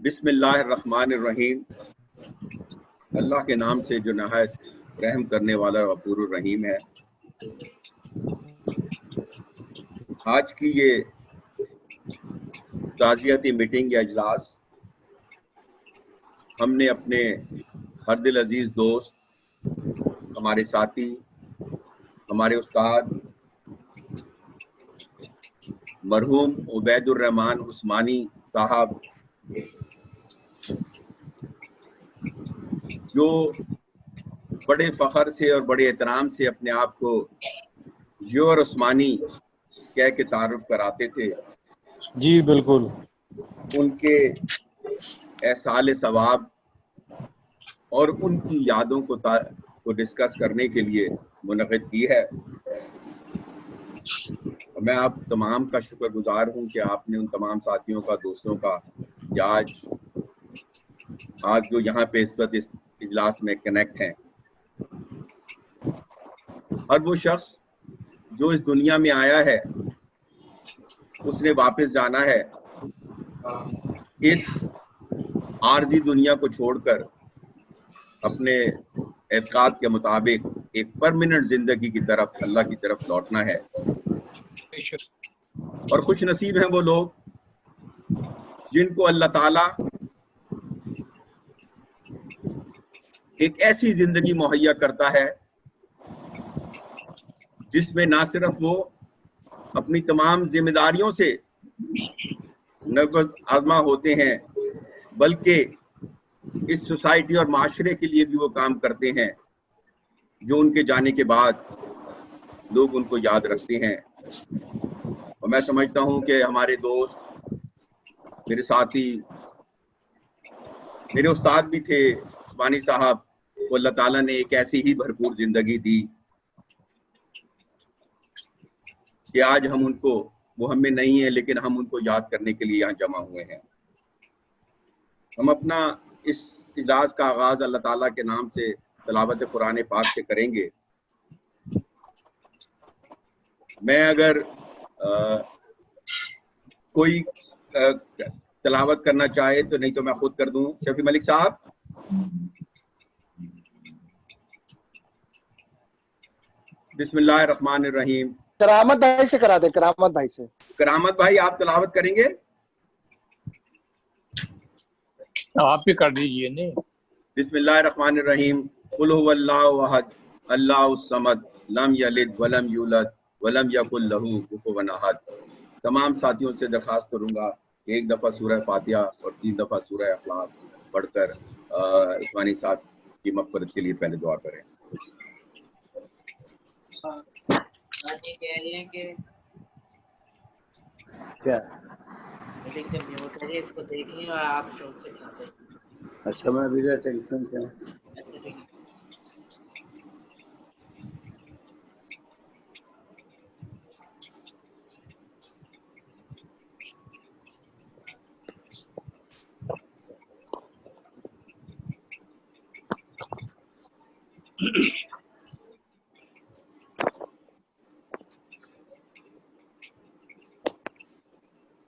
بسم اللہ الرحمن الرحیم، اللہ کے نام سے جو نہایت رحم کرنے والا غفور الرحیم ہے۔ آج کی یہ تعزیتی میٹنگ یا اجلاس ہم نے اپنے ہر دل عزیز دوست، ہمارے ساتھی، ہمارے استاد مرحوم عبید الرحمان عثمانی صاحب، جو بڑے فخر سے اور بڑے احترام سے اپنے آپ کو یور عثمانی کہہ کے تعارف کراتے تھے، جی بالکل، ان کے احسال ثواب اور ان کی یادوں کو ڈسکس کرنے کے لیے منعقد کی ہے۔ میں آپ تمام کا شکر گزار ہوں کہ آپ نے ان تمام ساتھیوں کا، دوستوں کا، کہ آج جو یہاں پہ اس وقت اس اجلاس میں کنیکٹ ہیں، ہر وہ شخص جو اس دنیا میں آیا ہے اس نے واپس جانا ہے، اس عارضی دنیا کو چھوڑ کر اپنے اعتقاد کے مطابق ایک پرماننٹ زندگی کی طرف، اللہ کی طرف لوٹنا ہے۔ اور خوش نصیب ہیں وہ لوگ جن کو اللہ تعالیٰ ایک ایسی زندگی مہیا کرتا ہے جس میں نہ صرف وہ اپنی تمام ذمہ داریوں سے نقض آزما ہوتے ہیں، بلکہ اس سوسائٹی اور معاشرے کے لیے بھی وہ کام کرتے ہیں جو ان کے جانے کے بعد لوگ ان کو یاد رکھتے ہیں۔ اور میں سمجھتا ہوں کہ ہمارے دوست، میرے ساتھی، میرے استاد بھی تھے عثمانی صاحب کو اللہ تعالیٰ نے ایک ایسی ہی بھرپور زندگی دی کہ آج ہم ان کو، وہ ہم میں نہیں ہیں لیکن ہم ان کو یاد کرنے کے لیے یہاں جمع ہوئے ہیں۔ ہم اپنا اس اجلاس کا آغاز اللہ تعالیٰ کے نام سے تلاوت قرآن پاک سے کریں گے۔ میں اگر کوئی تلاوت کرنا چاہے تو، نہیں تو میں خود کر دوں۔ شفیع ملک صاحب، بسم اللہ الرحمن الرحیم۔ کرامت بھائی سے کرا دے، کرامت بھائی سے۔ کرامت بھائی آپ تلاوت کریں گے؟ آپ بھی کر دیجئے نہیں۔ بسم اللہ الرحمن الرحیم۔ قل هو اللہ احد اللہ الصمد لم یلد ولم یولد ولم یکن لہ کفوا احد۔ تمام ساتھیوں سے درخواست کروں گا کہ ایک دفعہ سورہ فاتحہ اور 3 دفعہ سورہ اخلاص پڑھ کر عثمانی صاحب کی مغفرت کے لیے پہلے دعا کریں۔ اس کو دیکھ لیں اور آپ سے کھاتے ہیں۔ اچھا، میں بھی ٹینشن سے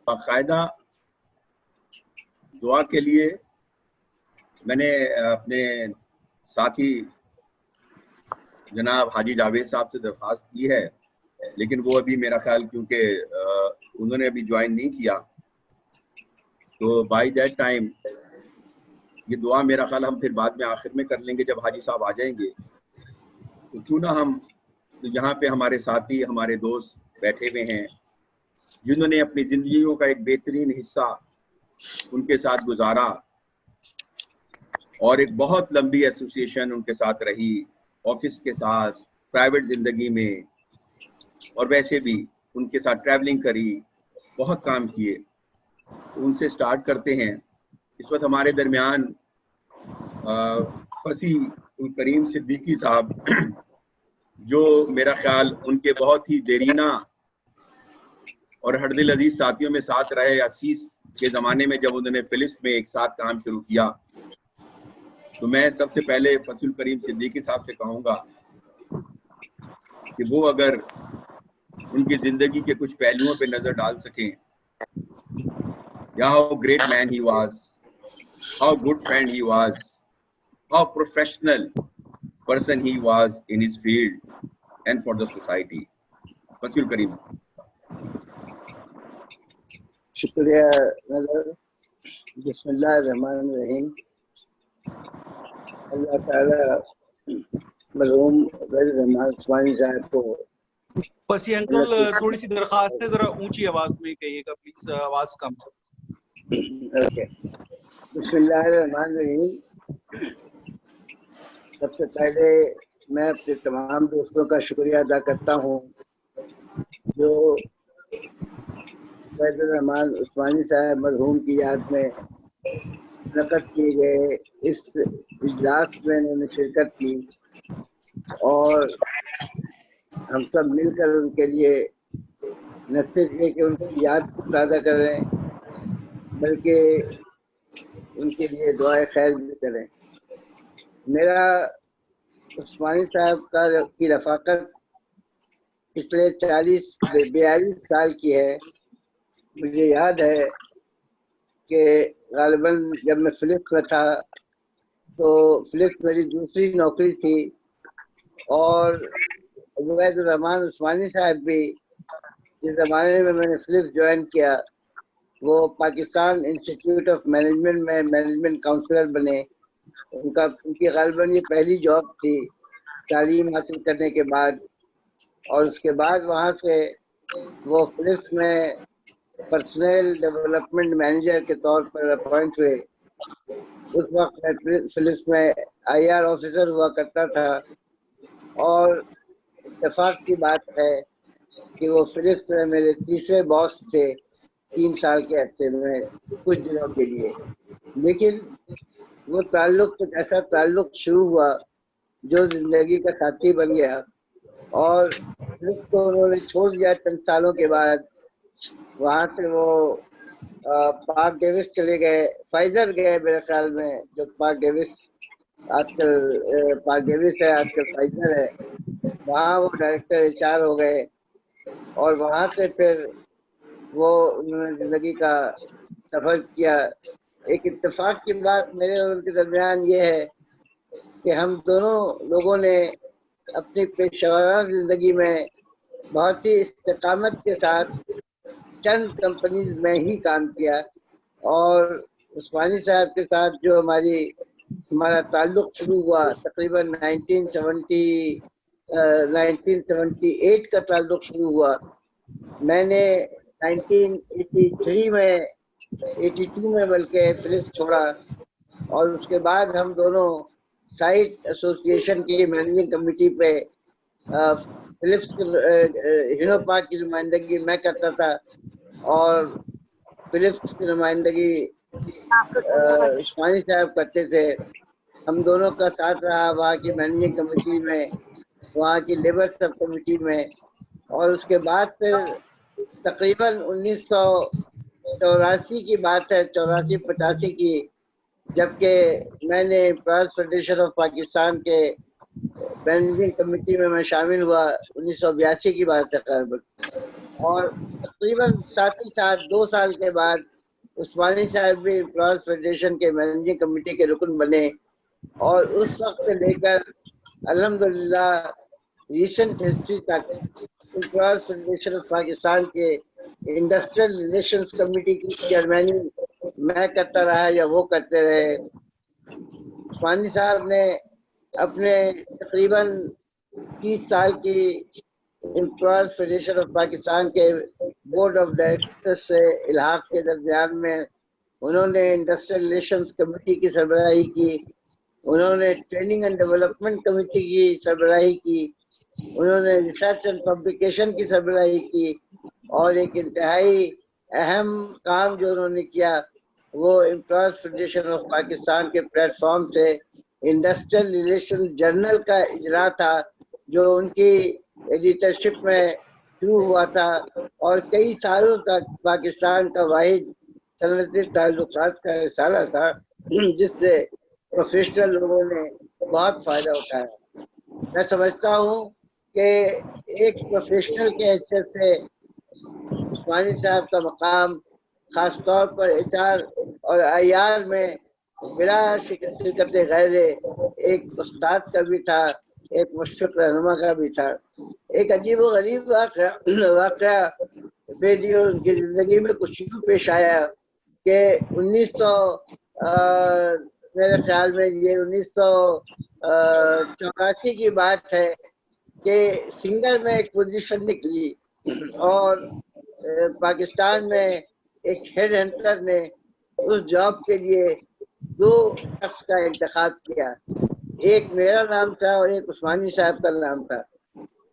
باقاعدہ دعا کے لیے میں نے اپنے ساتھی جناب حاجی جاوید صاحب سے درخواست کی ہے، لیکن وہ ابھی میرا خیال کیونکہ انہوں نے ابھی جوائن نہیں کیا، تو بائی دیٹ ٹائم یہ دعا میرا خیال ہم پھر بعد میں آخر میں کر لیں گے جب حاجی صاحب آ جائیں گے۔ تو کیوں نہ ہم یہاں پہ ہمارے ساتھی، ہمارے دوست بیٹھے ہوئے ہیں جنہوں نے اپنی زندگیوں کا ایک بہترین حصہ ان کے ساتھ گزارا، اور ایک بہت لمبی ایسوسیشن ان کے ساتھ رہی، آفس کے ساتھ، پرائیویٹ زندگی میں، اور ویسے بھی ان کے ساتھ ٹریولنگ کری، بہت کام کیے۔ ان سے سٹارٹ کرتے ہیں۔ اس وقت ہمارے درمیان فصیح الکریم صدیقی صاحب، جو میرا خیال ان کے بہت ہی دیرینہ اور ہر دل عزیز ساتھیوں میں ساتھ رہے۔ 80 کے زمانے میں جب انہوں نے فلپس میں ایک ساتھ کام شروع کیا، تو میں سب سے پہلے فصیح الکریم صدیقی صاحب سے کہوں گا کہ وہ اگر ان کی زندگی کے کچھ پہلوؤں پہ نظر ڈال سکیں، یا how great man he was, how good friend he was, how professional person he was in his field and for the society. Wasiul Kareem. शुक्रिया नजर। बिस्मिल्लाहिर्रहमानिर्रहीम। अल्लाह ताला मरहूम वज़ीर रहमान उस्मानी साहब को बस ये अंकल थोड़ी सी दरखास्त है, जरा ऊंची आवाज में कहिएगा प्लीज, आवाज कम। ओके। बिस्मिल्लाहिर्रहमानिर्रहीम। सबसे पहले मैं अपने तमाम दोस्तों का शुक्रिया अदा करता हूँ जो वज़ीर रहमान उस्मानी साहब मरहूम की याद में मुनक़्क़द किए गए इस इजलास में उन्होंने शिरकत की और हम सब मिलकर उनके लिए न सिर्फ ये कि उनकी याद को ताज़ा करें बल्कि उनके लिए दुआए खैर भी करें। मेरा उस्मानी साहब की रफ़ाकत पिछले 42 साल की है। मुझे याद है कि ग़ालिबन जब मैं फिलिप्स में था तो फिलिप्स मेरी दूसरी नौकरी थी और वज़ीर रहमान उस्मानी साहब भी जिस ज़माने में मैंने फिलिप्स ज्वाइन किया वो पाकिस्तान इंस्टीट्यूट ऑफ मैनेजमेंट में मैनेजमेंट काउंसलर बने। उनकी ग़ालिबन ये पहली जॉब थी तालीम हासिल करने के बाद, और उसके बाद वहाँ से वो फिलिप्स में पर्सनल डेवलपमेंट मैनेजर के तौर पर अपॉइंट हुए। उस वक्त मैं फिलिप्स में IR ऑफिसर हुआ करता था और इत्तेफाक की बात है कि वो फिलिप्स में मेरे तीसरे बॉस थे 3 साल के अरसे में कुछ दिनों के लिए। लेकिन वो ताल्लुक़ कुछ ऐसा ताल्लुक़ शुरू हुआ जो ज़िंदगी का साथी बन गया और फिलिप्स को उन्होंने छोड़ दिया चंद सालों के बाद। वहाँ से वो पार्क डेविस चले गए, फाइजर गए मेरे ख्याल में, जो पार्क डेविस आजकल पार्क डेविस है आजकल फाइजर है, वहाँ वो डायरेक्टर HR हो गए और वहाँ से फिर वो उन्होंने ज़िंदगी का सफ़र किया। एक इत्तेफाक की बात मेरे और उनके दरमियान ये है कि हम दोनों लोगों ने अपनी पेशेवराना ज़िंदगी में बहुत ही इस्तिकामत के साथ चंद कंपनीज में ही काम किया और उस्मानी साहब के साथ जो हमारा ताल्लुक़ शुरू हुआ तकरीबन 1978 का ताल्लुक़ शुरू हुआ। मैंने 1982 में बल्कि फिलिप्स छोड़ा और उसके बाद हम दोनों साइट एसोसिएशन की मैनेजिंग कमेटी पे फिलिप्स हिनो पार्क की नुमाइंदगी मैं करता था और फिलिप्स की नुमाइंदगी उस्मानी साहब करते थे। हम दोनों का साथ रहा वहाँ की मैनेजिंग कमेटी में, वहाँ की लेबर सब कमेटी में, और उसके बाद फिर तकरीबन 1984 की बात है, 84-85 की, जबकि मैंने एम्प्लॉयर्स फेडरेशन ऑफ पाकिस्तान के मैनेजिंग कमेटी में मैं शामिल हुआ 1982 की बात है तकरीबन। और तकरीबन साथ ही साथ 2 साल के बाद उस्मानी साहब भी एम्प्लॉयर्स फेडरेशन के मैनेजिंग कमेटी के रुकन बने और उस वक्त से लेकर अल्हम्दुलिल्लाह रिसेंट हिस्ट्री तक एम्प्लॉयर्स फेडरेशन ऑफ पाकिस्तान के इंडस्ट्रियल रिलेशंस कमेटी की चेयरमैनी मैं करता रहा या वो करते रहे। उस्मानी साहब ने अपने तकरीबन 30 साल की एम्प्लॉयर्स फेडरेशन ऑफ पाकिस्तान के बोर्ड ऑफ डायरेक्टर्स से इल्हाक के दरमियान में उन्होंने इंडस्ट्रियल रिलेशंस कमेटी की सरबराही की, उन्होंने ट्रेनिंग एंड डेवलपमेंट कमेटी की सरबराही की, उन्होंने रिसर्च एंड पब्लिकेशन की सरबराही की और एक इंतहाई अहम काम जो उन्होंने किया वो एम्प्लॉयर्स फेडरेशन ऑफ पाकिस्तान के प्लेटफॉर्म से इंडस्ट्रियल रिलेशन जर्नल का इजरा था जो उनकी एडिटरशिप में शुरू हुआ था और कई सालों तक पाकिस्तान का वाहिद सनती ताल्लुकात का रिसाला था जिससे प्रोफेशनल लोगों ने बहुत फ़ायदा उठाया। मैं समझता हूँ कि एक प्रोफेशनल के हैसियत से उस्मानी साहब का मकाम ख़ास तौर पर HR और IR में بلا شرکت غیر ایک استاد کا بھی تھا، ایک مشفق رہنما کا بھی تھا۔ ایک عجیب و غریب واقعہ بیدی اور ان کی زندگی میں کچھ یوں پیش آیا کہ 1900 میرے خیال میں یہ 1984 کی بات ہے کہ سنگر میں ایک پوزیشن نکلی اور پاکستان میں ایک ہیڈ ہنٹر نے اس جاب کے لیے 2 شخص کا انتخاب کیا، ایک میرا نام تھا اور ایک عثمانی صاحب کا نام تھا۔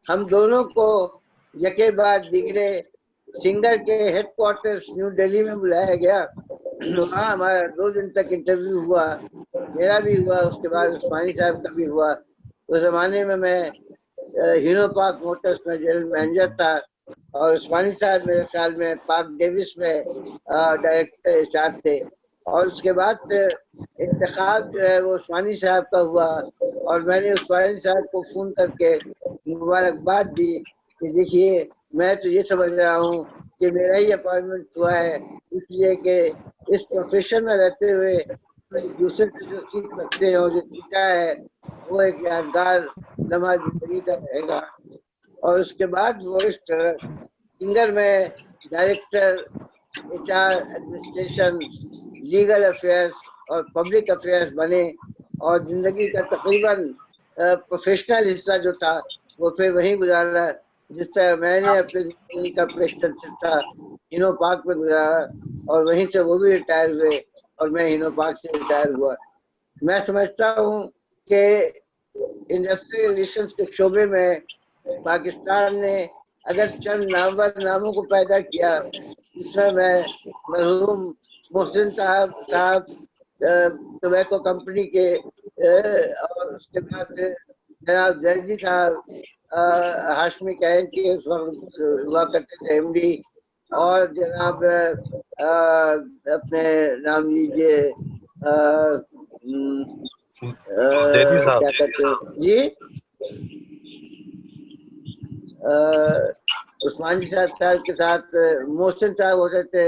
ہم دونوں کو یکے بعد دیگرے سنگر کے ہیڈ کوارٹرز نیو دہلی میں بلایا گیا۔ وہاں ہمارا 2 دن تک انٹرویو ہوا، میرا بھی ہوا، اس کے بعد عثمانی صاحب کا بھی ہوا۔ اس زمانے میں ہینو پارک موٹرز میں جنرل مینیجر تھا اور عثمانی صاحب میرے خیال میں پارک ڈیوس میں ڈائریکٹر انچارج تھے۔ اور اس کے بعد انتخاب جو ہے وہ عثمانی صاحب کا ہوا اور میں نے عثمانی صاحب کو فون کر کے مبارکباد دی کہ دیکھیے میں تو یہ سمجھ رہا ہوں کہ میرا ہی اپائنٹمنٹ ہوا ہے، اس لیے کہ اس پروفیشن میں رہتے ہوئے دوسرے سے جو سیکھ سکتے ہیں اور جو سیکھا ہے وہ ایک یادگار لمحہ زندگی کا رہے گا۔ اور اس کے بعد وہ اس سنگر میں director HR administration, legal affairs اور پبلک افیئرس بنے اور زندگی کا تقریباً پروفیشنل حصہ جو تھا وہ پھر وہیں گزارا، جس طرح میں نے اپنی زندگی کا بیشتر حصہ ہینو پارک میں گزارا اور وہیں سے وہ بھی ریٹائر ہوئے اور میں ہینو پارک سے ریٹائر ہوا۔ میں سمجھتا ہوں کہ انڈسٹریل ریلیشنز کے شعبے میں پاکستان نے اگر چند نامور ناموں کو پیدا کیا، اس میں مرحوم محسن صاحب ٹوبیکو کمپنی کے اور اس کے بعد جناب زیدی صاحب ہاشمی کہن کے اس وقت ہوا کرتے تھے MD، اور جناب اپنے نام لیجیے کیا کہتے ہیں جی عثمانی صاحب کے ساتھ محسن صاحب ہوتے تھے،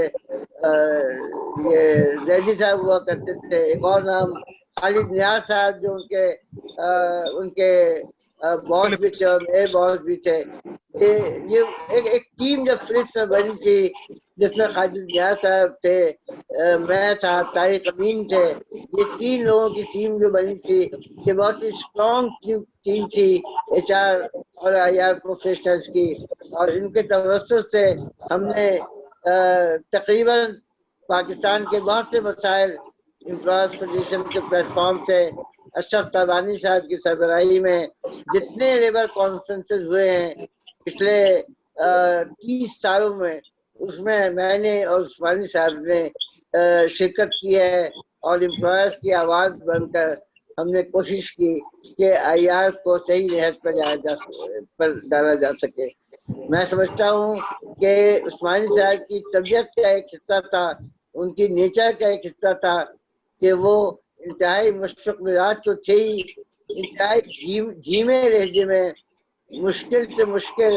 یہ زیدی صاحب ہوا کرتے تھے، ایک اور نام خالد نیاز صاحب جو ان کے باس بھی تھے اور میرے باس بھی تھے۔ یہ ایک ٹیم جب فلپس میں بنی تھی جس میں خالد نیاز صاحب تھے، میں تھا، طارق امین تھے، یہ 3 لوگوں کی ٹیم جو بنی تھی یہ بہت ہی اسٹرانگ ٹیم تھی HR اور IR پروفیشنلز کی، اور ان کے توسط سے ہم نے تقریباً پاکستان کے بہت سے مسائل امپلائز فیڈریشن کے پلیٹ فارم سے اشرف تابانی صاحب کی سربراہی میں جتنے لیبر کانفرنسز ہوئے ہیں پچھلے 30 سالوں میں، اس میں نے اور عثمانی صاحب نے شرکت کی ہے اور امپلائرز کی آواز بن کر ہم نے کوشش کی کہ IR کو صحیح نہج پر ڈالا جا سکے۔ میں سمجھتا ہوں کہ عثمانی صاحب کی طبیعت کا ایک حصہ تھا، ان کی نیچر کا ایک حصہ تھا کہ وہ انتہائی مشفق مزاج تو تھے ہی، انتہائی دھیمے لہجے میں مشکل سے مشکل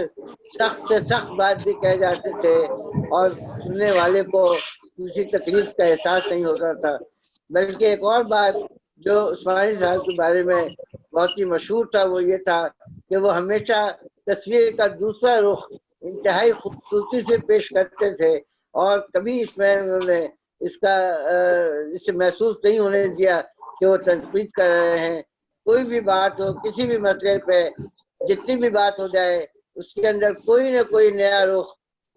سخت سے سخت بات بھی کہہ جاتے تھے اور سننے والے کو کسی تکلیف کا احساس نہیں ہوتا تھا۔ بلکہ ایک اور بات جو عثمانی صاحب کے بارے میں بہت ہی مشہور تھا وہ یہ تھا کہ وہ ہمیشہ تصویر کا دوسرا رخ انتہائی خوبصورتی سے پیش کرتے تھے اور کبھی اس میں انہوں نے اسے محسوس نہیں ہونے دیا کہ وہ تنقید کر رہے ہیں۔ کوئی بھی بات ہو، کسی بھی مسئلے پہ جتنی بھی بات ہو جائے، اس کے اندر کوئی نہ کوئی نیا رخ،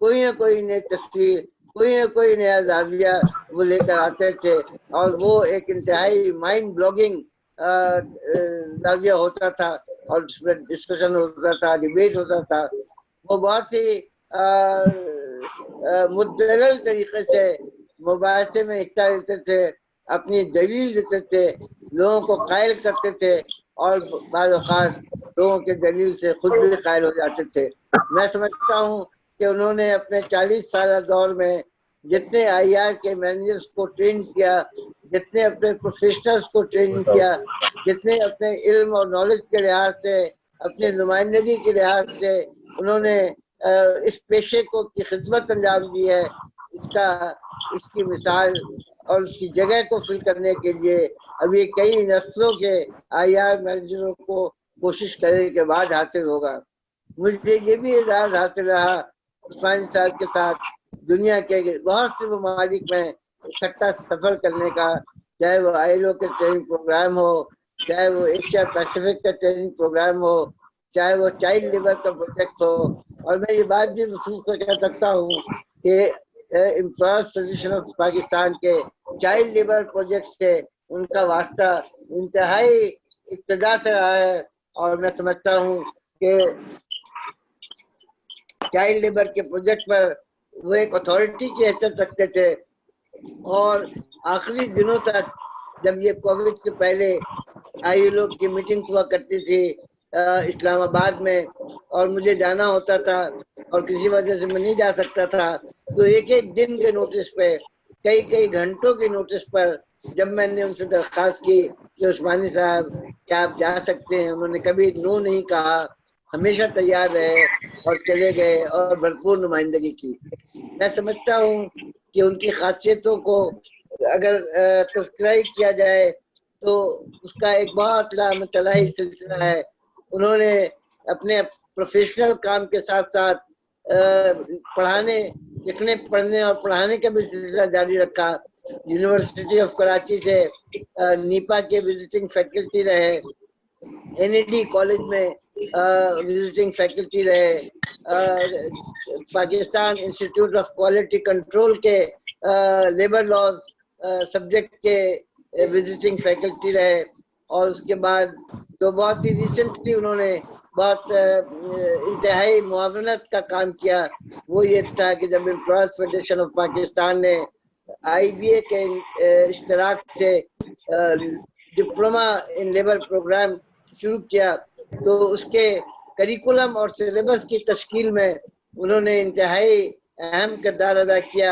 کوئی نہ کوئی نئی تصویر، کوئی نہ کوئی نیا زاویہ وہ لے کر آتے تھے، اور وہ ایک انتہائی مائنڈ بلوگنگ زاویہ ہوتا تھا اور اس میں ڈسکشن ہوتا تھا، ڈیبیٹ ہوتا تھا۔ وہ بہت ہی مدلل طریقے سے مباحثے میں حصہ لیتے تھے، اپنی دلیل دیتے تھے، لوگوں کو قائل کرتے تھے اور بعض اوقات لوگوں کے دلیل سے خود بھی قائل ہو جاتے تھے۔ میں سمجھتا ہوں کہ انہوں نے اپنے 40 سالہ دور میں جتنے IR کے مینیجرز کو ٹرین کیا، جتنے اپنے پروفیشنلز کو ٹرین کیا، جتنے اپنے علم اور نالج کے لحاظ سے، اپنے نمائندگی کے لحاظ سے انہوں نے اس پیشے کو کی خدمت انجام دی ہے، اس کی مثال اور اس کی جگہ کو فل کرنے کے لیے ابھی کئی نسلوں کے IR مینیجروں کو کوشش کرنے کے بعد حاصل ہوگا۔ مجھے یہ بھی اعزاز حاصل رہا عثمانی صاحب کے ساتھ دنیا کے بہت سے ممالک میں اکٹھا سفر کرنے کا، چاہے وہ ILO کے ٹریننگ پروگرام ہو، چاہے وہ ایشیا پیسیفک کا ٹریننگ پروگرام ہو، چاہے وہ چائلڈ لیبر کا پروجیکٹ ہو۔ اور میں یہ بات بھی محسوس کر کہہ سکتا ہوں کہ امپلائرز فیڈریشن آف پاکستان کے چائلڈ لیبر پروجیکٹ سے ان کا واسطہ انتہائی ابتدا سے رہا ہے، اور میں سمجھتا ہوں کہ چائلڈ لیبر کے پروجیکٹ پر وہ ایک اتھارٹی کی حیثیت رکھتے تھے، اور آخری دنوں تک جب یہ کووڈ سے پہلے ILO کی میٹنگ ہوا کرتی تھی اسلام آباد میں، اور مجھے جانا ہوتا تھا اور کسی وجہ سے میں نہیں جا سکتا تھا، تو ایک ایک دن کے نوٹس پہ، کئی گھنٹوں کے نوٹس پر جب میں نے ان سے درخواست کی کہ عثمانی صاحب کیا آپ جا سکتے ہیں، انہوں نے کبھی نو نہیں کہا، ہمیشہ تیار رہے اور چلے گئے اور بھرپور نمائندگی کی۔ میں سمجھتا ہوں کہ ان کی خاصیتوں کو اگر تذکرہ کیا جائے تو اس کا ایک بہت لامع تلائی سلسلہ ہے۔ انہوں نے اپنے پروفیشنل کام کے ساتھ ساتھ پڑھانے، لکھنے، پڑھنے اور پڑھانے کا بھی سلسلہ جاری رکھا۔ یونیورسٹی آف کراچی سے نیپا کے وزٹنگ فیکلٹی رہے، NAD کالج میں وزٹنگ فیکلٹی رہے، Pakistan institute of quality control کے لیبر لاز سبجیکٹ کے وزٹنگ فیکلٹی رہے، اور اس کے بعد جو بہت ہی ریسنٹلی انہوں نے بہت انتہائی معاونت کا کام کیا وہ یہ تھا کہ جب امپلائرز فیڈریشن آف پاکستان نے IBA کے اشتراک سے ڈپلوما ان لیبر پروگرام شروع کیا تو اس کے کریکولم اور سلیبس کی تشکیل میں انہوں نے انتہائی اہم کردار ادا کیا،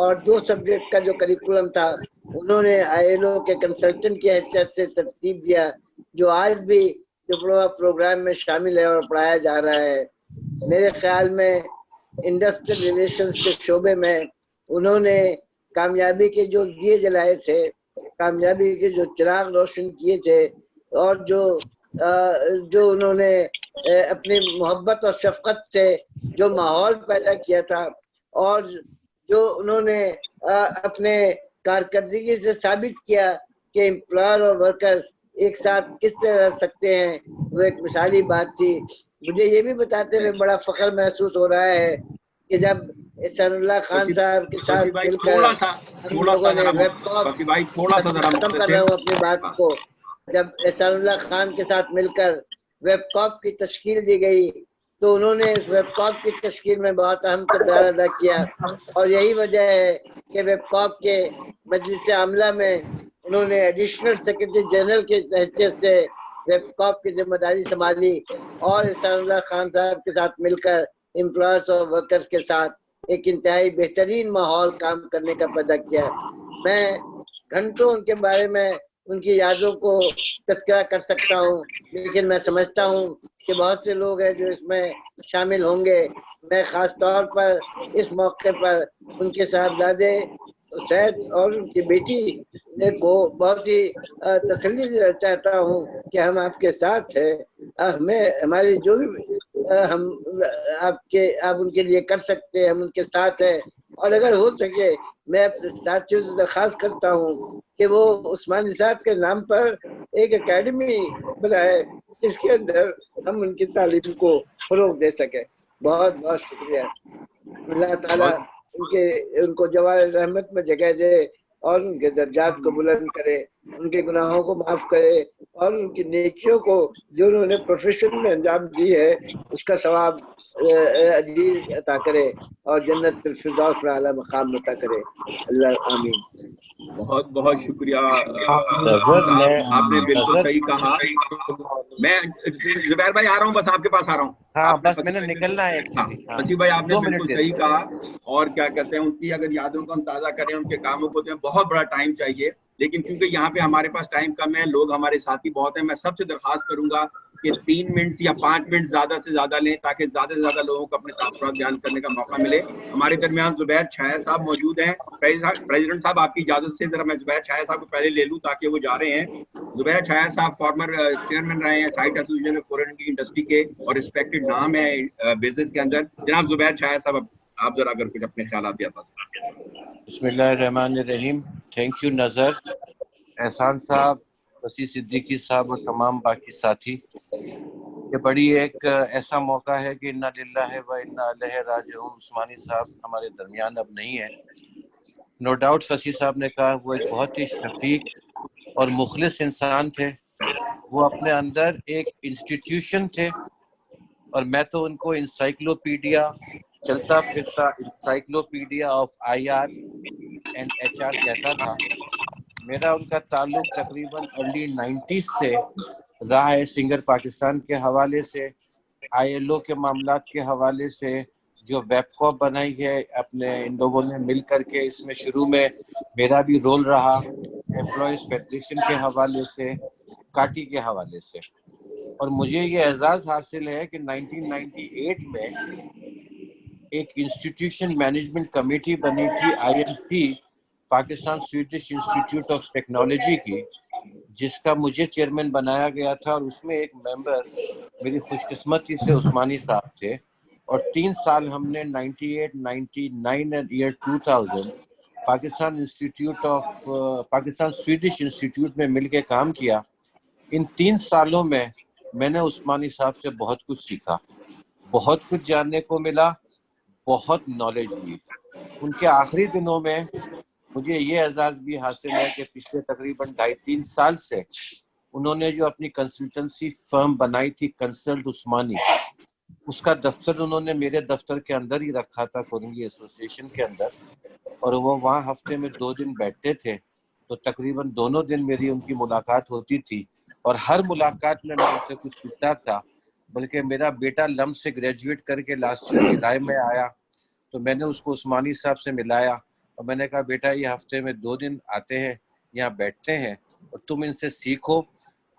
اور 2 سبجیکٹ کا جو کریکولم تھا انہوں نے ILO کے کنسلٹنٹ کی حیثیت سے ترتیب دیا، جو آج بھی ڈپلوما پروگرام میں شامل ہے اور پڑھایا جا رہا ہے۔ میرے خیال میں انڈسٹریل ریلیشنز کے شعبے میں انہوں نے کامیابی کے جو دیے جلائے تھے، کامیابی کے جو چراغ روشن کیے تھے، اور جو انہوں نے اپنی محبت اور شفقت سے جو ماحول پیدا کیا تھا، اور جو انہوں نے اپنے کارکردگی سے ثابت کیا کہ امپلائر اور ورکرز ایک ساتھ کس طرح رہ سکتے ہیں، وہ ایک مثالی بات تھی۔ مجھے یہ بھی بتاتے ہوئے بڑا فخر محسوس ہو رہا ہے کہ جب احسان اللہ خان صاحب کے ساتھ مل کر ہم لوگوں نے ویب کاپ، ختم کر رہا ہوں اپنی بات کو، جب احسان اللہ خان کے ساتھ مل کر ویب کاپ کی تشکیل دی گئی تو انہوں نے اس ویب کاپ کی تشکیل میں بہت اہم کردار ادا کیا، اور یہی وجہ ہے کہ ویب کاپ کے مجلس عاملہ میں انہوں نے ایڈیشنل سیکرٹری جنرل کی حیثیت سے ویب کاپ کی ذمہ داری سنبھالی، اور احسان اللہ خان صاحب کے ساتھ مل کر امپلائرز اور ورکرز کے ساتھ ایک انتہائی بہترین ماحول کام کرنے کا پیدا کیا۔ میں گھنٹوں ان کے بارے میں ان کی یادوں کو تذکرہ کر سکتا ہوں، لیکن میں سمجھتا ہوں کہ بہت سے لوگ ہیں جو اس میں شامل ہوں گے۔ میں خاص طور پر اس موقع پر ان کے صاحبزادے سید اور ان کی بیٹی کو بہت ہی تسلی دینا چاہتا ہوں کہ ہم آپ کے ساتھ ہیں، ہماری جو بھی ہم آپ ان کے لیے کر سکتے ہیں ہم ان کے ساتھ ہیں، اور اگر ہو سکے میں اپنے ساتھیوں سے درخواست کرتا ہوں کہ وہ عثمانی صاحب کے نام پر ایک اکیڈمی بنائے جس کے اندر ہم ان کی تعلیم کو فروغ دے سکیں۔ بہت بہت شکریہ۔ اللہ تعالیٰ ان کو جوار رحمت میں جگہ دے اور ان کے درجات کو بلند کرے، ان کے گناہوں کو معاف کرے، اور ان کی نیکیوں کو جو انہوں نے پروفیشن میں انجام دی ہے اس کا ثواب عزیز عطا کرے، اور جنت الفردوس میں اعلیٰ مقام عطا کرے۔ اللہ آمین۔ بہت بہت شکریہ صاحب، آپ نے بالکل صحیح کہا۔ میں زبیر بھائی آ رہا ہوں، بس آپ کے پاس آ رہا ہوں۔ ہاں بس میں نے نکلنا ہے۔ وسیع بھائی آپ نے بالکل صحیح کہا، اور کیا کہتے ہیں ان کی اگر یادوں کو ہم تازہ کریں، ان کے کاموں کو تو بہت بڑا ٹائم چاہیے، لیکن کیونکہ یہاں پہ ہمارے پاس ٹائم کم ہے، لوگ ہمارے ساتھی بہت ہیں، میں سب سے درخواست کروں گا کہ 3 منٹ یا 5 منٹ زیادہ سے زیادہ لیں تاکہ زیادہ سے زیادہ لوگوں کو اپنے تاثرات بیان کرنے کا موقع ملے. ہمارے درمیان زبیر چھایا صاحب موجود ہیں. پریزیڈنٹ صاحب آپ کی اجازت سے ذرا میں زبیر چھایا صاحب کو پہلے لے لوں تاکہ وہ جا رہے ہیں. زبیر چھایا صاحب فارمر چیئرمین رہے ہیں سائٹ ایسوسیشن آف فورن کی انڈسٹری کے اور ریسپیکٹڈ نام ہے بزنس کے اندر. جناب زبیر چھایا صاحب آپ ذرا اگر کچھ اپنے خیالات بتا سکیں. بسم اللہ الرحمن الرحیم. تھینک یو نظر، احسان صاحب، وسیع صدیقی صاحب اور تمام باقی ساتھی. یہ بڑی ایک ایسا موقع ہے کہ انا للہ و انا الیہ راجعون. عثمانی صاحب ہمارے درمیان اب نہیں ہے. نو ڈاؤٹ فصیح صاحب نے کہا وہ ایک بہت ہی شفیق اور مخلص انسان تھے. وہ اپنے اندر ایک انسٹیٹیوشن تھے اور میں تو ان کو انسائکلوپیڈیا، چلتا پھرتا encyclopedia of I R and H R کہتا تھا. میرا ان کا تعلق تقریباً ارلی 90s سے رہا ہے، سنگر پاکستان کے حوالے سے، آئی ایل او کے معاملات کے حوالے سے، جو ویب کاپ بنائی ہے اپنے ان لوگوں نے مل کر کے. اس میں شروع میں میرا بھی رول رہا، امپلائیز فیڈریشن کے حوالے سے، کاٹی کے حوالے سے. اور مجھے یہ اعزاز حاصل ہے کہ 1998 میں ایک انسٹیٹیوشن مینجمنٹ کمیٹی بنی تھی IMC، Pakistan Swedish institute of technology کی، جس کا مجھے چیئرمین بنایا گیا تھا. اور اس میں ایک ممبر میری خوش قسمتی سے عثمانی صاحب تھے. اور 3 سال ہم نے 98, 99 اور ایئر 2000 پاکستان سویڈش انسٹیٹیوٹ میں مل کے کام کیا. ان 3 سالوں میں میں نے عثمانی صاحب سے بہت کچھ سیکھا، بہت کچھ جاننے کو ملا، بہت نالج ہوئی. ان کے آخری دنوں میں مجھے یہ اعزاز بھی حاصل ہے کہ پچھلے تقریباً 2.5-3 سال سے انہوں نے جو اپنی کنسلٹنسی فرم بنائی تھی کنسلٹ عثمانی، اس کا دفتر انہوں نے میرے دفتر کے اندر ہی رکھا تھا، کورنگی ایسوسیشن کے اندر. اور وہ وہاں ہفتے میں 2 دن بیٹھتے تھے، تو تقریباً دونوں دن میری ان کی ملاقات ہوتی تھی. اور ہر ملاقات میں ان سے کچھ سیکھتا تھا. بلکہ میرا بیٹا لم سے گریجویٹ کر کے لاسٹ ایئر جولائی میں آیا، تو میں نے اس کو عثمانی صاحب سے ملایا اور میں نے کہا بیٹا یہ ہفتے میں 2 دن آتے ہیں، یہاں بیٹھتے ہیں اور تم ان سے سیکھو.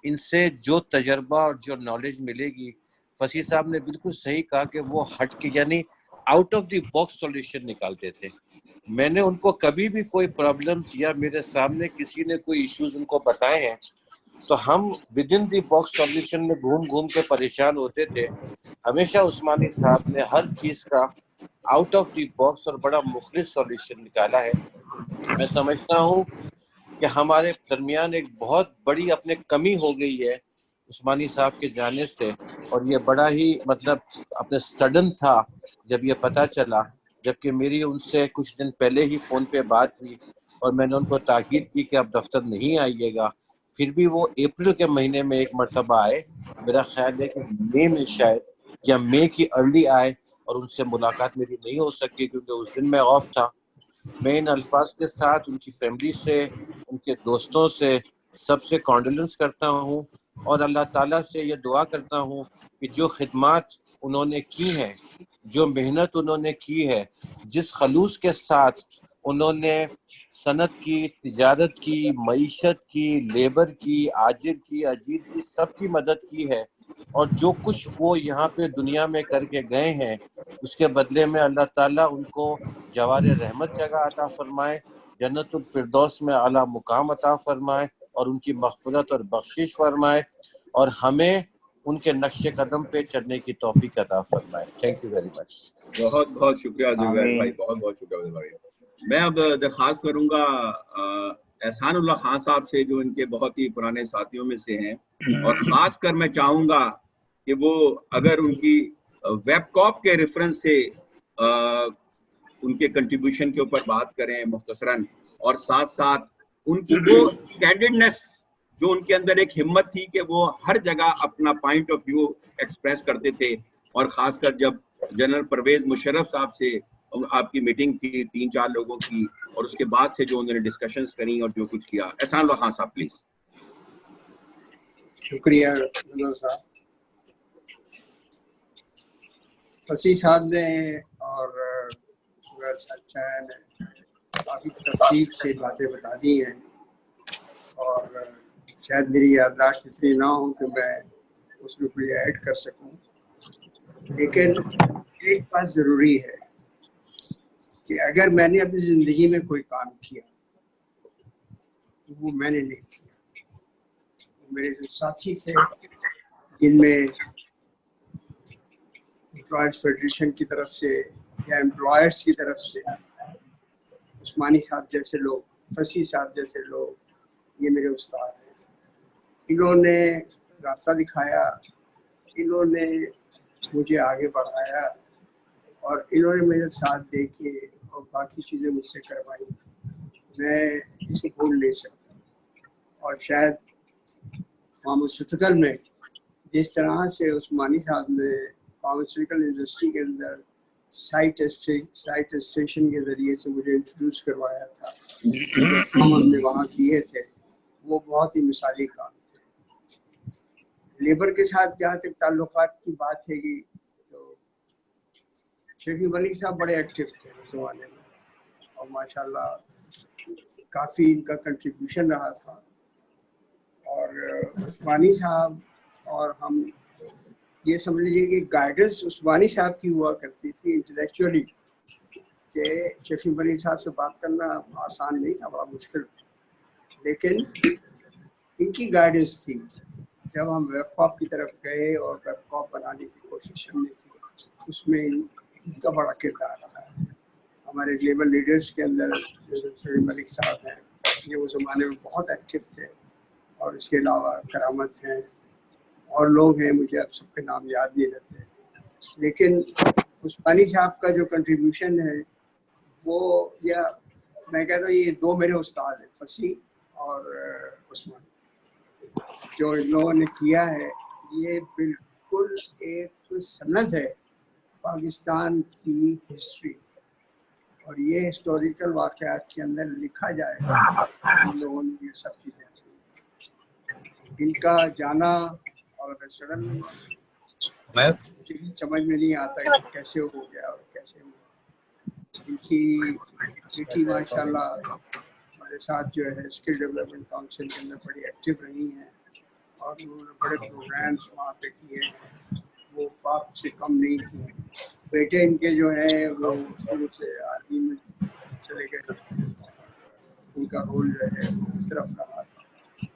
ان سے جو تجربہ اور جو نالج ملے گی. فصیح صاحب نے بالکل صحیح کہا کہ وہ ہٹ کے یعنی out of the box solution نکالتے تھے. میں نے ان کو کبھی بھی کوئی پرابلم یا میرے سامنے کسی نے کوئی ایشوز ان کو بتائے ہیں تو ہم with in the box solution میں گھوم گھوم کے پریشان ہوتے تھے. ہمیشہ عثمانی صاحب نے ہر چیز کا آؤٹ آف دی باکس اور بڑا مخلص سولوشن نکالا ہے. میں سمجھتا ہوں کہ ہمارے درمیان ایک بہت بڑی اپنے کمی ہو گئی ہے عثمانی صاحب کے جانے سے. اور یہ بڑا ہی مطلب اپنے سڈن تھا جب یہ پتہ چلا، جبکہ میری ان سے کچھ دن پہلے ہی فون پہ بات ہوئی اور میں نے ان کو تاکید کی کہ آپ دفتر نہیں آئیے گا. پھر بھی وہ اپریل کے مہینے میں ایک مرتبہ آئے. میرا خیال ہے کہ مئی میں شاید یا مئی کی ارلی آئے اور ان سے ملاقات میری نہیں ہو سکی کیونکہ اس دن میں آف تھا. میں ان الفاظ کے ساتھ ان کی فیملی سے، ان کے دوستوں سے، سب سے کانڈولنس کرتا ہوں اور اللہ تعالیٰ سے یہ دعا کرتا ہوں کہ جو خدمات انہوں نے کی ہیں، جو محنت انہوں نے کی ہے، جس خلوص کے ساتھ انہوں نے صنعت کی، تجارت کی، معیشت کی، لیبر کی، عاجر کی، اجیر کی، سب کی مدد کی ہے، اور جو کچھ وہ یہاں پہ دنیا میں کر کے گئے ہیں اس کے بدلے میں اللہ تعالیٰ ان کو جوار رحمت جگہ عطا فرمائے، جنت الفردوس میں اعلیٰ مقام عطا فرمائے اور ان کی مغفرت اور بخشش فرمائے اور ہمیں ان کے نقش قدم پہ چلنے کی توفیق عطا فرمائے. Thank you very much. بہت بہت شکریہ زبیر بھائی، بہت بہت شکریہ زبیر بھائی. میں اب درخواست کروں گا احسان اللہ خان صاحب سے، جو ان کے بہت ہی پرانے ساتھیوں میں سے ہیں، اور خاص کر میں چاہوں گا کہ وہ اگر ان کی ویب کاپ کے ریفرنس سے ان کے کنٹریبیوشن کے اوپر بات کریں مختصراً، اور ساتھ ساتھ ان کی وہ کینڈیڈنس جو ان کے اندر ایک ہمت تھی کہ وہ ہر جگہ اپنا پوائنٹ آف ویو ایکسپریس کرتے تھے. اور خاص کر جب جنرل پرویز مشرف صاحب سے آپ کی میٹنگ تھی 3-4 لوگوں کی، اور اس کے بعد سے جو انہوں نے ڈسکشنز کریں اور جو کچھ کیا. احسان اللہ خان صاحب پلیز. شکریہ صاحب. فصیح صاحب نے اور کافی تفصیل سے باتیں بتا دی ہیں، اور شاید میری یادداشت اتنی نہ ہو کہ میں اس میں کوئی ایڈ کر سکوں، لیکن ایک بات ضروری ہے کہ اگر میں نے اپنی زندگی میں کوئی کام کیا تو وہ میں نے نہیں کیا، میرے جو ساتھی تھے جن میں امپلائڈ فیڈریشن کی طرف سے یا امپلائرس کی طرف سے عثمانی صاحب جیسے لوگ، فصیح صاحب جیسے لوگ، یہ میرے استاد ہیں. انہوں نے راستہ دکھایا، انہوں نے مجھے آگے بڑھایا اور انہوں نے میرے ساتھ دے کے اور باقی چیزیں مجھ سے کروائی. میں اس کو بھول نہیں سکتا. اور شاید فارماسیوٹیکل میں جس طرح سے عثمانی صاحب نے فارماسیوٹیکل انڈسٹری کے اندر سائٹ اسٹیشن کے ذریعے سے مجھے انٹروڈیوس کروایا تھا، جو کام ہم نے وہاں کیے تھے وہ بہت ہی مثالی کام تھے. لیبر کے ساتھ جہاں تک تعلقات کی بات ہے گی تو شفیع ملک صاحب بڑے ایکٹیو تھے اس زمانے میں اور ماشاءاللہ کافی ان کا کنٹریبیوشن رہا تھا. اور عثمانی صاحب اور ہم یہ سمجھ لیجیے کہ گائیڈنس عثمانی صاحب کی ہوا کرتی تھی انٹلیکچولی، کہ شفیع ملک صاحب سے بات کرنا آسان نہیں تھا، بڑا مشکل تھا، لیکن ان کی گائیڈنس تھی. جب ہم ویب کاپ کی طرف گئے اور ویب کاپ بنانے کی کوشش ہم نے کی، اس میں ان کا بڑا کردار رہا ہے. ہمارے لیبر لیڈرز کے اندر شفیع ملک صاحب ہیں، یہ اس زمانے میں بہت ایکٹیو تھے. اور اس کے علاوہ کرامت ہیں اور لوگ ہیں، مجھے اب سب کے نام یاد نہیں رہتے، لیکن عثمانی صاحب کا جو کنٹریبیوشن ہے وہ، یا میں کہتا ہوں یہ دو میرے استاد ہیں، فصیح اور عثمان. جو ان لوگوں نے کیا ہے یہ بالکل ایک سند ہے پاکستان کی ہسٹری، اور یہ ہسٹوریکل واقعات کے اندر لکھا جائے گا ان لوگوں نے یہ سب چیزیں. ان کا جانا اور سڈن مجھے سمجھ میں نہیں آتا کہ کیسے ہو گیا اور کیسے ہوا. ان کی بیٹی ماشاء اللہ ہمارے ساتھ جو ہے اسکل ڈیولپمنٹ کاؤنسل کے اندر بڑی ایکٹیو رہی ہیں اور انہوں نے بڑے پروگرامس وہاں پہ کیے ہیں، وہ باپ سے کم نہیں تھی. بیٹے ان کے جو ہیں وہ شروع سے آرمی میں چلے گئے، ان کا رول جو ہے اس طرف رہا تھا.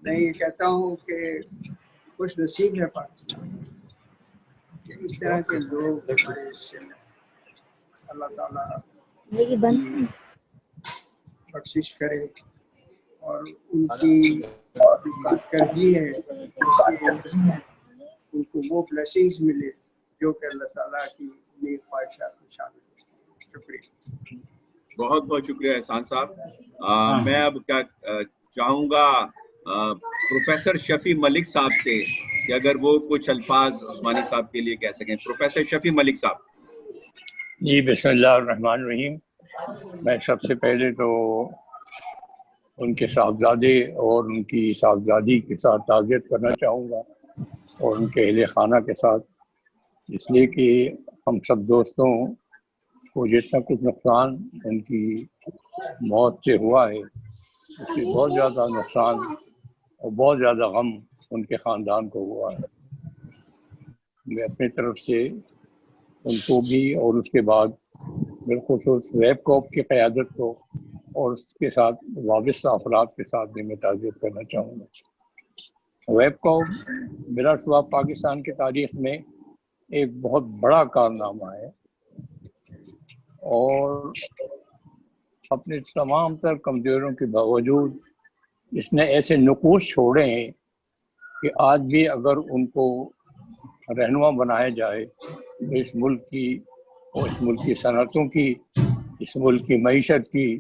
میں یہ کہتا ہوں کہ خوش نصیب ہے پاکستان کہ اس طرح کے لوگ ہمارے حصے میں. اللہ تعالیٰ بخشش کرے اور ان کی جو کارکردگی ہے اس کے عوض میں ان کو وہ بلیسنگز ملے جو کہ اللہ تعالیٰ کی نیک خواہشات میں شامل ہے. شکریہ. بہت بہت شکریہ احسان صاحب. میں اب کیا چاہوں گا پروفیسر شفیع ملک صاحب سے کہ اگر وہ کچھ الفاظ عثمانی صاحب کے لیے کہہ سکیں. پروفیسر شفیع ملک صاحب. جی بسم اللہ الرحمن الرحیم. میں سب سے پہلے تو ان کے صاحبزادے اور ان کی صاحبزادی کے ساتھ تعزیت کرنا چاہوں گا اور ان کے اہل خانہ کے ساتھ، اس لیے کہ ہم سب دوستوں کو جتنا کچھ نقصان ان کی موت سے ہوا ہے اس سے بہت زیادہ نقصان اور بہت زیادہ غم ان کے خاندان کو ہوا ہے. میں اپنی طرف سے ان کو بھی اور اس کے بعد بالخصوص ویب کاپ کی قیادت کو اور اس کے ساتھ وابستہ افراد کے ساتھ بھی میں تعزیت کرنا چاہوں گا. ویب کاپ بلا شبہ پاکستان کی تاریخ میں ایک بہت بڑا کارنامہ ہے اور اپنے تمام تر کمزوریوں کے باوجود اس نے ایسے نقوش چھوڑے ہیں کہ آج بھی اگر ان کو رہنما بنایا جائے تو اس ملک کی اور اس ملک کی صنعتوں کی، اس ملک کی معیشت کی،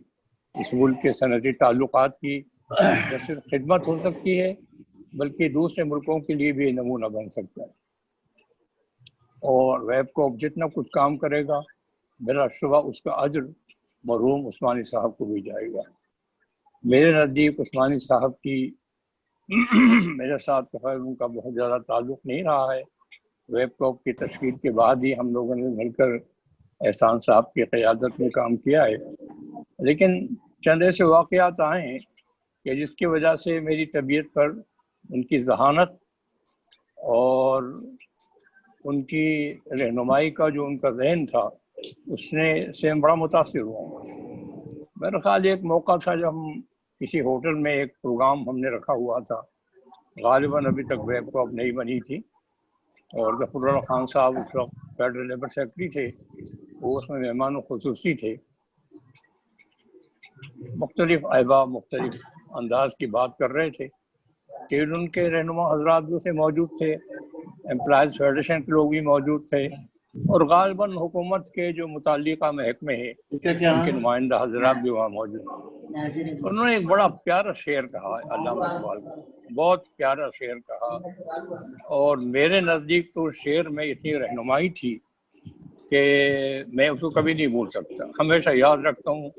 اس ملک کے صنعتی تعلقات کی نہ صرف خدمت ہو سکتی ہے بلکہ دوسرے ملکوں کے لیے بھی نمونہ بن سکتا ہے. اور ویب کاپ جتنا کچھ کام کرے گا بلا شبہ اس کا اجر مرحوم عثمانی صاحب کو بھی جائے گا. میرے نزدیک عثمانی صاحب کی میرے ساتھ تو خیر ان کا بہت زیادہ تعلق نہیں رہا ہے. ویب کاپ کی تشکیل کے بعد ہی ہم لوگوں نے مل کر احسان صاحب کی قیادت میں کام کیا ہے، لیکن چند ایسے واقعات آئے ہیں کہ جس کی وجہ سے میری طبیعت پر ان کی ذہانت اور ان کی رہنمائی کا جو ان کا ذہن تھا اس نے سے بڑا متاثر ہوا. میرا خیال ایک موقع تھا جب ہم کسی ہوٹل میں ایک پروگرام ہم نے رکھا ہوا تھا، غالباً ابھی تک ویب کو اب نہیں بنی تھی، اور ظفر اللہ خان صاحب اس وقت فیڈرل لیبر سیکرٹری تھے، وہ اس میں مہمان خصوصی تھے. مختلف احباب مختلف انداز کی بات کر رہے تھے کہ ان کے رہنما حضرات بھی سے موجود تھے، امپلائز فیڈریشن کے لوگ بھی موجود تھے، اور غالباً حکومت کے جو متعلقہ محکمے ہیں ان کے نمائندہ حضرات بھی وہاں موجود تھے. انہوں نے ایک بڑا پیارا شعر کہا، علامہ اقبال کا بہت پیارا شعر کہا، اور میرے نزدیک تو شعر میں اتنی رہنمائی تھی کہ میں اس کو کبھی نہیں بھول سکتا، ہمیشہ یاد رکھتا ہوں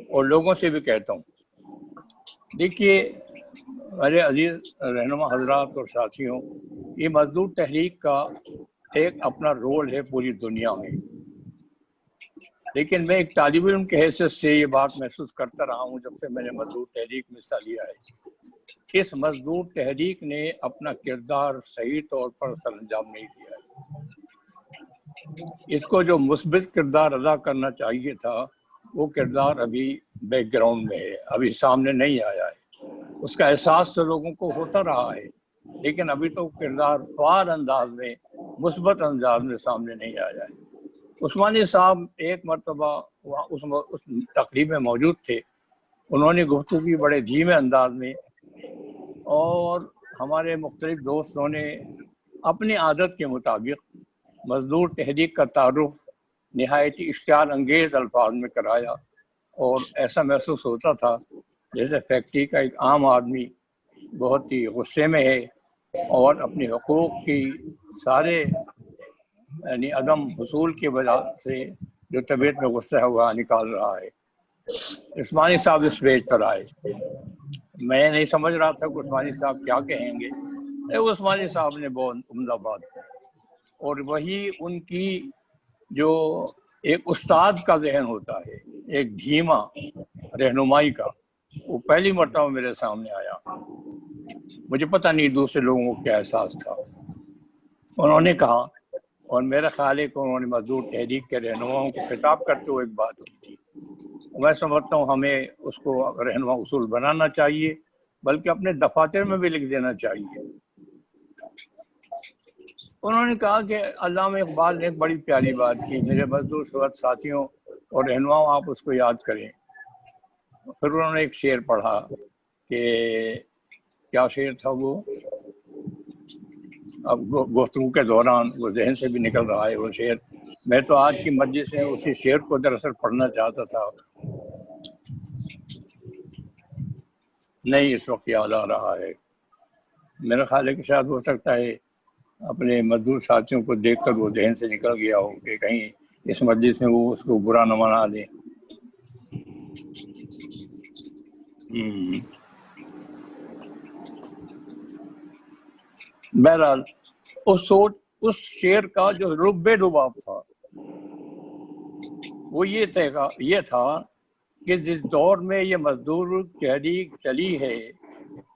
اور لوگوں سے بھی کہتا ہوں. دیکھیے میرے عزیز رہنما حضرات اور ساتھیوں، یہ مزدور تحریک کا ایک اپنا رول ہے پوری دنیا میں، لیکن میں ایک طالب علم کی حیثیت سے یہ بات محسوس کرتا رہا ہوں جب سے میں نے مزدور تحریک میں حصہ لیا ہے، اس مزدور تحریک نے اپنا کردار صحیح طور پر سر انجام نہیں دیا ہے. اس کو جو مثبت کردار ادا کرنا چاہیے تھا وہ کردار ابھی بیک گراؤنڈ میں ہے، ابھی سامنے نہیں آیا ہے. اس کا احساس تو لوگوں کو ہوتا رہا ہے، لیکن ابھی تو کردار فعال انداز میں مثبت انداز میں سامنے نہیں آیا ہے. عثمانی صاحب ایک مرتبہ وہاں اس تقریب میں موجود تھے، انہوں نے گفتگو بڑے دھیمے انداز میں، اور ہمارے مختلف دوستوں نے اپنی عادت کے مطابق مزدور تحریک کا تعارف نہایت اشتعال انگیز الفاظ میں کرایا، اور ایسا محسوس ہوتا تھا جیسے فیکٹری کا ایک عام آدمی بہت ہی غصے میں ہے اور اپنی حقوق کی سارے یعنی عدم حصول کی وجہ سے جو طبیعت میں غصہ ہوا نکال رہا ہے. عثمانی صاحب اس پیج پر آئے، میں نہیں سمجھ رہا تھا کہ عثمانی صاحب کیا کہیں گے. عثمانی صاحب نے بہت عمدہ بات کی، اور وہی ان کی جو ایک استاد کا ذہن ہوتا ہے، ایک دھیما رہنمائی کا، وہ پہلی مرتبہ میرے سامنے آیا. مجھے پتہ نہیں دوسرے لوگوں کو کیا احساس تھا. انہوں نے کہا، اور میرا خیال ہے کہ انہوں نے مزدور تحریک کے رہنماؤں کو خطاب کرتے ہوئے ایک بات کی تھی. میں سمجھتا ہوں ہمیں اس کو رہنما اصول بنانا چاہیے، بلکہ اپنے دفاتر میں بھی لکھ دینا چاہیے. انہوں نے کہا کہ علامہ اقبال نے ایک بڑی پیاری بات کی، میرے مزدور ساتھیوں اور رہنماؤں آپ اس کو یاد کریں. پھر انہوں نے ایک شعر پڑھا کہ کیا شعر تھا وہ، اب گفتگو کے دوران وہ ذہن سے بھی نکل رہا ہے وہ شعر. میں تو آج کی مجلس سے اسی شعر کو دراصل پڑھنا چاہتا تھا، نہیں اس وقت یاد آ رہا ہے. میرا خیال ہے کہ شاید ہو سکتا ہے اپنے مزدور ساتھیوں کو دیکھ کر وہ ذہن سے نکل گیا ہو کہ کہیں اس مجلس میں وہ اس کو برا نہ منا دیں. بہرحال اس شعر کا جو رب رباب تھا وہ یہ تھا کہ جس دور میں یہ مزدور تحریک چلی ہے،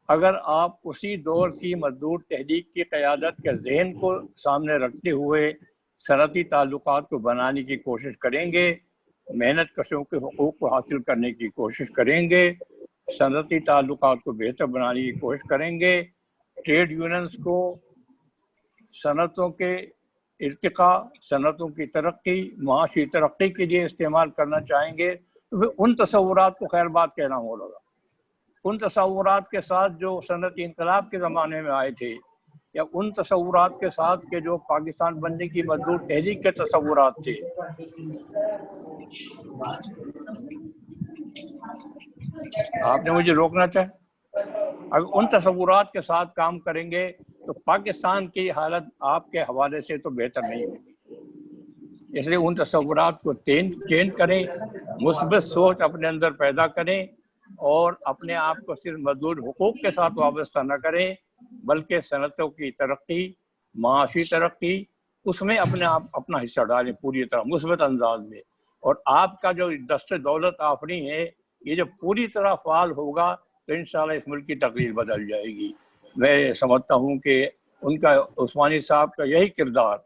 اگر آپ اسی دور کی مزدور تحریک کی قیادت کے ذہن کو سامنے رکھتے ہوئے صنعتی تعلقات کو بنانے کی کوشش کریں گے، محنت کشوں کے حقوق کو حاصل کرنے کی کوشش کریں گے، صنعتی تعلقات کو بہتر بنانے کی کوشش کریں گے، ٹریڈ یونینز کو صنعتوں کے ارتقاء، صنعتوں کی ترقی، معاشی ترقی کے لیے استعمال کرنا چاہیں گے، تو پھر ان تصورات کو خیر بات کہنا ہوگا. ان تصورات کے ساتھ جو صنعتی انقلاب کے زمانے میں آئے تھے، یا ان تصورات کے ساتھ کہ جو پاکستان بننے کی مزدور تحریک کے تصورات تھے، آپ نے مجھے روکنا چاہے، اگر ان تصورات کے ساتھ کام کریں گے تو پاکستان کی حالت آپ کے حوالے سے تو بہتر نہیں ہوگی. اس لیے ان تصورات کو چینج کریں، مثبت سوچ اپنے اندر پیدا کریں، اور اپنے آپ کو صرف مزدور حقوق کے ساتھ وابستہ نہ کریں، بلکہ صنعتوں کی ترقی، معاشی ترقی، اس میں اپنا حصہ ڈالیں پوری طرح مثبت انداز میں. اور آپ کا جو دست دولت آفریں ہے، یہ جب پوری طرح فعال ہوگا تو انشاءاللہ اس ملک کی تقدیر بدل جائے گی. میں سمجھتا ہوں کہ उनका उस्मानी साहब का यही किरदार,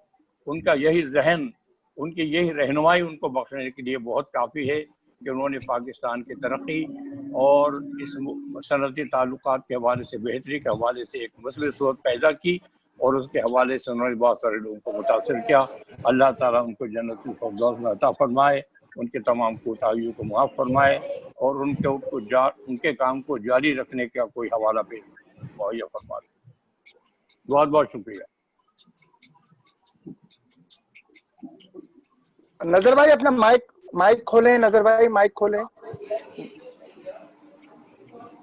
उनका यही जहन, उनकी यही रहनुमाई उनको बख्शने के लिए बहुत काफ़ी है कि उन्होंने पाकिस्तान की तरक्की और इस सनती ताल्लुकात के हवाले से, बेहतरी के हवाले से एक मसले सूरत पैदा की और उसके हवाले से उन्होंने बहुत सारे लोगों को मुतासर किया। अल्लाह ताला उनको जन्नतुल फिरदौस में अता फरमाए, उनके तमाम कोताहियों को माफ़ फरमाए और उनके काम को जारी रखने का कोई हवाला पे मुहैया फरमा दे। बहुत बहुत शुक्रिया। नजर भाई अपना माइक खोलें, नजर भाई माइक खोलें।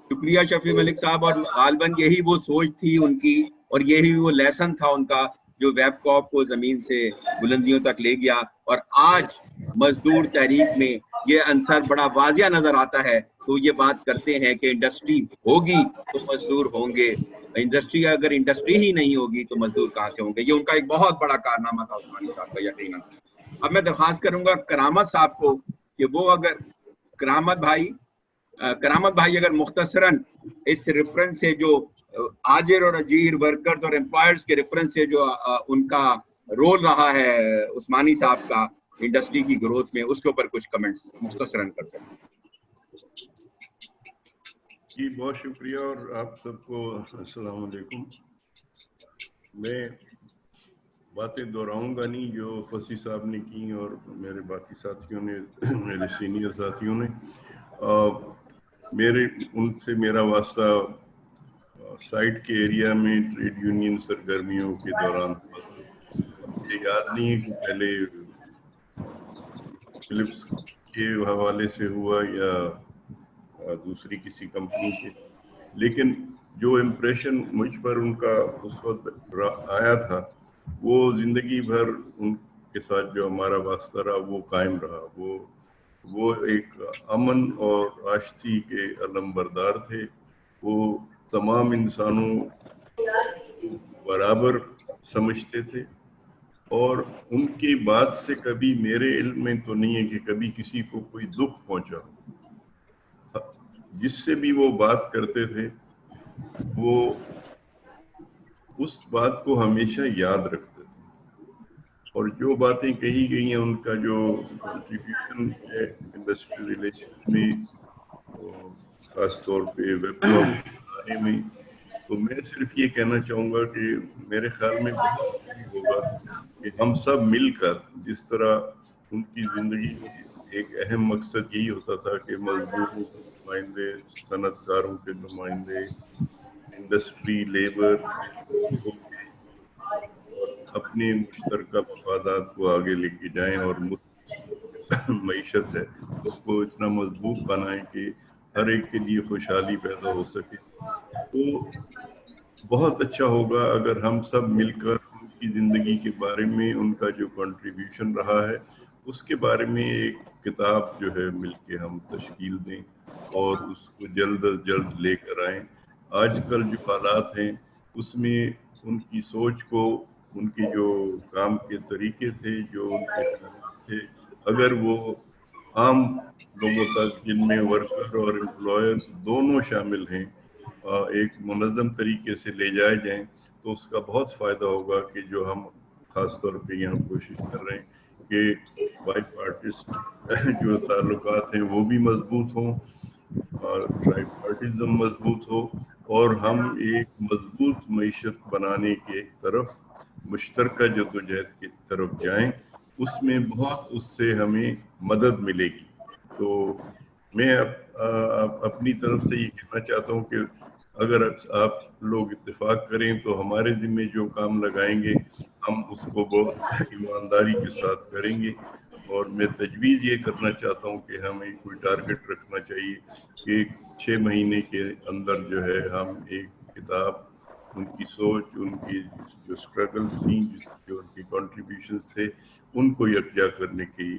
शुक्रिया शफी मलिक साहब, और गालबन यही वो सोच थी उनकी और यही वो लेसन था उनका जो वेबकॉप को जमीन से बुलंदियों तक ले गया। और आज मजदूर तहरीक में ये अंसर बड़ा वाजिया नजर आता है। तो ये बात करते हैं कि इंडस्ट्री होगी तो मजदूर होंगे, अगर इंडस्ट्री ही नहीं होगी तो मजदूर कहाँ से होंगे। ये उनका एक बहुत बड़ा कारनामा था उस्मानी साहब का, यकीनन। अब मैं दरख्वास्त करूंगा करामत साहब को कि वो अगर करामत भाई अगर मुख्तसरन इस रेफरेंस से जो आजिर और अजीर वर्कर्स और एम्प्लॉयर्स के रेफरेंस से जो उनका रोल रहा है उस्मानी साहब का इंडस्ट्री की ग्रोथ में, उसके ऊपर कुछ कमेंट्स मुख्तसरन कर सकते हैं। जी बहुत शुक्रिया और आप सबको अस्सलाम वालेकुम। मैं बातें दोहराऊंगा नहीं जो फसी साहब ने की और मेरे बाकी साथियों ने, मेरे सीनियर साथियों ने। मेरा वास्ता साइट के एरिया में ट्रेड यूनियन सरगर्मियों के दौरान मुझे याद नहीं है कि पहले फिलिप्स के हवाले से हुआ या दूसरी किसी कंपनी के, लेकिन जो इम्प्रेशन मुझ पर उनका उस वक्त आया था वो जिंदगी भर उनके साथ जो हमारा वास्ता रहा वो कायम रहा। वो एक अमन और आश्ती के अलमबरदार थे। वो तमाम इंसानों बराबर समझते थे और उनकी बात से कभी मेरे इल्म में तो नहीं है कि कभी किसी को कोई दुख पहुंचा। जिससे भी वो बात करते थे वो उस बात को हमेशा याद रखते थे और जो बातें कही गई हैं, उनका जो कंट्रीब्यूशन है इंडस्ट्री रिलेशन में, खास तौर पे वेबकॉम बनाने में, तो मैं सिर्फ ये कहना चाहूँगा कि मेरे ख्याल में बहुत जरूरी होगा कि हम सब मिलकर, जिस तरह उनकी ज़िंदगी एक अहम मकसद यही होता था कि मजदूरों के नुमाइंदे, सनतकारों के नुमाइंदे, इंडस्ट्री, लेबर अपने मुश्तरका मफादात को आगे लेके जाएं और मईशत है उसको इतना मजबूत बनाएं कि हर एक के लिए खुशहाली पैदा हो सके। तो बहुत अच्छा होगा अगर हम सब मिलकर उनकी ज़िंदगी के बारे में, उनका जो कंट्रीब्यूशन रहा है उसके बारे में एक किताब जो है मिलके हम तश्कील दें और उसको जल्द अज जल्द लेकर आएं। आजकल जो हालात हैं उसमें उनकी सोच को, उनके जो काम के तरीके थे, जो उनके थे, अगर वो आम लोगों तक, जिनमें वर्कर और एम्प्लॉयर्स दोनों शामिल हैं, एक मुनज़्ज़म तरीके से ले जाए जाएं तो उसका बहुत फ़ायदा होगा कि जो हम ख़ास तौर पे यहाँ कोशिश कर रहे हैं कि बाई पार्टिस्ट जो ताल्लुकात हैं वो भी मजबूत हों और ट्राई पार्टिज़म मजबूत हो और हम एक मजबूत मईशत बनाने के तरफ, मुश्तरका जद्दोजहद की तरफ जाएं। उसमें बहुत उससे हमें मदद मिलेगी। तो मैं अपनी तरफ से ये कहना चाहता हूँ कि अगर आप लोग इत्तेफाक करें तो हमारे ज़िम्मे जो काम लगाएंगे हम उसको बहुत ईमानदारी के साथ करेंगे। और मैं तजवीज़ ये करना चाहता हूँ कि हमें कोई टारगेट रखना चाहिए कि 6 महीने के अंदर जो है हम एक किताब, उनकी सोच, उनकी जो स्ट्रगल्स थी, जो उनकी कॉन्ट्रीब्यूशंस थे, उनको यकजा करने के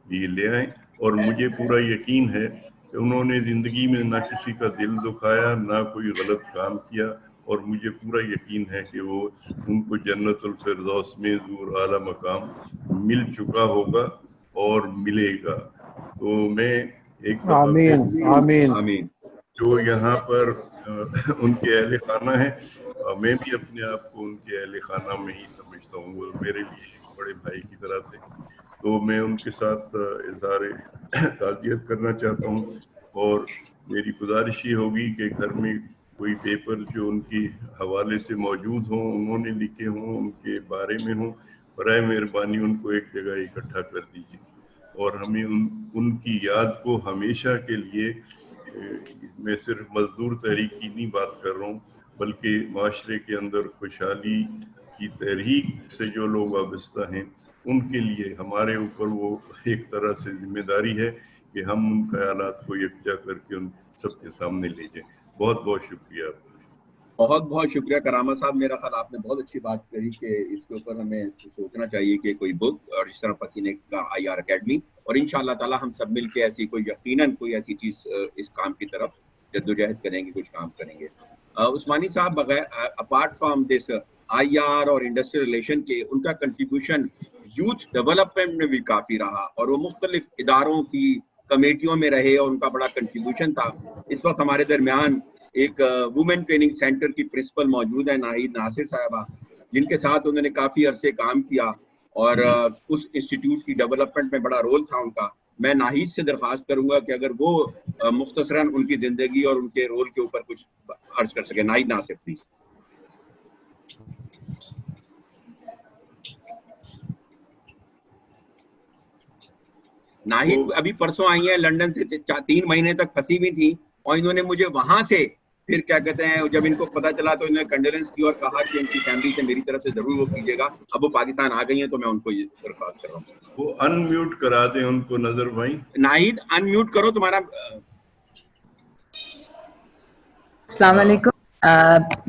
लिए ले आएँ। और मुझे पूरा यकीन है कि उन्होंने ज़िंदगी में ना किसी का दिल दुखाया, ना कोई गलत काम किया और मुझे पूरा यकीन है कि वो उनको जन्नतुल फिरदौस में ज़ूर आला मकाम मिल चुका होगा और मिलेगा। तो मैं एक आमीन आमीन आमीन। जो यहाँ पर उनके अहले खाना है, मैं भी अपने आप को उनके अहल खाना में ही समझता हूँ, वो मेरे लिए एक बड़े भाई की तरह थे। तो मैं उनके साथ इज़हार ताज़ियत करना चाहता हूँ और मेरी गुजारिश ये होगी कि घर में कोई पेपर जो उनकी हवाले से मौजूद हों, उन्होंने लिखे हों, उनके बारे में हों, बराए मेहरबानी उनको एक जगह इकट्ठा कर दीजिए और हमें उनकी याद को हमेशा के लिए, मैं सिर्फ मजदूर तहरीक की नहीं बात कर रहा हूँ, बल्कि माशरे के अंदर खुशहाली की तहरीक से जो लोग वाबस्ता हैं उनके लिए हमारे ऊपर वो एक तरह से जिम्मेदारी है कि हम उन ख्यालात को यकजा करके उन सबके सामने ले जाएं। बहुत बहुत शुक्रिया। बहुत बहुत शुक्रिया करामा साहब। मेरा ख्याल आपने बहुत अच्छी बात कही कि इसके ऊपर हमें सोचना चाहिए कि कोई बुक और इस तरह पसीने का IR अकेडमी, और इंशाअल्लाह ताला हम सब मिलके ऐसी कोई यकीनन कोई ऐसी चीज इस काम की तरफ जद्दोजहद करेंगे, कुछ काम करेंगे। उस्मानी साहब बगैर अपार्ट फ्रॉम दिस IR और इंडस्ट्रियल रिलेशन के उनका कंट्रीब्यूशन यूथ डेवलपमेंट में भी काफी रहा और वो मुख्तलिफ इदारों की कमेटियों में रहे और उनका बड़ा कंट्रीब्यूशन था। इस वक्त हमारे दरमियान एक वुमेन ट्रेनिंग सेंटर की प्रिंसिपल मौजूद है नाहिद नासिर साहबा, जिनके साथ उन्होंने काफी अरसे काम किया और उस इंस्टीट्यूट की डेवलपमेंट में बड़ा रोल था उनका। मैं नाहिद से दरख्वास्त करूंगा कि अगर वो मुख्तसरन उनकी जिंदगी और उनके रोल के ऊपर कुछ अर्ज कर सके। नाहिद नासिर प्लीज। नाहिद अभी परसों आई है लंदन से, 3 महीने तक फंसी हुई थी और इन्होंने मुझे वहां से फिर क्या कहते हैं, जब इनको पता चला तो इन्होंने कंडोलेंस की और कहा कि इनकी फैमिली से मेरी तरफ से जरूर वो कीजिएगा। अब वो पाकिस्तान आ गई हैं तो मैं उनको ये दरख्वास्त कर रहा हूँ वो अनम्यूट करा दें उनको। नजर भाई नाहिद अनम्यूट करो तुम्हारा। अस्सलाम वालेकुम।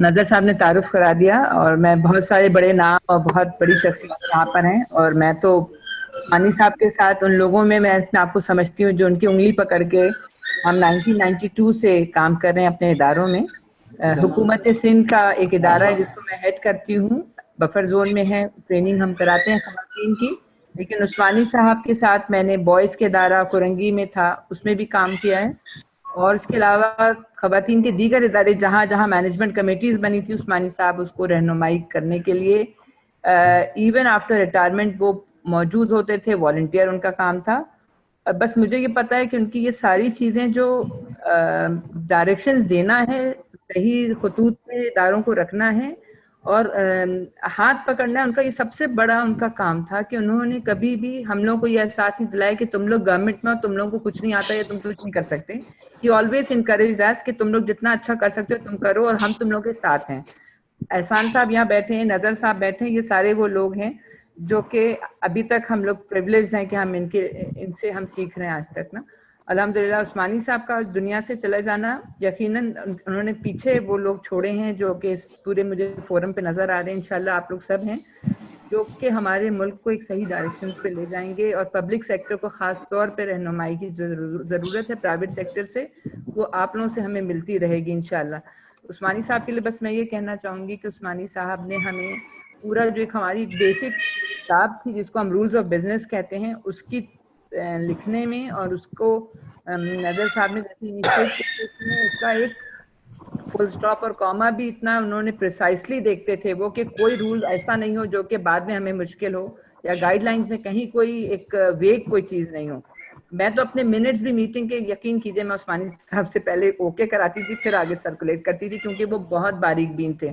नजर साहब ने तारुफ करा दिया और मैं बहुत सारे बड़े नाम और बहुत बड़ी शख्सियत यहाँ पर हैं और मैं तो उस्मानी साहब के साथ उन लोगों में मैं अपने आप को समझती हूँ जो उनकी उंगली पकड़ के हम 1992 से काम कर रहे हैं अपने इदारों में। हुकूमत सिंध का एक इदारा है जिसको मैं हेड करती हूँ, बफर जोन में है, ट्रेनिंग हम कराते हैं खवातीन की। लेकिन उस्मानी साहब के साथ मैंने बॉयज़ के इदारा कुरंगी में था, उसमें भी काम किया है और इसके अलावा खवातीन के दीगर इदारे जहाँ जहाँ मैनेजमेंट कमेटीज़ बनी थी उस्मानी साहब उसको रहनुमाई करने के लिए इवन आफ्टर रिटायरमेंट वो मौजूद होते थे, वॉलंटियर उनका काम था। बस मुझे ये पता है कि उनकी ये सारी चीज़ें जो डायरेक्शंस देना है, सही खतूत पे इदारों को रखना है और हाथ पकड़ना है, उनका ये सबसे बड़ा उनका काम था कि उन्होंने कभी भी हम लोगों को ये एहसास नहीं दिलाया कि तुम लोग गवर्नमेंट में हो, तुम लोगों को कुछ नहीं आता या तुम कुछ नहीं कर सकते। ही ऑलवेज इनकरेज अस कि तुम लोग जितना अच्छा कर सकते हो तुम करो और हम तुम लोग के साथ हैं। एहसान साहब यहाँ बैठे हैं, नजर साहब बैठे हैं, ये सारे वो लोग हैं जो कि अभी तक हम लोग प्रिविलेज हैं कि हम इनसे हम सीख रहे हैं आज तक ना। अल्हम्दुलिल्लाह उस्मानी साहब का दुनिया से चला जाना, यकीनन उन्होंने पीछे वो लोग छोड़े हैं जो कि इस पूरे मुझे फोरम पे नज़र आ रहे हैं। इंशाल्लाह आप लोग सब हैं जो कि हमारे मुल्क को एक सही डायरेक्शन पे ले जाएंगे और पब्लिक सेक्टर को ख़ास तौर पे रहनुमाई की जो ज़रूरत है प्राइवेट सेक्टर से, वो आप लोगों से हमें मिलती रहेगी इंशाल्लाह। उस्मानी साहब के लिए बस मैं ये कहना चाहूँगी कि उस्मानी साहब ने हमें पूरा जो एक हमारी बेसिक किताब थी जिसको हम रूल्स ऑफ बिजनेस कहते हैं उसकी लिखने में और उसको नजर साहब ने जैसे इनिशिएट उसका एक फुल स्टॉप और कॉमा भी इतना उन्होंने प्रिसाइसली देखते थे वो कि कोई रूल ऐसा नहीं हो जो कि बाद में हमें मुश्किल हो या गाइडलाइंस में कहीं कोई एक वेग कोई चीज़ नहीं हो। मैं तो अपने मिनट्स भी मीटिंग के यकीन कीजिए मैं उस्मानी साहब से पहले ओके कराती थी फिर आगे सर्कुलेट करती थी क्योंकि वो बहुत बारीक बीन थे।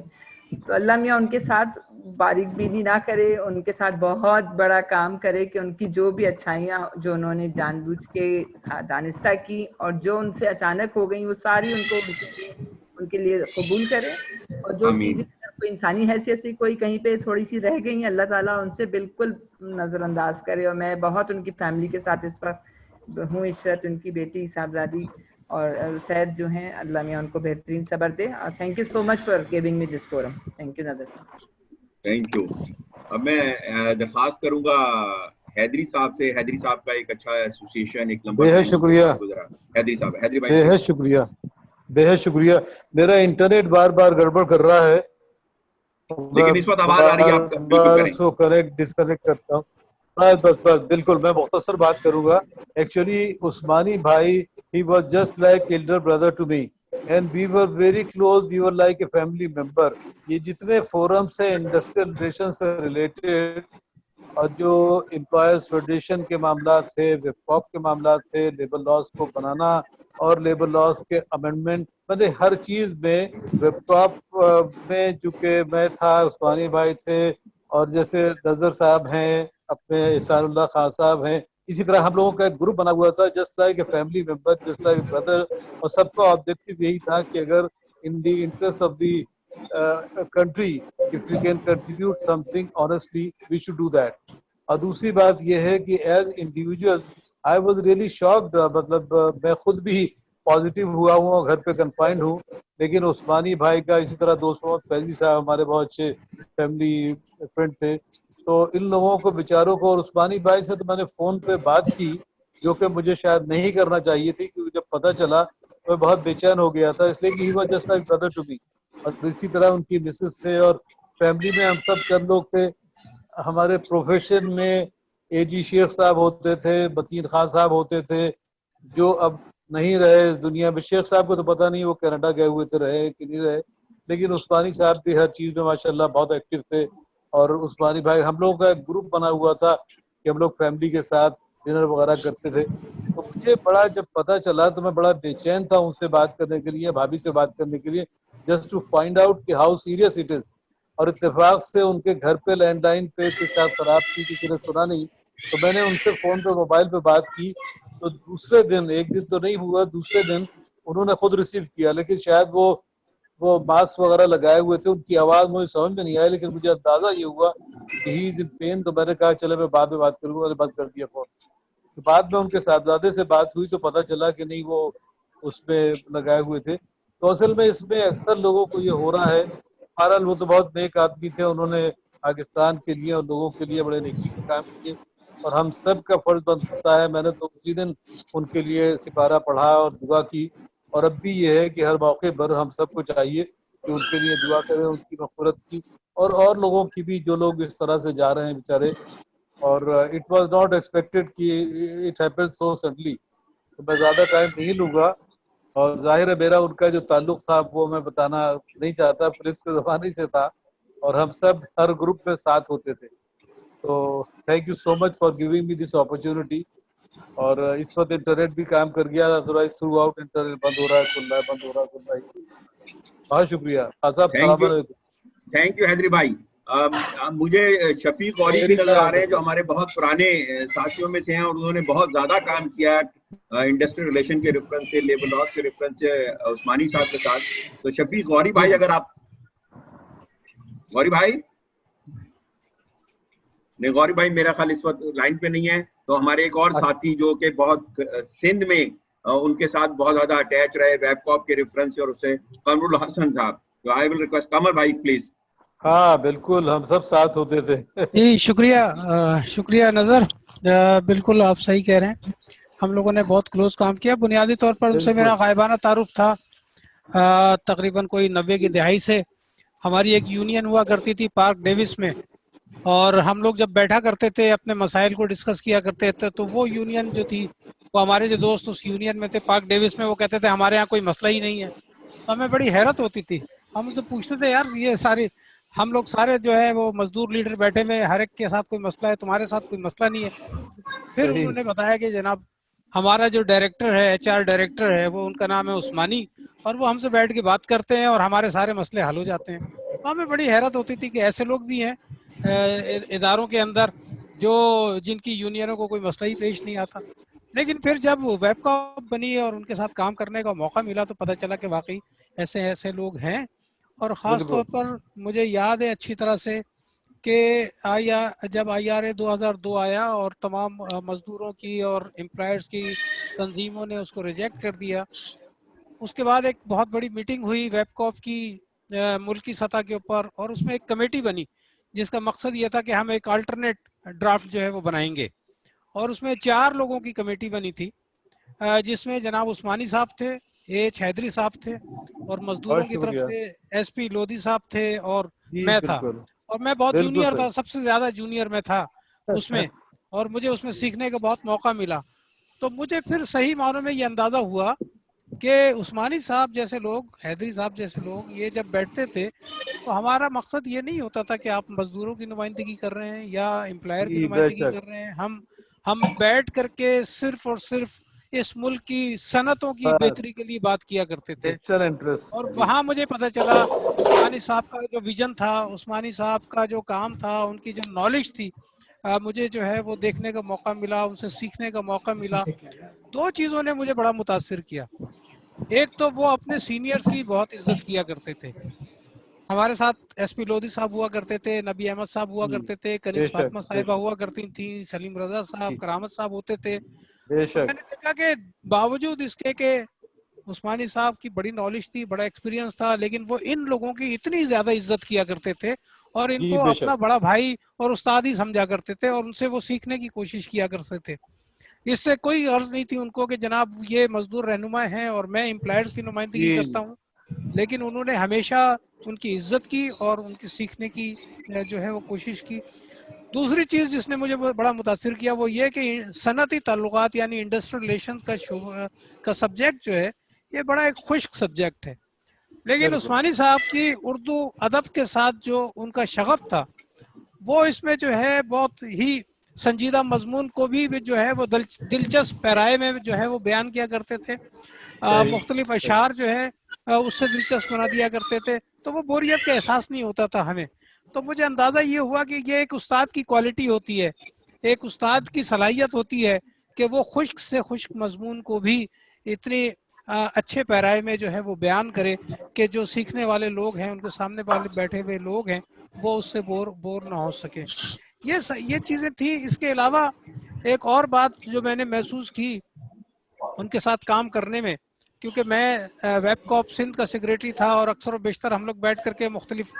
तो अल्लाह मियाँ उनके साथ बारीक बीनी ना करे, उनके साथ बहुत बड़ा काम करे कि उनकी जो भी अच्छाइयाँ जो उन्होंने जानबूझ के दानिस्ता की और जो उनसे अचानक हो गई वो सारी उनको उनके लिए कबूल करे और जो चीज़ें कोई इंसानी हैसियत से कोई कहीं पे थोड़ी सी रह गई अल्लाह ताला उनसे बिल्कुल नज़रअंदाज करे। और मैं बहुत उनकी फैमिली के साथ इस वक्त हूँ, इशरत उनकी बेटी साहबजादी और सैद जो हैं अल्लाह मियाँ उनको बेहतरीन सब्र दे। और thank you so much for giving me this forum. Thank you नदर साहब। Thank you. अब मैं दरख्वास्त करूंगा हैदरी साहब से। हैदरी साहब का एक अच्छा एसोसिएशन एक लंबा बेहद शुक्रिया हैदरी साहब। हैदरी भाई बेहद शुक्रिया, बेहद शुक्रिया। मेरा इंटरनेट बार बार गड़बड़ कर रहा है लेकिन इस वक्त आवाज आ रही है आपका, बिल्कुल करें। सो कनेक्ट डिस्कनेक्ट करता हूँ। बस बिल्कुल मैं मुख्तसर बात करूंगा। एक्चुअली उस्मानी भाई he was just like elder brother to me. and we were very close, we were like a family member. یہ جتنے فورمس ہیں انڈسٹریل ریلیشن سے ریلیٹڈ اور جو امپلائرز فیڈریشن کے معاملات تھے، ویب کاپ کے معاملات تھے، لیبر لاز کو بنانا اور لیبر لاز کے امینڈمنٹ، مطلب ہر چیز میں ویب کاپ میں چونکہ میں تھا، عثمانی بھائی تھے، اور جیسے نظر صاحب ہیں، اپنے احسان اللہ خان صاحب ہیں، اسی طرح ہم لوگوں کا ایک گروپ بنا ہوا تھا، just like a family member, just like brother. اور سب کا آبجیکٹو یہی تھا کہ اگر in the interest of the country, if we can contribute something honestly, we should do that. اور دوسری بات یہ ہے کہ as individuals I was really shocked. مطلب میں خود بھی پازیٹیو ہوا ہوں اور گھر پہ کنفائنڈ ہوں، لیکن عثمانی بھائی کا، اسی طرح دوست محمد فیضی صاحب ہمارے بہت اچھے فیملی فرینڈ تھے، تو ان لوگوں کو بیچاروں کو، اور عثمانی بھائی سے تو میں نے فون پہ بات کی جو کہ مجھے شاید نہیں کرنا چاہیے تھی، کیونکہ جب پتہ چلا میں بہت بے چین ہو گیا تھا، اس لیے کہ he was just like brother to me. اور اسی طرح ان کی مسز تھے، اور فیملی میں ہم سب چند لوگ تھے. ہمارے پروفیشن میں اے جی شیخ صاحب ہوتے تھے، متین خان صاحب ہوتے تھے، جو اب نہیں رہے اس دنیا میں. شیخ صاحب کو تو پتہ نہیں وہ کینیڈا گئے ہوئے تھے، رہے کہ نہیں رہے، لیکن عثمانی صاحب بھی ہر چیز میں ماشاءاللہ بہت ایکٹیو تھے. اور عثمانی بھائی، ہم لوگوں کا ایک گروپ بنا ہوا تھا کہ ہم لوگ فیملی کے ساتھ ڈنر وغیرہ کرتے تھے. تو مجھے بڑا جب پتہ چلا تو میں بڑا بے چین تھا ان سے بات کرنے کے لیے، بھابھی سے بات کرنے کے لیے، جسٹ ٹو فائنڈ آؤٹ کہ ہاؤ سیریس اٹ از. اور اتفاق سے ان کے گھر پہ لینڈ لائن پہ کچھ شاید خراب تھی، کسی نے سنا نہیں، تو میں نے ان سے فون پہ موبائل پہ بات کی. تو دوسرے دن، ایک دن تو نہیں ہوا، دوسرے دن انہوں نے خود ریسیو کیا، لیکن شاید وہ ماسک وغیرہ لگائے ہوئے تھے، ان کی آواز مجھے سمجھ میں نہیں آئی، لیکن مجھے اندازہ یہ ہوا کہ ہی از ان پین. تو میں نے کہا چلے میں بعد میں بات کروں گا، بند کر دیا فون. تو بعد میں ان کے صاحبزادے سے بات ہوئی تو پتہ چلا کہ نہیں، وہ اس میں لگائے ہوئے تھے. تو اصل میں اس میں اکثر لوگوں کو یہ ہو رہا ہے. بہرحال وہ تو بہت نیک آدمی تھے، انہوں نے پاکستان کے لیے اور لوگوں کے لیے بڑے نیکی کے کام کیے، اور ہم سب کا فرض بنتا ہے. میں نے تو اسی دن ان کے لیے سپارہ پڑھا اور دعا کی، اور اب بھی یہ ہے کہ ہر موقع پر ہم سب کو چاہیے کہ ان کے لیے دعا کریں، ان کی مغفرت کی، اور لوگوں کی بھی جو لوگ اس طرح سے جا رہے ہیں بیچارے. اور اٹ واز ناٹ ایکسپیکٹڈ کہ اٹ ہیپن سو سڈنلی. تو میں زیادہ ٹائم نہیں لوں گا، اور ظاہر ہے میرا ان کا جو تعلق تھا وہ میں بتانا نہیں چاہتا، فلپس کے زمانے سے تھا، اور ہم سب ہر گروپ میں ساتھ ہوتے تھے. تو thank you so much for giving me this opportunity. اور اس وقت انٹرنیٹ بھی کام کر گیا، ادروائز تھرو آؤٹ انٹرنیٹ بند ہو رہا ہے، کھل رہا ہے، بند ہو رہا ہے، کھل رہا ہے. بہت شکریہ. صاحب السلام علیکم. تھینک یو حیدری بھائی. مجھے شفیق غوری بھی نظر آ رہے ہیں جو ہمارے بہت پرانے ساتھیوں میں سے ہیں، اور انہوں نے بہت زیادہ کام کیا انڈسٹریل ریلیشن کے ریفرنس سے، لیبر لاز کے ریفرنس سے عثمانی صاحب کے ساتھ. تو شفیق غوری بھائی، اگر آپ، غوری بھائی نہیں، غوری بھائی میرا خیال اس وقت لائن پہ نہیں ہے. تو ہمارے ایک اور ساتھی جو کہ بہت سندھ میں ان کے ساتھ بہت زیادہ اٹیچ رہے ویب کاپ کے ریفرنس سے، اور اسے قمر الحسن صاحب. تو آئی ول ریکویسٹ قمر بھائی پلیز. ہاں بالکل، ہم سب ساتھ ہوتے تھے. جی شکریہ نظر. بالکل آپ صحیح کہہ رہے ہیں، ہم لوگوں نے بہت کلوز کام کیا. بنیادی طور پر ان سے میرا غائبانہ تعارف تھا تقریباً کوئی 90 کی دہائی سے. ہماری ایک یونین ہوا کرتی تھی پارک ڈیوس میں، اور ہم لوگ جب بیٹھا کرتے تھے اپنے مسائل کو ڈسکس کیا کرتے تھے، تو وہ یونین جو تھی، وہ ہمارے جو دوست اس یونین میں تھے پارک ڈیوس میں، وہ کہتے تھے ہمارے یہاں کوئی مسئلہ ہی نہیں ہے. تو ہمیں بڑی حیرت ہوتی تھی. ہم تو پوچھتے تھے یار یہ ساری ہم لوگ سارے جو ہے وہ مزدور لیڈر بیٹھے میں، ہر ایک کے ساتھ کوئی مسئلہ ہے، تمہارے ساتھ کوئی مسئلہ نہیں ہے. پھر انہوں نے بتایا کہ جناب ہمارا جو ڈائریکٹر ہے، ایچ آر ڈائریکٹر ہے، وہ ان کا نام ہے عثمانی، اور وہ ہم سے بیٹھ کے بات کرتے ہیں اور ہمارے سارے مسئلے حل ہو جاتے ہیں. تو ہمیں بڑی حیرت ہوتی تھی کہ ایسے لوگ بھی ہیں اداروں کے اندر جن کی یونینوں کو کوئی مسئلہ ہی پیش نہیں آتا. لیکن پھر جب ویب کاپ بنی اور ان کے ساتھ کام کرنے کا موقع ملا تو پتہ چلا کہ واقعی ایسے لوگ ہیں. اور خاص طور پر مجھے یاد ہے اچھی طرح سے کہ جب IRA 2002 آیا اور تمام مزدوروں کی اور امپلائرز کی تنظیموں نے اس کو ریجیکٹ کر دیا، اس کے بعد ایک بہت بڑی میٹنگ ہوئی ویب کاپ کی ملکی سطح کے اوپر، اور اس میں ایک کمیٹی بنی جس کا مقصد یہ تھا کہ ہم ایک آلٹرنیٹ ڈرافٹ جو ہے وہ بنائیں گے. اور اس میں 4 لوگوں کی کمیٹی بنی تھی، جس میں جناب عثمانی صاحب تھے، ایچ حیدری صاحب تھے، اور مزدوروں کی طرف سے SP لودھی صاحب تھے، اور میں تھا. اور میں بہت جونیئر تھا، سب سے زیادہ جونیئر میں تھا اس میں، اور مجھے اس میں سیکھنے کا بہت موقع ملا. تو مجھے پھر صحیح معنوں میں یہ اندازہ ہوا کہ عثمانی صاحب جیسے لوگ، حیدری صاحب جیسے لوگ یہ جب بیٹھتے تھے تو ہمارا مقصد یہ نہیں ہوتا تھا کہ آپ مزدوروں کی نمائندگی کر رہے ہیں یا امپلائر کی جی بے نمائندگی شک، کر رہے ہیں. ہم بیٹھ کر کے صرف اور صرف اس ملک کی صنعتوں کی بس بہتری کے لیے بات کیا کرتے تھے. National interest. اور جی وہاں مجھے پتہ چلا عثمانی صاحب کا جو ویژن تھا، عثمانی صاحب کا جو کام تھا، ان کی جو نالج تھی، مجھے جو ہے وہ دیکھنے کا موقع ملا، ان سے سیکھنے کا موقع ملا. 2 چیزوں نے مجھے بڑا متاثر کیا. ایک تو وہ اپنے سینئرز کی بہت عزت کیا کرتے تھے. ہمارے ساتھ ایس پی لودھی صاحب ہوا کرتے تھے، نبی احمد صاحب ہوا جی کرتے تھے، بے کنیز شک فاطمہ بے صاحبہ شک ہوا کرتی تھیں، سلیم رضا صاحب، جی کرامت صاحب ہوتے تھے. بے تو میں شک. نے دیکھا کہ باوجود اس کے کہ عثمانی صاحب کی بڑی نالج تھی، بڑا ایکسپیرینس تھا، لیکن وہ ان لوگوں کی اتنی زیادہ عزت کیا کرتے تھے اور ان جی کو بے اپنا شک. بڑا بھائی اور استاد ہی سمجھا کرتے تھے اور ان سے وہ سیکھنے کی کوشش کیا کرتے تھے. اس سے کوئی غرض نہیں تھی ان کو کہ جناب یہ مزدور رہنما ہیں اور میں امپلائرز کی نمائندگی جی کرتا ہوں، لیکن انہوں نے ہمیشہ ان کی عزت کی اور ان کی سیکھنے کی جو ہے وہ کوشش کی. دوسری چیز جس نے مجھے بڑا متاثر کیا وہ یہ کہ صنعتی تعلقات یعنی انڈسٹریل ریلیشنز کا سبجیکٹ جو ہے یہ بڑا ایک خشک سبجیکٹ ہے، لیکن بالکل عثمانی صاحب کی اردو ادب کے ساتھ جو ان کا شغف تھا وہ اس میں جو ہے بہت ہی سنجیدہ مضمون کو بھی جو ہے وہ دلچسپ پیرائے میں جو ہے وہ بیان کیا کرتے تھے. صحیح مختلف صحیح. اشعار جو ہے اس سے دلچسپ بنا دیا کرتے تھے، تو وہ بوریت کا احساس نہیں ہوتا تھا ہمیں. تو مجھے اندازہ یہ ہوا کہ یہ ایک استاد کی کوالٹی ہوتی ہے، ایک استاد کی صلاحیت ہوتی ہے کہ وہ خشک سے خشک مضمون کو بھی اتنی اچھے پیرائے میں جو ہے وہ بیان کرے کہ جو سیکھنے والے لوگ ہیں، ان کے سامنے والے بیٹھے ہوئے لوگ ہیں، وہ اس سے بور نہ ہو سکے. یہ چیزیں تھیں. اس کے علاوہ ایک اور بات جو میں نے محسوس کی ان کے ساتھ کام کرنے میں، کیونکہ میں ویب کاپ سندھ کا سیکریٹری تھا اور اکثر و بیشتر ہم لوگ بیٹھ کر کے مختلف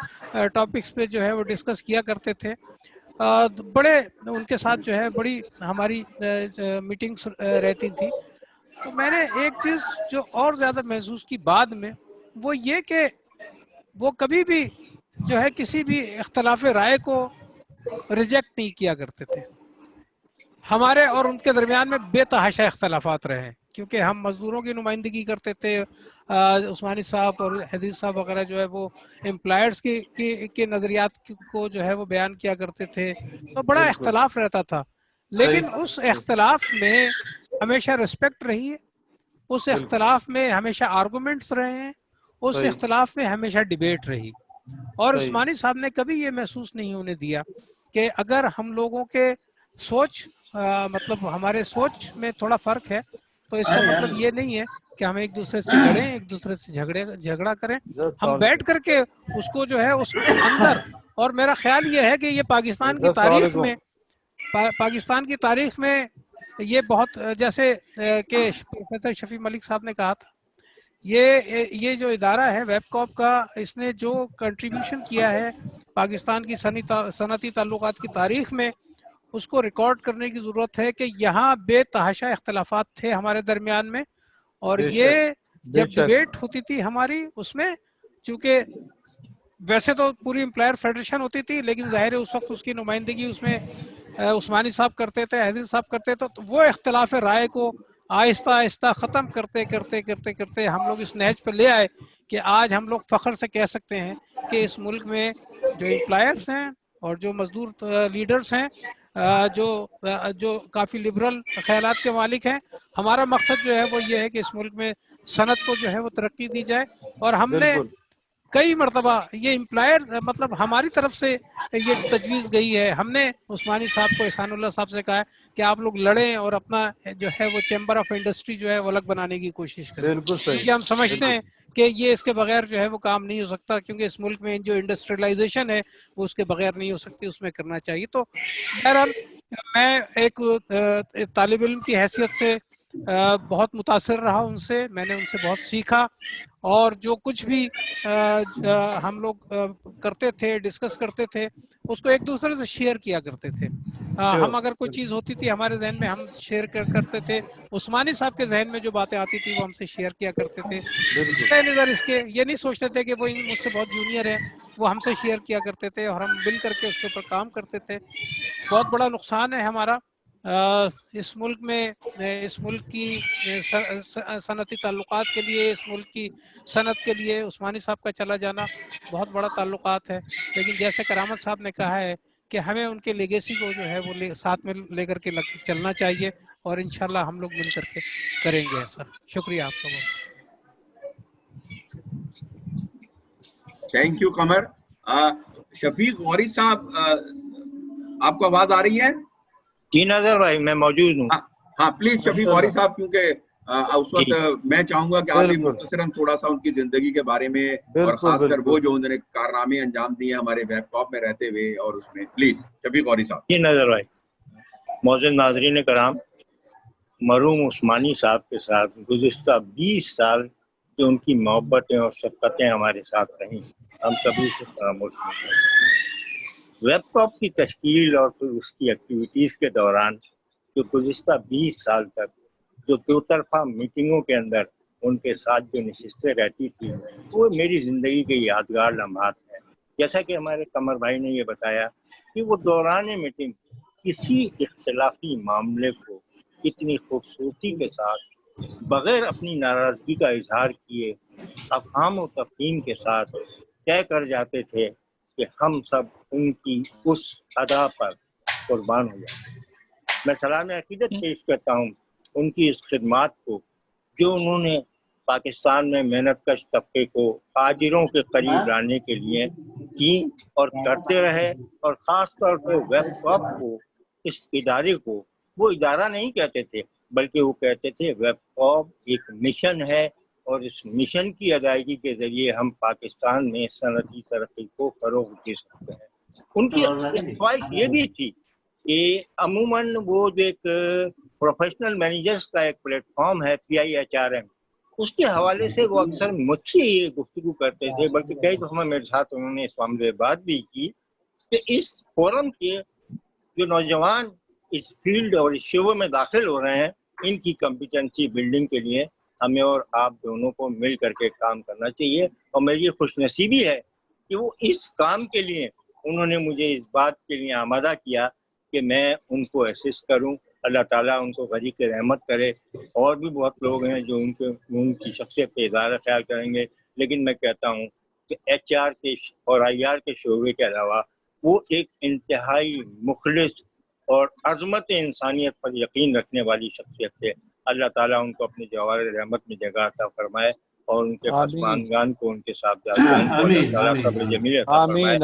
ٹاپکس پہ جو ہے وہ ڈسکس کیا کرتے تھے. بڑے ان کے ساتھ جو ہے بڑی ہماری میٹنگس رہتی تھیں. تو میں نے ایک چیز جو اور زیادہ محسوس کی بعد میں وہ یہ کہ وہ کبھی بھی جو ہے کسی بھی اختلاف رائے کو ریجیکٹ نہیں کیا کرتے تھے. ہمارے اور ان کے درمیان میں بے تحاشا اختلافات رہے، کیونکہ ہم مزدوروں کی نمائندگی کرتے تھے. عثمانی صاحب اور حدیث صاحب وغیرہ جو ہے وہ امپلائرز کے نظریات کو جو ہے وہ بیان کیا کرتے تھے. تو بڑا بالکل اختلاف رہتا تھا، صحیح لیکن اس صحیح. اختلاف میں ہمیشہ رسپیکٹ رہی ہے، اس بالکل اختلاف میں ہمیشہ آرگومنٹس رہے ہیں، اس صحیح اختلاف میں ہمیشہ ڈیبیٹ رہی. اور صحیح. عثمانی صاحب نے کبھی یہ محسوس نہیں ہونے دیا کہ اگر ہم لوگوں کے سوچ مطلب ہمارے سوچ میں تھوڑا فرق ہے تو اس کا مطلب یہ نہیں ہے کہ ہم ایک دوسرے سے لڑیں، ایک دوسرے سے جھگڑا کریں. That's ہم all بیٹھ good. کر کے اس کو جو ہے اس اندر، اور میرا خیال یہ ہے کہ یہ پاکستان کی السلام تاریخ علیکم. میں یہ بہت جیسے کہ پروفیسر شفیع ملک صاحب نے کہا تھا، یہ جو ادارہ ہے ویب کاپ کا، اس نے جو کنٹریبیوشن کیا ہے پاکستان کی صنعتی تعلقات کی تاریخ میں، اس کو ریکارڈ کرنے کی ضرورت ہے کہ یہاں بے تحاشا اختلافات تھے ہمارے درمیان میں. اور بے شک یہ بے جب شک. ڈیبیٹ ہوتی تھی ہماری اس میں، چونکہ ویسے تو پوری امپلائر فیڈریشن ہوتی تھی، لیکن ظاہر ہے اس وقت اس کی نمائندگی اس میں عثمانی صاحب کرتے تھے، حدیث صاحب کرتے تھے. تو وہ اختلاف رائے کو آہستہ آہستہ ختم کرتے کرتے کرتے کرتے ہم لوگ اس نہج پہ لے آئے کہ آج ہم لوگ فخر سے کہہ سکتے ہیں کہ اس ملک میں جو امپلائرز ہیں اور جو مزدور لیڈرز ہیں، جو کافی لبرل خیالات کے مالک ہیں، ہمارا مقصد جو ہے وہ یہ ہے کہ اس ملک میں صنعت کو جو ہے وہ ترقی دی جائے. اور ہم نے بالکل کئی مرتبہ یہ امپلائر مطلب ہماری طرف سے یہ تجویز گئی ہے. ہم نے عثمانی صاحب کو، احسان اللہ صاحب سے کہا ہے کہ آپ لوگ لڑیں اور اپنا جو ہے وہ چیمبر آف انڈسٹری جو ہے وہ الگ بنانے کی کوشش کریں، بالکل صحیح. کیونکہ ہم سمجھتے بالکل ہیں کہ یہ اس کے بغیر جو ہے وہ کام نہیں ہو سکتا، کیونکہ اس ملک میں جو انڈسٹریلائزیشن ہے وہ اس کے بغیر نہیں ہو سکتی، اس میں کرنا چاہیے. تو بہرحال میں ایک طالب علم کی حیثیت سے بہت متاثر رہا ان سے، میں نے ان سے بہت سیکھا، اور جو کچھ بھی ہم لوگ کرتے تھے، ڈسکس کرتے تھے، اس کو ایک دوسرے سے شیئر کیا کرتے تھے. Sure. ہم اگر کوئی چیز ہوتی تھی ہمارے ذہن میں ہم شیئر کرتے تھے، عثمانی صاحب کے ذہن میں جو باتیں آتی تھی وہ ہم سے شیئر کیا کرتے تھے. بالکل نظر اس کے یہ نہیں سوچتے تھے کہ وہ مجھ سے بہت جونیئر ہیں، وہ ہم سے شیئر کیا کرتے تھے اور ہم مل کر کے اس کے اوپر کام کرتے تھے. بہت بڑا نقصان ہے ہمارا इस मुल्क की सनती ताल्लुकात के लिए, इस मुल्क की सनत के लिए उस्मानी साहब का चला जाना बहुत बड़ा ताल्लुकात है। लेकिन जैसे करामत साहब ने कहा है कि हमें उनके लेगेसी को जो है वो साथ में लेकर के चलना चाहिए, और इंशाल्लाह हम लोग मिल करके करेंगे ऐसा। शुक्रिया आपका बहुत। थैंक यू कमर। शफीक गौरी साहब, आपको आवाज आ रही है? जी नजर भाई, मैं मौजूद हूँ। हाँ प्लीज शफीक गौरी साहब, क्योंकि उस वक्त मैं चाहूंगा कि आप भी मुख्तसरन थोड़ा सा उनकी जिंदगी के बारे में, और खासकर वो जो उन्होंने कारनामे अंजाम दिए हमारे वेबकॉप में रहते हुए, और उसमें प्लीज शफीक गौरी साहब। जी नजर भाई, मौजूद नाज़रीन कराम, मरहूम उस्मानी साहब के साथ गुज़िश्ता 20 साल की उनकी मोहब्बतें और शफ़क़तें हमारे साथ रहीं, हम कभी से फरामोश नहीं करेंगे। वेबकॉप की तश्कील और फिर उसकी एक्टिविटीज़ के दौरान जो गुज़िश्ता 20 साल तक जो दो तरफा मीटिंगों के अंदर उनके साथ जो नशिस्तें रहती थी, वो मेरी ज़िंदगी के यादगार लम्हात हैं। जैसा कि हमारे कमर भाई ने ये बताया कि वो दौरान मीटिंग किसी इख्तिलाफी मामले को इतनी खूबसूरती के साथ बगैर अपनी नाराज़गी का इजहार किए अफ़हाम और तफ़हीम के साथ तय कर जाते थे कि हम सब उनकी उस अदा पर कुर्बान हो जाए। मैं सलाम अकीदत पेश करता हूँ उनकी इस खिदमात को जो उन्होंने पाकिस्तान में मेहनतकश तबके को हाजिरों के करीब लाने के लिए की और करते रहे, और ख़ास तौर पे वेबकॉप को, इस इदारे को, वो इदारा नहीं कहते थे बल्कि वो कहते थे वेबकॉप एक मिशन है, और इस मिशन की अदायगी के ज़रिए हम पाकिस्तान में सनती तरक्की को फ़रोग़ दे सकते हैं। उनकी ख्वाहिश ये भी थी कि अमूमन वो जो एक प्रोफेशनल मैनेजर्स का एक प्लेटफॉर्म है PIHRM, उसके हवाले से वो अक्सर मुझसे ये गुफ्तगू करते थे, बल्कि कई दफ़ा मेरे साथ उन्होंने इस मामले में बात भी की कि इस फोरम के जो नौजवान इस फील्ड और इस शोबे में दाखिल हो रहे हैं, इनकी कॉम्पिटेंसी बिल्डिंग के लिए हमें और आप दोनों को मिल करके काम करना चाहिए। और मेरी खुशनसीबी है कि वो इस काम के लिए उन्होंने मुझे इस बात के लिए आमादा किया कि मैं उनको असिस्ट करूं। अल्लाह ताला उनको गरीक रहमत करे। और भी बहुत लोग हैं जो उनकी शख्सियत पे इज़हार ख्याल करेंगे, लेकिन मैं कहता हूँ कि HR के और IR के शोबे के अलावा वो एक इंतहाई मुखलिस और अज़मत इंसानियत पर यकीन रखने वाली शख्सियत थे। अल्लाह ताला उनको अपने जवाहर रहमत में जगह अता फरमाए, और उनके पसमानगान को, उनके साहबजादगान को अल्लाह ताला सब्र जमील अता फरमाए।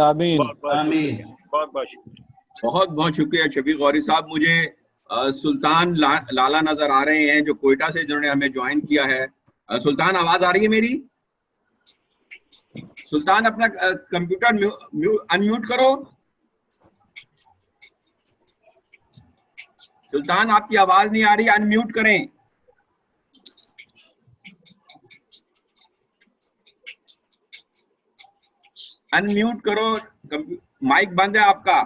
बहुत बहुत शुक्रिया शफीक गौरी साहब। मुझे सुल्तान लाला नजर आ रहे हैं जो कोयटा से, जिन्होंने हमें ज्वाइन किया है। सुल्तान, आवाज आ रही है मेरी? सुल्तान, अपना कंप्यूटर अनम्यूट करो। सुल्तान, आपकी आवाज नहीं आ रही, अनम्यूट करें। अनम्यूट करो, माइक बंद है आपका।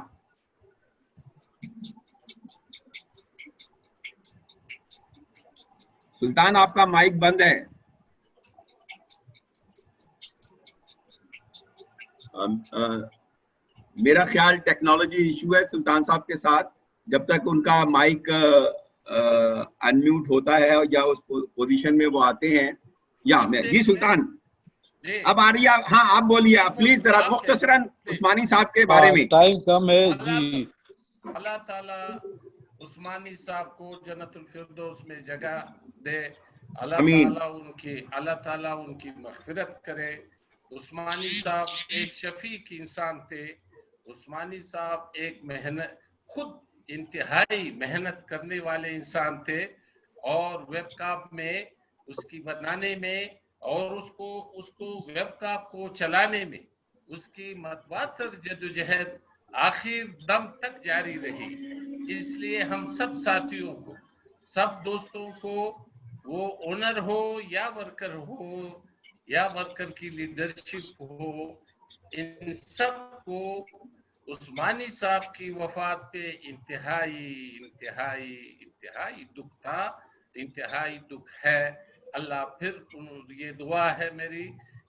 सुल्तान, आपका माइक बंद है। मेरा ख्याल टेक्नोलॉजी इशू है सुल्तान साहब के साथ। जब तक उनका माइक अनम्यूट होता है या उस पोजीशन में वो आते हैं, या जी सुल्तान अब आ रही है। हाँ, आप बोलिए, आप प्लीज जरा मुख्तसरन उस्मानी साहब के बारे में। टाइम कम है जी। अल्लाह ताला उस्मानी साहब को जन्नतुल फिरदौस में जगह दे। अल्लाह ताला उनकी मग़फ़िरत करे। उस्मानी साहब एक शफीक इंसान थे। उस्मानी साहब एक खुद इंतहाई मेहनत करने वाले इंसान थे, और वेबकॉप में उसकी बनाने में और उसको वेबकॉप को चलाने में उसकी मतवातर जद्दोजहद आखिर दम तक जारी रही। इसलिए हम सब साथियों को, सब दोस्तों को, वो ओनर हो या वर्कर हो या वर्कर की लीडरशिप हो, इन सब को उस्मानी साहब की वफात पे इंतहाई दुख था, इंतहाई दुख है। अल्लाह फिर ये दुआ है मेरी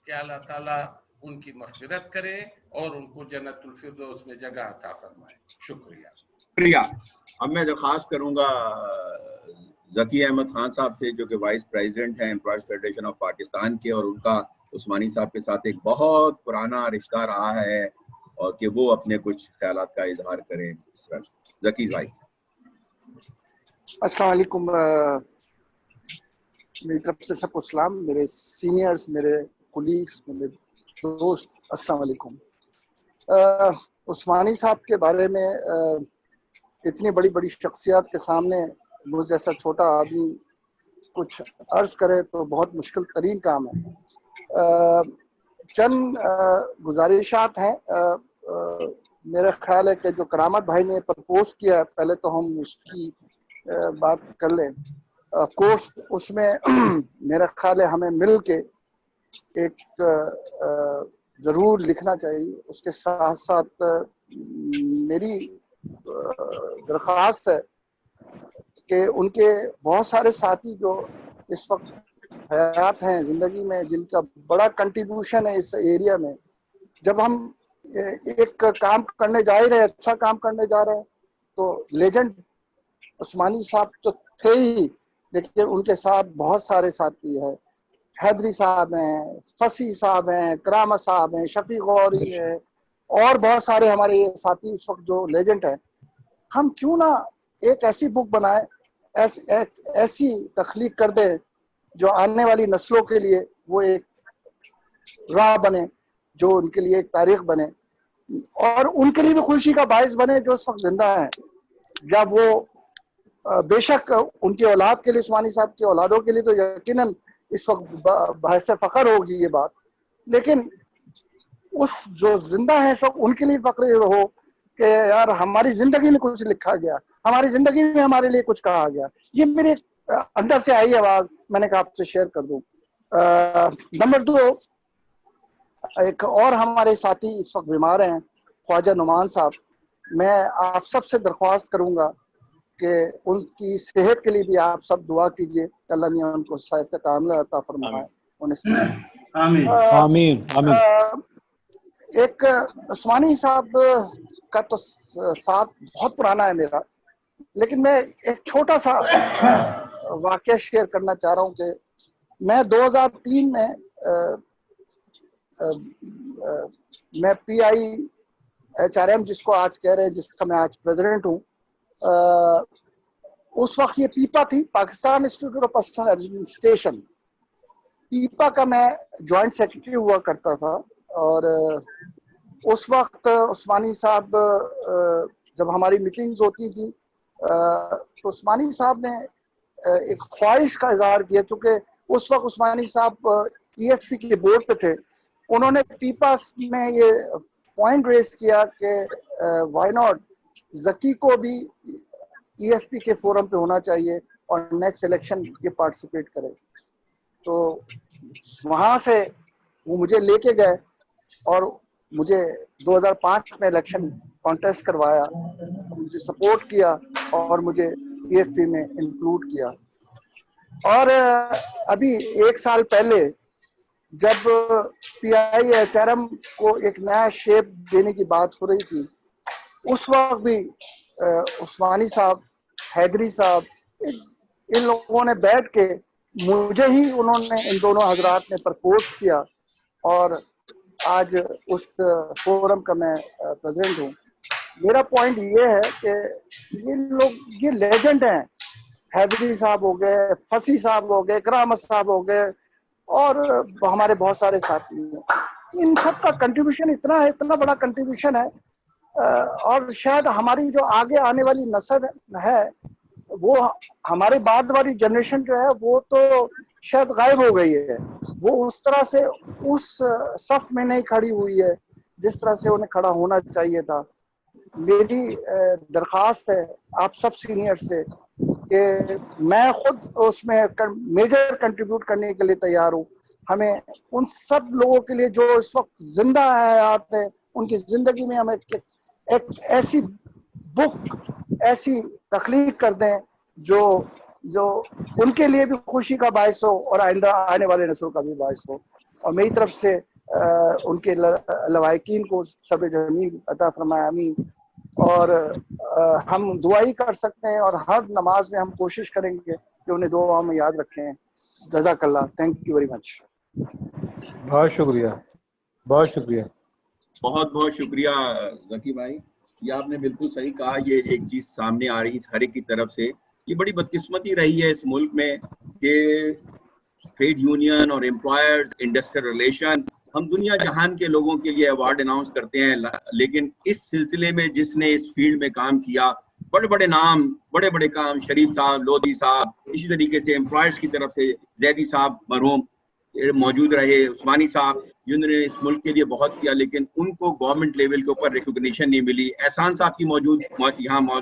कि अल्लाह ताला उनकी मग़फ़िरत करे और उनको जन्नतुल फिरदौस में जगह अता फरमाए। शुक्रिया। शुक्रिया। अब मैं दरख्वास्त करूंगा जकी अहमद खान साहब से, जो कि वाइस प्रेसिडेंट हैं एम्प्लॉयज फेडरेशन ऑफ पाकिस्तान के, और उनका उस्मानी साहब के साथ एक बहुत पुराना रिश्ता रहा है, और कि वो अपने कुछ ख्यालात का इजहार करें। जकी भाई। अस्सलाम वालेकुम। मेरी तरफ से सबको सलाम, मेरे सीनियर्स, मेरे कोलीग्स, मेरे दोस्त, अस्सलाम वालेकुम। उस्मानी साहब के बारे में इतनी बड़ी बड़ी शख्सियत के सामने मुझ जैसा छोटा आदमी कुछ अर्ज करे तो बहुत मुश्किल तरीन काम है। चंद गुजारिशात हैं। मेरा ख्याल है कि जो करामत भाई ने प्रपोज किया है, पहले तो हम उसकी बात कर लें। कोर्स उसमें मेरा ख्याल है हमें मिल के एक ज़रूर लिखना चाहिए। उसके साथ साथ मेरी दरख्वास्त है कि उनके बहुत सारे साथी जो इस वक्त हयात हैं ज़िंदगी में, जिनका बड़ा कंट्रीब्यूशन है इस एरिया में, जब हम एक काम करने जा ही रहे, अच्छा काम करने जा रहे हैं, तो लेजेंड उस्मानी साहब तो थे ही, लेकिन उनके साथ बहुत सारे साथी हैं। हैदरी साहब हैं, फसी साहब हैं, करामा साहब हैं, शफी गौरी है, और बहुत सारे हमारे साथी इस वक्त जो लेजेंड हैं। हम क्यों ना एक ऐसी बुक बनाए, ऐसी तख्लीक कर दें जो आने वाली नस्लों के लिए वो एक राह बने, जो उनके लिए एक तारीख बने, और उनके लिए भी खुशी का बायस बने जो इस वक्त जिंदा है। जब वो बेशक उनकी औलाद के लिए, उस्मानी साहब की औलादों के लिए तो यकीनन इस वक्त बायस फख्र होगी ये बात, लेकिन उस जो जिंदा है सब उनके लिए फख्र हो कि यार हमारी जिंदगी में कुछ लिखा गया, हमारी जिंदगी में हमारे लिए कुछ कहा गया। ये मेरे अंदर से आई आवाज, मैंने कहा आपसे शेयर कर दूं। नंबर 2, एक और हमारे साथी इस वक्त बीमार हैं, ख्वाजा नुमान साहब। मैं आप सबसे दरख्वास्त करूंगा कि उनकी सेहत के लिए भी आप सब दुआ कीजिए, अल्लाह मियां उनको सेहत कामिला अता फरमाए। आमीन आमीन आमीन। एक उस्मानी साहब का तो साथ बहुत पुराना है मेरा, लेकिन मैं एक छोटा सा वाकया शेयर करना चाह रहा हूँ कि मैं 2003 में मैं PIHRM जिसको आज कह रहे हैं, जिसका मैं आज प्रेसिडेंट हूँ, उस वक्त ये पीपा थी, Pakistan institute of personal administration, पीपा का मैं जॉइंट सेक्रेटरी हुआ करता था। और उस वक्त उस्मानी साहब जब हमारी मीटिंग्स होती थी तो उस्मानी साहब ने एक ख्वाहिश का इजहार किया, चूँकि उस वक्त उस्मानी साहब EFP के बोर्ड पे थे। उन्होंने पीपा में ये पॉइंट रेज किया कि व्हाई नॉट जकी को भी EFP के फोरम पे होना चाहिए और नेक्स्ट इलेक्शन ये पार्टिसिपेट करे। तो वहाँ से वो मुझे लेके गए और मुझे 2005 में इलेक्शन कॉन्टेस्ट करवाया, मुझे सपोर्ट किया और मुझे EFP में इंक्लूड किया। और अभी 1 साल पहले जब PIHRM को एक नया शेप देने की बात हो रही थी, उस वक्त भी उस्मानी साहब, हैदरी साहब, इन लोगों ने बैठ के मुझे ही उन्होंने, इन दोनों हजरात ने प्रपोज किया, और आज उस फोरम का मैं प्रेसिडेंट हूँ। मेरा पॉइंट ये है कि ये लोग, ये लेजेंड हैं। हैदरी साहब हो गए, फसी साहब हो गए, करामत साहब हो गए, और हमारे बहुत सारे साथी हैं। इन सब का कंट्रीब्यूशन इतना है, इतना बड़ा कंट्रीब्यूशन है, और शायद हमारी जो आगे आने वाली नस्ल है, वो हमारे बाद वाली जनरेशन जो है वो तो शायद गायब हो गई है। वो उस तरह से उस सफ में नहीं खड़ी हुई है जिस तरह से उन्हें खड़ा होना चाहिए था। मेरी दरख्वास्त है आप सब सीनियर से कि मैं खुद उसमें मेजर कंट्रीब्यूट करने के लिए तैयार हूँ। हमें उन सब लोगों के लिए जो इस वक्त जिंदा आते हैं, उनकी जिंदगी में हमें एक ऐसी बुक, ऐसी तख्लीक कर दें जो उनके लिए भी खुशी का बायस हो और आइंदा आने वाले नस्लों का भी बायस हो। और मेरी तरफ से उनके लवाकिन को सब जमील अता फरमाए, आमीन। और ہم دعا ہی کر سکتے ہیں، اور ہر نماز میں ہم کوشش کریں گے کہ انہیں دعا میں یاد رکھیں. جزاک اللہ. Thank you very much. بہت شکریہ، بہت شکریہ. بہت بہت شکریہ ذکی بھائی. یہ آپ نے بالکل صحیح کہا. یہ ایک چیز سامنے آ رہی ہے ہر ایک کی طرف سے. یہ بڑی بدقسمتی رہی ہے اس ملک میں کہ ٹریڈ یونین اور امپلائرز انڈسٹریل ریلیشن ہم دنیا جہان کے لوگوں کے لیے ایوارڈ اناؤنس کرتے ہیں، لیکن اس سلسلے میں جس نے اس فیلڈ میں کام کیا، بڑے بڑے نام، بڑے بڑے کام، شریف صاحب، لودھی صاحب، اسی طریقے سے امپلائرز کی طرف سے زیدی صاحب مرحوم موجود رہے، عثمانی صاحب جنہوں نے اس ملک کے لیے بہت کیا، لیکن ان کو گورنمنٹ لیول کے اوپر ریکگنیشن نہیں ملی. احسان صاحب کی یہاں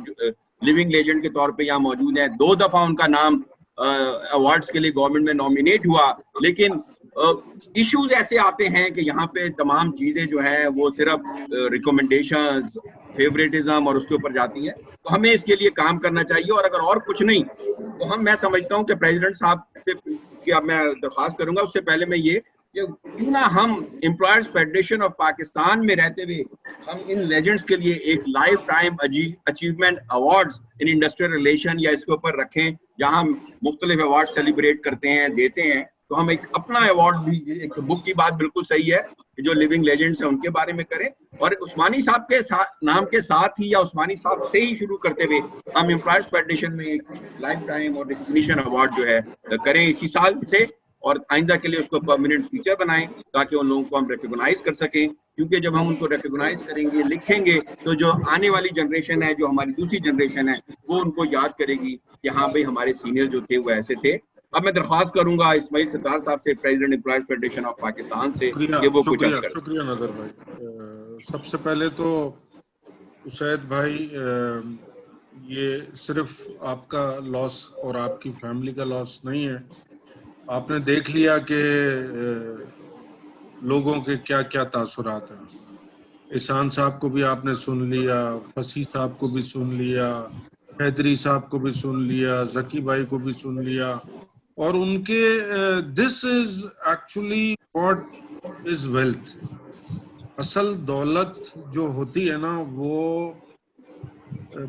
لیونگ لیجنڈ کے طور پہ یہاں موجود ہیں. 2 دفعہ ان کا نام ایوارڈز کے لیے گورنمنٹ میں نامینیٹ ہوا، لیکن ایشوز ایسے آتے ہیں کہ یہاں پہ تمام چیزیں جو ہیں وہ صرف ریکومنڈیشنز، فیوریٹزم اور اس کے اوپر جاتی ہیں. تو ہمیں اس کے لیے کام کرنا چاہیے. اور اگر اور کچھ نہیں تو میں سمجھتا ہوں کہ پریزیڈنٹ صاحب سے کیا میں درخواست کروں گا، اس سے پہلے میں یہ کہ کیوں نہ ہم امپلائرز فیڈریشن آف پاکستان میں رہتے ہوئے ہم ان لیجنڈز کے لیے ایک life time achievement awards in industrial relation یا اس کے اوپر رکھیں، جہاں ہم مختلف ایوارڈ سیلیبریٹ کرتے ہیں، دیتے ہیں. تو ہم ایک اپنا ایوارڈ بھی، ایک بک کی بات بالکل صحیح ہے کہ جو لیونگ لیجنڈز ہیں ان کے بارے میں کریں، اور عثمانی صاحب کے نام کے ساتھ ہی یا عثمانی صاحب سے ہی شروع کرتے ہوئے ہم امپلائرز فیڈریشن میں ایک لائف ٹائم اور ریکگنیشن ایوارڈ جو ہے کریں اسی سال سے، اور آئندہ کے لیے اس کو پرماننٹ فیچر بنائیں تاکہ ان لوگوں کو ہم ریکگنائز کر سکیں. کیونکہ جب ہم ان کو ریکگنائز کریں گے، لکھیں گے، تو جو آنے والی جنریشن ہے، جو ہماری دوسری جنریشن ہے، وہ ان کو یاد کرے گی کہ ہاں بھائی ہمارے سینئر جو تھے وہ ایسے تھے. اب میں درخواست کروں گا اسماعیل ستار صاحب سے، president employers federation of Pakistan سے، کہ وہ کچھ عرض کریں. شکریہ نظر بھائی. سب سے پہلے تو اسید بھائی، یہ صرف آپ کا لاس اور آپ کی فیملی کا لاس نہیں ہے. آپ نے دیکھ لیا کہ لوگوں کے کیا کیا تاثرات ہیں. احسان صاحب کو بھی آپ نے سن لیا، فصیح صاحب کو بھی سن لیا، حیدری صاحب کو بھی سن لیا، ذکی بھائی کو بھی سن لیا. اور ان کے this is actually what is wealth. اصل دولت جو ہوتی ہے نا، وہ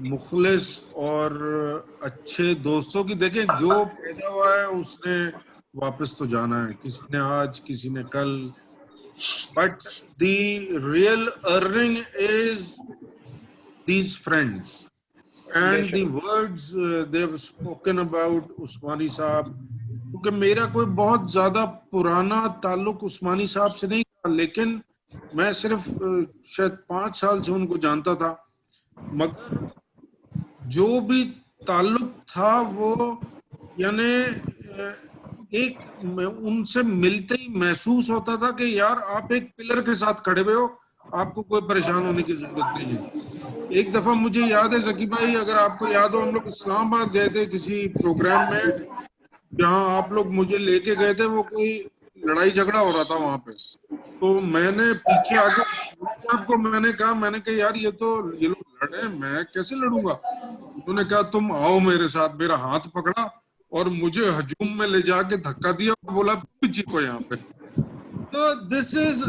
مخلص اور اچھے دوستوں کی. دیکھیں جو پیدا ہوا ہے اس نے واپس تو جانا ہے، کسی نے آج، کسی نے کل. But the real earning is these friends and the words they have spoken about Usmani صاحب. کیونکہ میرا کوئی بہت زیادہ پرانا تعلق عثمانی صاحب سے نہیں تھا، لیکن میں صرف شاید 5 سال سے ان کو جانتا تھا. مگر جو بھی تعلق تھا وہ یعنی ایک ان سے ملتے ہی محسوس ہوتا تھا کہ یار آپ ایک پلر کے ساتھ کھڑے ہوئے ہو، آپ کو کوئی پریشان ہونے کی ضرورت نہیں ہے. ایک دفعہ مجھے یاد ہے ذکی بھائی، اگر آپ کو یاد ہو، ہم لوگ اسلام آباد گئے تھے کسی پروگرام میں، جہاں آپ لوگ مجھے لے کے گئے تھے. وہ کوئی لڑائی جھگڑا ہو رہا تھا وہاں پہ، تو میں نے پیچھے آ کے آپ کو میں نے کہا یار یہ لوگ لڑے، میں کیسے لڑوں گا. انہوں نے کہا تم آؤ میرے ساتھ. میرا ہاتھ پکڑا اور مجھے ہجوم میں لے جا کے دھکا دیا، بولا چیکو یہاں پہ. تو دس از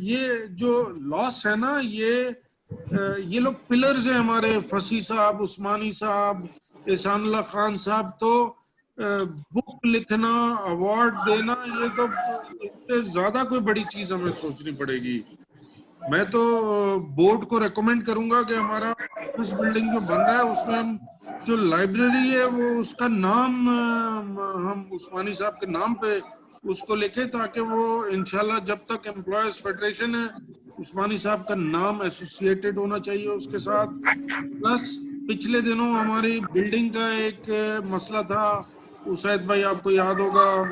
یہ جو لاس ہے نا، یہ لوگ پلرز ہیں ہمارے. فصیح صاحب، عثمانی صاحب، احسان اللہ خان صاحب. تو بک لکھنا، ایوارڈ دینا، یہ تو اس سے زیادہ کوئی بڑی چیز ہمیں سوچنی پڑے گی. میں تو بورڈ کو ریکمینڈ کروں گا کہ ہمارا آفس بلڈنگ جو بن رہا ہے اس میں ہم جو لائبریری ہے وہ اس کا نام ہم عثمانی صاحب کے نام پہ اس کو لکھیں، تاکہ وہ انشاءاللہ جب تک امپلائرز فیڈریشن ہے عثمانی صاحب کا نام ایسوسیٹڈ ہونا چاہیے اس کے ساتھ. پلس پچھلے دنوں ہماری بلڈنگ کا ایک مسئلہ تھا، اسید بھائی آپ کو یاد ہوگا،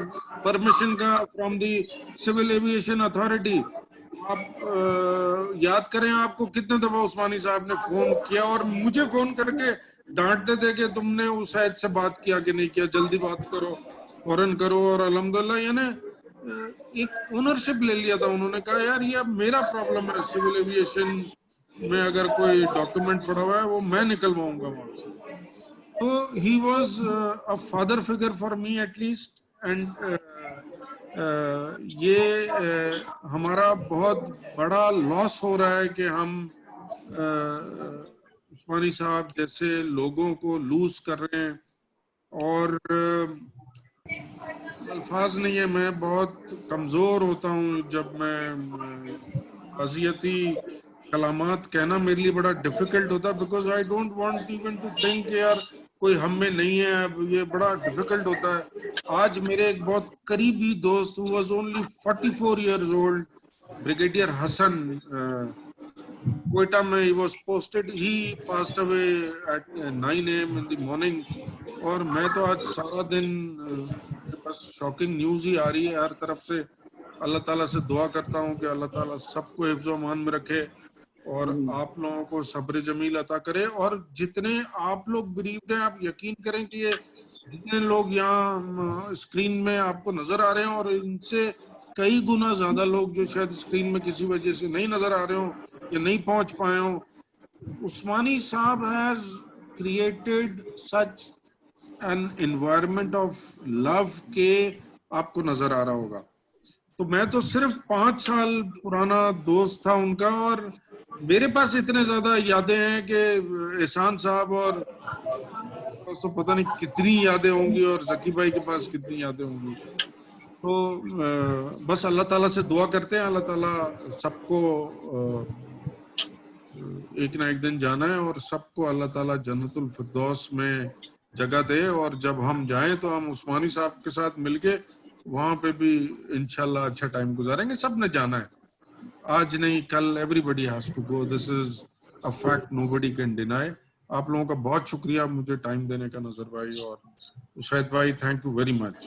پرمیشن کا from the civil aviation authority. آپ یاد کریں آپ کو کتنے دفعہ عثمانی صاحب نے فون کیا اور مجھے فون کر کے ڈانٹتے تھے کہ تم نے اسید سے بات کیا کہ نہیں کیا، جلدی بات کرو، فوراً کرو. اور الحمدللہ یعنی ایک اونرشپ لے لیا تھا. انہوں نے کہا یار یہ اب میرا پرابلم ہے، سول ایویشن میں اگر کوئی ڈاکیومنٹ پڑا ہوا ہے وہ میں نکلواؤں گا وہاں سے. تو he was a father figure for me at least. And یہ ہمارا بہت بڑا لاس ہو رہا ہے کہ ہم عثمانی صاحب جیسے لوگوں کو لوز کر رہے ہیں, اور الفاظ نہیں ہے, میں بہت کمزور ہوتا ہوں جب میں تعزیتی کلامات کہنا میرے لیے بڑا ڈیفیکلٹ ہوتا ہے, because I don't want even to think کہ یار کوئی ہم میں نہیں ہے, اب یہ بڑا ڈیفیکلٹ ہوتا ہے. آج میرے ایک بہت قریبی دوست who was only 44 years old, brigadier حسن, کوئٹہ میں, he was posted, he passed away at 9 AM in the morning. اور میں تو آج سارا دن بس شاکنگ نیوز ہی آ رہی ہے ہر طرف سے. اللہ تعالیٰ سے دعا کرتا ہوں کہ اللہ تعالیٰ سب کو حفظ و امان میں رکھے اور آپ لوگوں کو صبر جمیل عطا کرے. اور جتنے آپ لوگ بریوڈ ہیں, آپ یقین کریں کہ یہ جتنے لوگ یہاں اسکرین میں آپ کو نظر آ رہے ہیں, اور ان سے کئی گنا زیادہ لوگ جو شاید اسکرین میں کسی وجہ سے نہیں نظر آ رہے ہوں یا نہیں پہنچ پائے ہوں, عثمانی صاحب has created such an environment of love کہ آپ کو نظر آ رہا ہوگا. تو میں تو صرف 5 سال پرانا دوست تھا ان کا, اور میرے پاس اتنے زیادہ یادیں ہیں کہ احسان صاحب اور تو پتہ نہیں کتنی یادیں ہوں گی, اور ذکی بھائی کے پاس کتنی یادیں ہوں گی. تو بس اللہ تعالیٰ سے دعا کرتے ہیں, اللہ تعالیٰ سب کو ایک نہ ایک دن جانا ہے, اور سب کو اللہ تعالیٰ جنت الفردوس میں جگہ دے, اور جب ہم جائیں تو ہم عثمانی صاحب کے ساتھ مل کے وہاں پہ بھی انشاءاللہ اچھا ٹائم گزاریں گے. سب نے جانا ہے, آج نہیں کل, everybody has to go, this is a fact nobody can deny. آپ لوگوں کا بہت شکریہ مجھے ٹائم دینے کا, نظر بھائی اور شاہد بھائی, تھینک یو ویری مچ.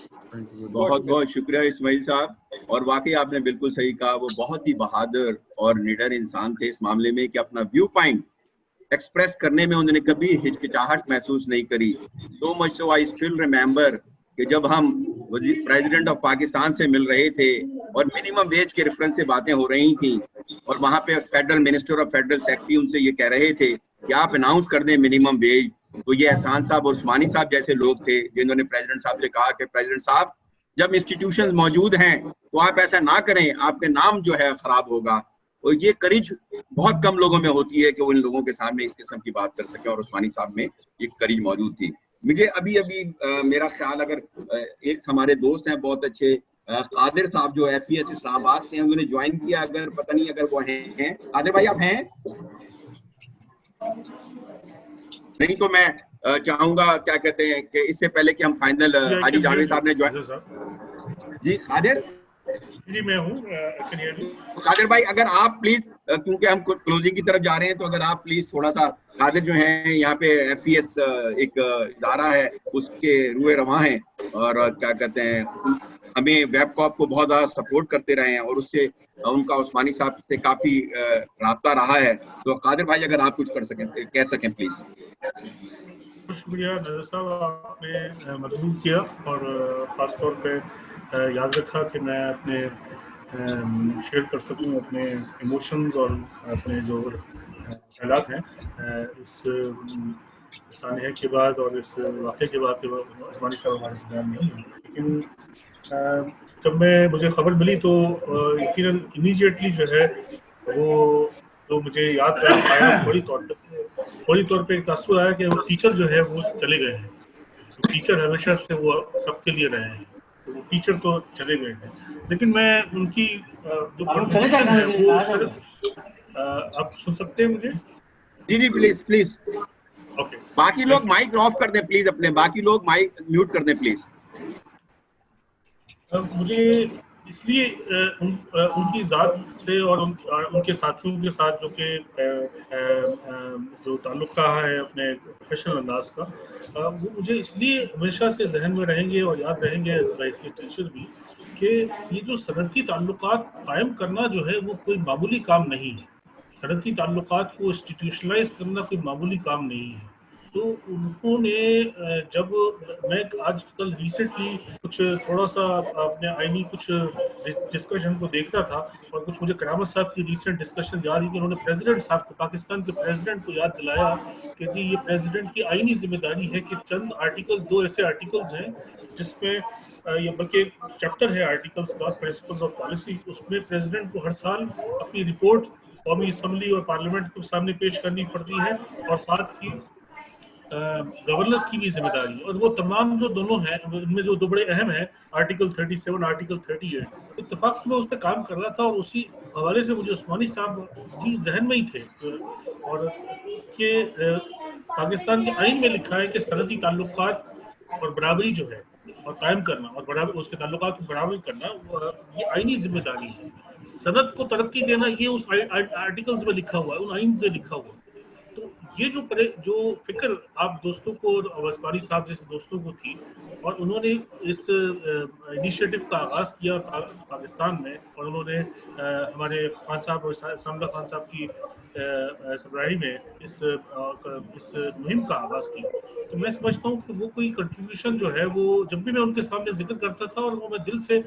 بہت بہت شکریہ اسماعیل صاحب, اور واقعی آپ نے بالکل صحیح کہا, وہ بہت ہی بہادر اور نڈر انسان تھے اس معاملے میں کہ اپنا ویو پوائنٹ ایکسپریس کرنے میں انہوں نے کبھی ہچکچاہٹ محسوس نہیں کری. سو مچ سو آئی اسٹل ریمبر کہ جب ہم پریزیڈنٹ آف پاکستان سے مل رہے تھے اور منیمم ویج کے ریفرنس سے باتیں ہو رہی تھیں, اور وہاں پہ فیڈرل منسٹر اور فیڈرل سیکرٹری ان سے یہ کہہ رہے تھے کہ آپ اناؤنس کر دیں منیمم ویج, تو یہ احسان صاحب اور عثمانی صاحب جیسے لوگ تھے جنہوں نے پریزیڈنٹ صاحب سے کہا کہ پریزیڈنٹ صاحب جب انسٹیٹیوشنز موجود ہیں تو آپ ایسا نہ کریں, آپ کے نام جو ہے خراب ہوگا. اور یہ کریج بہت کم لوگوں میں ہوتی ہے کہ وہ ان لوگوں کے سامنے اس قسم کی بات کر سکے, اور عثمانی صاحب میں یہ کریج موجود تھی. مجھے ابھی میرا خیال, اگر ایک ہمارے دوست ہیں بہت اچھے قادر صاحب جو FES اسلام آباد سے ہیں, انہوں نے جوائن کیا, اگر پتہ نہیں اگر وہ ہیں. قادر بھائی آپ ہیں؟ نہیں تو میں چاہوں گا کیا کہتے ہیں کہ اس سے پہلے کہ ہم فائنل, حاجی جاوید صاحب نے جوائن. جی قادر جی میں ہوں. قادر بھائی اگر آپ پلیز, کیونکہ ہم کلوزنگ کی طرف جا رہے ہیں, تو اگر آپ پلیز تھوڑا سا, قادر جو ہیں یہاں پہ FES ایک ادارہ ہے اس کے روئے رواں ہیں, اور کیا کہتے ہیں ہمیں ویب کاپ کو بہت زیادہ سپورٹ کرتے رہے ہیں, اور اس سے ان کا عثمانی صاحب سے کافی رابطہ رہا ہے. تو قادر بھائی اگر آپ کچھ کر سکیں, کہہ سکیں پلیز. شکریہ نظر صاحب, آپ نے مدعو کیا اور خاص طور پہ یاد رکھا کہ میں اپنے شیئر کر سکوں اپنے ایموشنز اور اپنے جو خیالات ہیں اس سانحہ کے بعد اور اس واقعے کے بعد. عثمانی صاحب ہمارے درمیان نہیں ہیں, لیکن جب مجھے خبر ملی تو یقیناً امیجیٹلی جو ہے وہ جو مجھے یاد آیا, فوری طور پہ ایک تاثر آیا کہ وہ ٹیچر جو ہے وہ چلے گئے ہیں. ٹیچر ہمیشہ سے وہ سب کے لیے رہے ہیں, وہ ٹیچر تو چلے گئے ہیں, لیکن میں ان کی جو کنٹریبیوشن ہے وہ صرف, آپ سن سکتے ہیں مجھے؟ جی جی پلیز پلیز. اوکے, باقی لوگ مائک آف کر دیں پلیز, اپنے باقی لوگ مائک میوٹ کر دیں پلیز. مجھے اس لیے ان کی ذات سے اور ان کے ساتھیوں کے ساتھ جو کہ جو تعلق رہا ہے اپنے پروفیشنل انداز کا, وہ مجھے اس لیے ہمیشہ سے ذہن میں رہیں گے اور یاد رہیں گے ایز اے ٹیچر بھی, کہ یہ جو صنعتی تعلقات قائم کرنا جو ہے وہ کوئی معمولی کام نہیں ہے. صنعتی تعلقات کو انسٹیٹیوشنلائز کرنا کوئی معمولی کام نہیں ہے. تو انہوں نے, جب میں آج کل ریسنٹلی کچھ تھوڑا سا اپنے آئینی کچھ ڈسکشن کو دیکھتا تھا, اور کچھ مجھے قیامت صاحب کی ریسنٹ ڈسکشن یاد ہے کہ انہوں نے پریزیڈنٹ صاحب کو, پاکستان کے پریزیڈنٹ کو یاد دلایا کہ جی یہ پریزیڈنٹ کی آئینی ذمہ داری ہے کہ چند آرٹیکل, 2 ایسے آرٹیکلز ہیں جس میں یہ بلکہ چیپٹر ہے آرٹیکلز کا, پرنسپلز آف پالیسی, اس میں پریزیڈنٹ کو ہر سال اپنی رپورٹ कौमी असम्बली और पार्लियामेंट के सामने पेश करनी पड़ती है, और साथ ही गवर्नेंस की भी जिम्मेदारी, और वो तमाम जो दोनों हैं उनमें जो दो बड़े अहम हैं, आर्टिकल 37, आर्टिकल 38, इत्तेफाक से मैं उस पर काम कर रहा था, और उसी हवाले से मुझे उस्मानी साहब भी जहन में ही थे, और कि पाकिस्तान के आइन में लिखा है कि सनती ताल्लुकात और बराबरी जो है और कायम करना और बराबर उसके ताल्लुकात को बराबर करना, ये आइनी जिम्मेदारी है। सनत को तरक्की देना ये उस आर्टिकल्स में लिखा हुआ है, उन आइन से लिखा हुआ है। तो ये जो फिक्र आप दोस्तों को और उस्मानी साहब जैसे दोस्तों को थी, और उन्होंने इस इनिशिएटिव का आगाज़ किया पाकिस्तान में, और उन्होंने हमारे खान साहब और सामदा खान साहब की सरबराही में इस मुहिम का आगाज़ किया। तो मैं समझता हूँ कि वो कोई कंट्रीब्यूशन जो है, वो जब भी मैं उनके सामने जिक्र करता था, और वो मैं दिल से,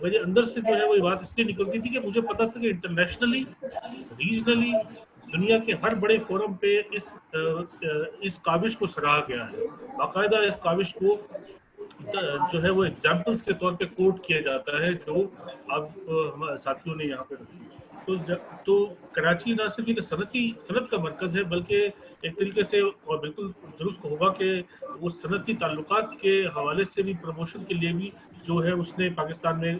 मेरे अंदर से जो है वो बात इसलिए निकलती थी कि मुझे पता था कि इंटरनेशनली, रीजनली, दुनिया के हर बड़े फोरम पे इस काविश को सराहा गया है। बाकायदा इस काविश को जो है वो एग्जाम्पल्स के तौर पे कोट किया जाता है, जो अब हमारे साथियों ने यहाँ पे रखी। तो कराची ना सिर्फ एक सनत का मरकज़ है, बल्कि एक तरीके से, और बिल्कुल दुरुस्त होगा कि वो सनती ताल्लुकात के हवाले से भी प्रमोशन के लिए भी जो है उसने पाकिस्तान में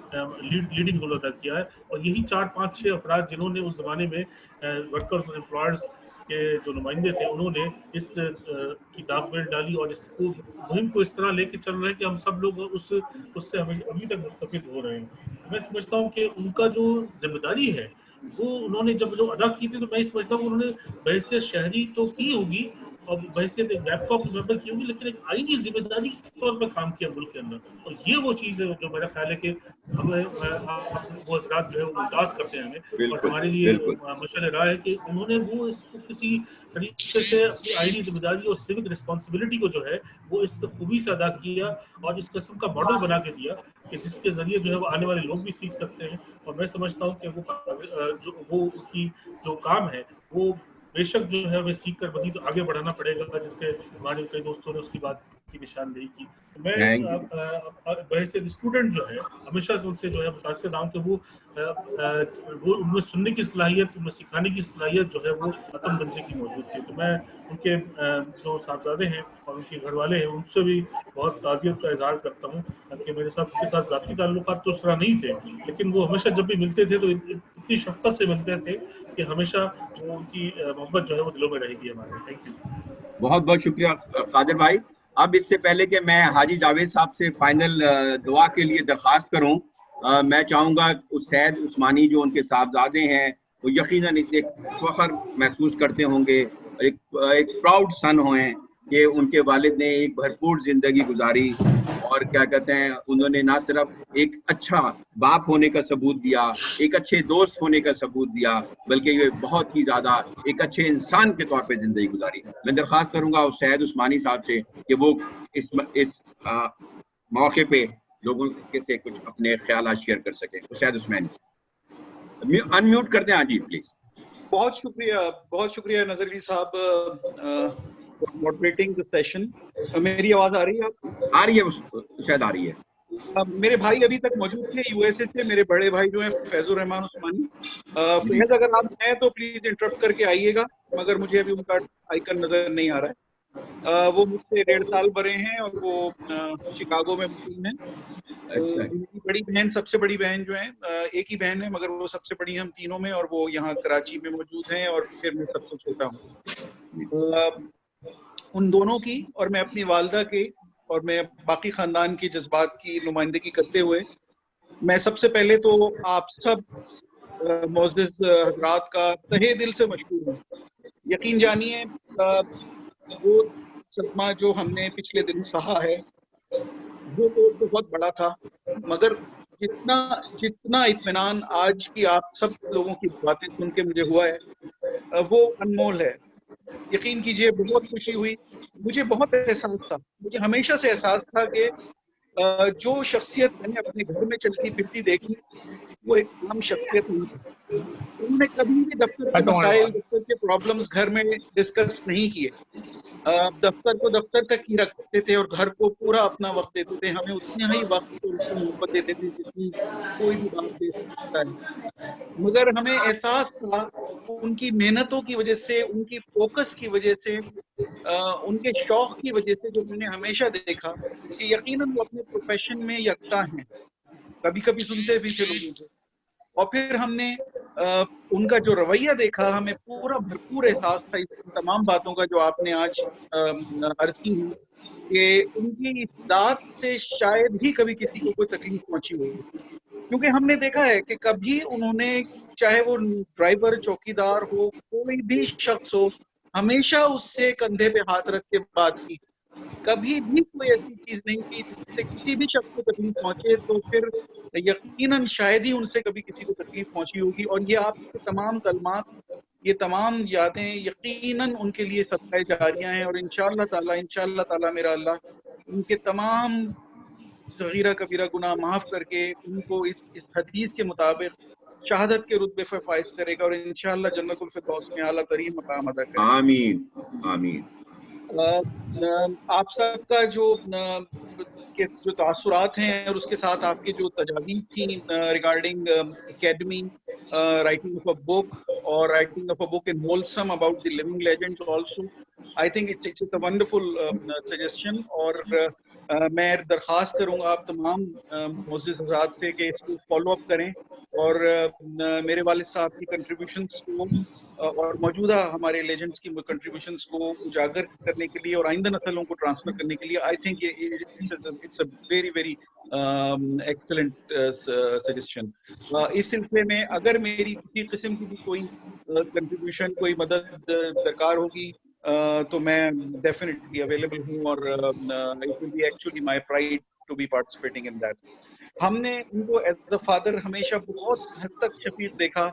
लीडिंग रोल अदा किया है। और यही 4-5-6 अफराद जिन्होंने उस ज़माने में वर्कर्स और एम्प्लॉयर्स के जो नुमाइंदे थे, उन्होंने इस की दागमेल डाली, और इस मुहिम को इस तरह लेके चल रहे हैं कि हम सब लोग उससे हमें अभी तक मुस्तफिद हो रहे हैं। मैं समझता हूँ कि उनका जो जिम्मेदारी है वो उन्होंने जब जो अदा की थी, तो मैं समझता हूँ उन्होंने बहैसियत शहरी तो की होगी और बहैसियत एक लैपटॉप मेंबर की होगी, लेकिन एक आईनी जिम्मेदारी के तौर पर काम किया मुल्क के अंदर। और ये वो चीज़ है जो मेरा ख्याल है कि हमें वो हज़रात जो है वो मुमताज़ करते हैं हमें, और हमारे लिए मशअल राह है कि उन्होंने वो इसको किसी तरीके से अपनी आईनी जिम्मेदारी और सिविक रिस्पॉन्सिबिलिटी को जो है वो इस खूबी से अदा किया, और इस किस्म का मॉडल बना के दिया कि जिसके ज़रिए जो है वो आने वाले लोग भी सीख सकते हैं। और मैं समझता हूँ कि वो उनकी जो काम है वो बेशक जो है हमें सीख कर मज़ीद आगे बढ़ाना पड़ेगा, जिससे हमारे कई दोस्तों ने उसकी बात की निशानदेही की। मैं वैसे स्टूडेंट जो है हमेशा से उनसे जो है मुतासिर रहा हूँ कि वो उनमें सुनने की सलाहियत, उनमें सिखाने की सलाहियत जो है वो खत्म बनने की मौजूद थी। तो मैं उनके जो साहबजादे हैं और उनके घर वाले हैं उनसे भी बहुत ताज़ियत का इजहार करता हूँ, कि मेरे साथ उनके साथ ज़ाती ताल्लुकात तो उस तरह नहीं थे, लेकिन वो हमेशा जब भी मिलते थे तो इतनी शफ़क़त से मिलते थे कि हमेशा वो उनकी मोहब्बत जो है वो दिलों में रहेगी हमारे। Thank you. बहुत बहुत शुक्रिया कादिर भाई। अब इससे पहले कि मैं हाजी जावेद साहब से फाइनल दुआ के लिए दरख्वास्त करूं, मैं चाहूँगा सैयद उस्मानी जो उनके साहबजादे हैं वो यकीनन एक फख्र महसूस करते होंगे, एक प्राउड सन हुए कि उनके वालिद ने एक भरपूर ज़िंदगी गुजारी, और क्या कहते हैं उन्होंने ना सिर्फ एक अच्छा बाप होने का सबूत दिया, एक अच्छे दोस्त होने का सबूत दिया, बल्कि ये बहुत ही ज़्यादा एक अच्छे इंसान के तौर पे ज़िंदगी गुजारी। मैं दरख्वास्त करूँगा सैयद उस्मानी साहब से कि वो इस मौके पे लोगों के से कुछ अपने ख्याल शेयर कर सकें। सैयद उस्मानी अनम्यूट कर दें। हाँ जी प्लीज। बहुत शुक्रिया नजरवी साहब मॉडरेटिंग द सेशन। मेरी आवाज आ रही है? आ रही है, शायद आ रही है। मेरे भाई अभी तक मौजूद थे यूएसए से, मेरे बड़े भाई जो हैं फैजुर रहमान उस्मानी। प्लीज अगर आप हैं तो प्लीज इंटरप्ट करके आइएगा, मगर मुझे अभी उनका आइकन नजर नहीं आ रहा है। वो मुझसे 1.5 साल बड़े हैं और वो शिकागो में मुस्लिम हैं। मेरी बड़ी बहन, सबसे बड़ी बहन जो है, एक ही बहन है मगर वो सबसे बड़ी हम तीनों में, और वो यहाँ कराची में मौजूद हैं, और फिर मैं सबसे छोटा हूँ। उन दोनों की और मैं अपनी वालदा के और मैं बाकी खानदान की जज्बात की नुमाइंदगी करते हुए मैं सबसे पहले तो आप सब मोअज़्ज़िज़ हज़रात का तहे दिल से मशकूर हूँ। यकीन जानिए वो सदमा जो हमने पिछले दिन सहा है वो तो बहुत बड़ा था, मगर जितना इत्मीनान आज की आप सब लोगों की बातें सुन के मुझे हुआ है वो अनमोल है। यकीन कीजिए बहुत खुशी हुई, मुझे बहुत एहसास था, मुझे हमेशा से एहसास था कि जो शख्सियत मैंने अपने घर में चलती फिरती देखी वो एक आम शख्सियत नहीं थी। उन्होंने कभी भी दफ्तर के मसाइल, दफ्तर के प्रॉब्लम्स घर में डिस्कस नहीं किए। दफ्तर को दफ्तर तक ही रखते थे और घर को पूरा अपना वक्त देते थे। हमें उतना ही वक्त और उतनी मोहब्बत देते थे जितनी कोई भी बात दे सकता है। मगर हमें एहसास था उनकी मेहनतों की वजह से, उनकी फोकस की वजह से, उनके शौक की वजह से, जो मैंने हमेशा देखा कि यकीनन वो अपने प्रोफेशन में यकता हैं। कभी कभी सुनते भी थे लोगों को। और फिर हमने उनका जो रवैया देखा, हमें पूरा भरपूर एहसास था इस तमाम बातों का जो आपने आज अर्ज की है कि उनकी इस दात से शायद ही कभी किसी को कोई तकलीफ पहुंची हो। क्योंकि हमने देखा है कि कभी उन्होंने, चाहे वो ड्राइवर, चौकीदार हो, कोई भी शख्स हो, हमेशा उससे कंधे पे हाथ रख के बात की। कभी भी कोई ऐसी चीज नहीं की जिससे किसी भी शख्स को तकलीफ पहुंचे, तो फिर यकीनन शायद ही उनसे कभी किसी को तकलीफ पहुंची होगी। और ये आपके तमाम कलमात, ये तमाम यादें यकीनन उनके लिए सदक़े जारियां हैं। और इंशाअल्लाह ताला मेरा अल्लाह उनके तमाम सगीरा कबीरा गुनाह माफ करके उनको इस हदीस के मुताबिक शहादत के रुतबे पर फाइज करेगा और इंशाअल्लाह जन्नतुल फिरदौस में आला तरीन मकाम अदा करेगा। आमीन आमीन। आप सबका जो तासुरात हैं और उसके साथ आपकी जो तजावीज़ थी regarding academy, writing of a book और writing of a book in wholesome about the living legends also, I think it's a wonderful suggestion. और मैं दरख्वास्त करूंगा आप तमाम मोअज़्ज़िज़ हज़रात से कि इसको फॉलो अप करें और मेरे वालिद साहब की कंट्रीब्यूशंस को और मौजूदा हमारे लेजेंड्स की कंट्रीब्यूशंस को उजागर करने के लिए और आइंदा नस्लों को ट्रांसफर करने के लिए आई think it's a very very excellent suggestion. इस सिलसिले में अगर मेरी किसी किस्म की भी कोई कंट्रीब्यूशन, कोई मदद दरकार होगी तो मैं डेफिनेटली अवेलेबल हूँ और it will be actually my pride to be participating in that. हमने उनको एज अ फादर हमेशा बहुत हद तक शफीक देखा।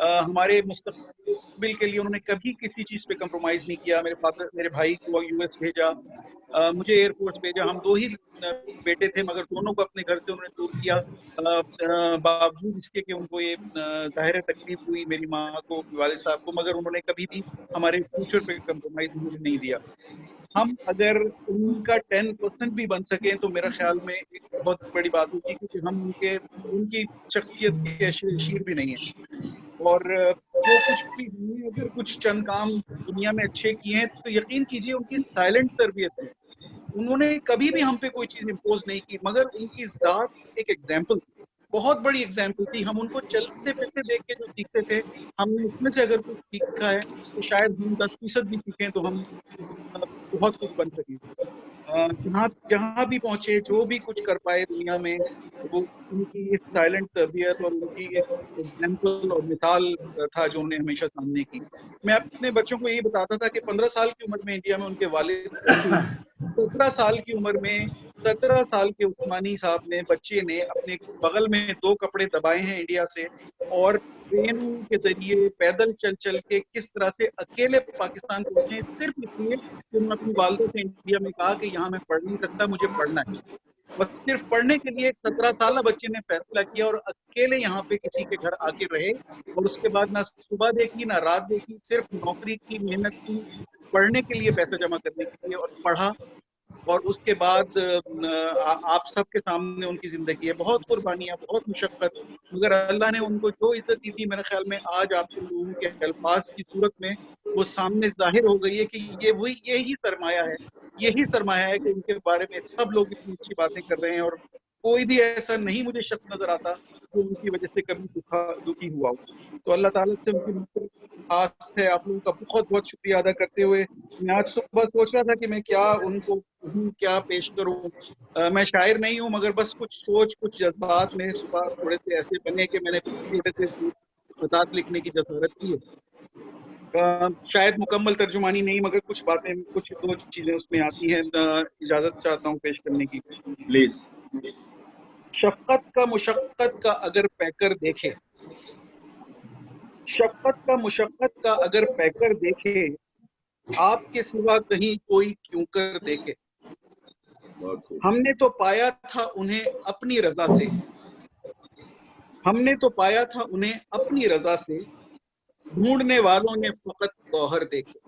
हमारे मुस्तकबिल के लिए उन्होंने कभी किसी चीज़ पे कंप्रोमाइज़ नहीं किया। मेरे भाई को यूएस भेजा, मुझे एयरफोर्स भेजा। हम दो ही बेटे थे मगर दोनों को अपने घर से उन्होंने दूर किया, बावजूद इसके कि उनको ये ज़ाहिर तकलीफ हुई मेरी माँ को, वालिद साहब को, मगर उन्होंने कभी भी हमारे फ्यूचर पे कंप्रोमाइज़ मुझे नहीं दिया। हम अगर उनका 10% भी बन सकें तो मेरा ख्याल में एक बहुत बड़ी बात होगी, क्योंकि हम उनकी शख्सियत के अशीर भी नहीं है। और जो कुछ भी हमने अगर कुछ चंद काम दुनिया में अच्छे किए हैं तो यकीन कीजिए उनकी साइलेंट तरबियत है। उन्होंने कभी भी हम पे कोई चीज़ इम्पोज नहीं की, मगर उनकी ज़ात एक एग्जाम्पल, बहुत बड़ी एग्जाम्पल थी। हम उनको चलते फिरते देख के जो सीखते थे, हमने उसमें से अगर कुछ सीखा है तो शायद हम 10% भी सीखें तो हम बहुत कुछ बन सकें। जहाँ भी पहुँचे, जो भी कुछ कर पाए दुनिया में, वो उनकी एक साइलेंट तरबियत और उनकी एक एग्जाम्पल और मिसाल था जो उन्हें हमेशा सामने की। मैं अपने बच्चों को यही बताता था कि 15 साल की उम्र में इंडिया में उनके वालिद, 17 साल की उम्र में 17 साल के उस्मानी साहब ने, बच्चे ने अपने बगल में 2 कपड़े दबाए हैं इंडिया से, और ट्रेन के जरिए पैदल चल के किस तरह से अकेले पाकिस्तान पहुंचे, सिर्फ इसलिए कि उन्होंने अपनी वालिदा से इंडिया में कहा कि यहाँ मैं पढ़ नहीं सकता, मुझे पढ़ना है। बस सिर्फ पढ़ने के लिए 17 साल बच्चे ने फैसला किया और अकेले यहाँ पे किसी के घर आके रहे, और उसके बाद ना सुबह देखी ना रात देखी, सिर्फ नौकरी की, मेहनत की, पढ़ने के लिए पैसा जमा करने के लिए, और पढ़ा। और उसके बाद आप सबके सामने उनकी जिंदगी है, बहुत कुर्बानियां, बहुत मुशक्कत, मगर अल्लाह ने उनको जो इज्जत दी थी, मेरे ख्याल में आज आप लोगों के अल्फाज की सूरत में वो सामने जाहिर हो गई है कि यही सरमाया है, यही सरमाया है कि उनके बारे में सब लोग इतनी अच्छी बातें कर रहे हैं। और कोई भी ऐसा नहीं मुझे शख्स नजर आता जो उनकी वजह से कभी दुखी हुआ हो। तो अल्लाह ताला से उनकी आस है। आप लोगों का बहुत बहुत शुक्रिया अदा करते हुए मैं आज सुबह सोच रहा था कि मैं क्या उनको क्या पेश करूं। मैं शायर नहीं हूं, मगर बस कुछ सोच, कुछ जज्बात मेरे सुबह थोड़े से ऐसे बने कि मैंने थोड़े से खतात लिखने की जसारत की है। शायद मुकम्मल तर्जुमानी नहीं, मगर कुछ बातें, कुछ दो चीजें उसमें आती हैं। इजाजत चाहता हूँ पेश करने की, प्लीज। शफ़क़त का मुशक्क़त का अगर पैकर देखे, शफ़क़त का मुशक्क़त का अगर पैकर देखे, आपके सिवा कहीं कोई क्यों कर देखे। हमने तो पाया था उन्हें अपनी रजा से, हमने तो पाया था उन्हें अपनी रजा से, ढूंढने वालों ने फकत गौहर देखे।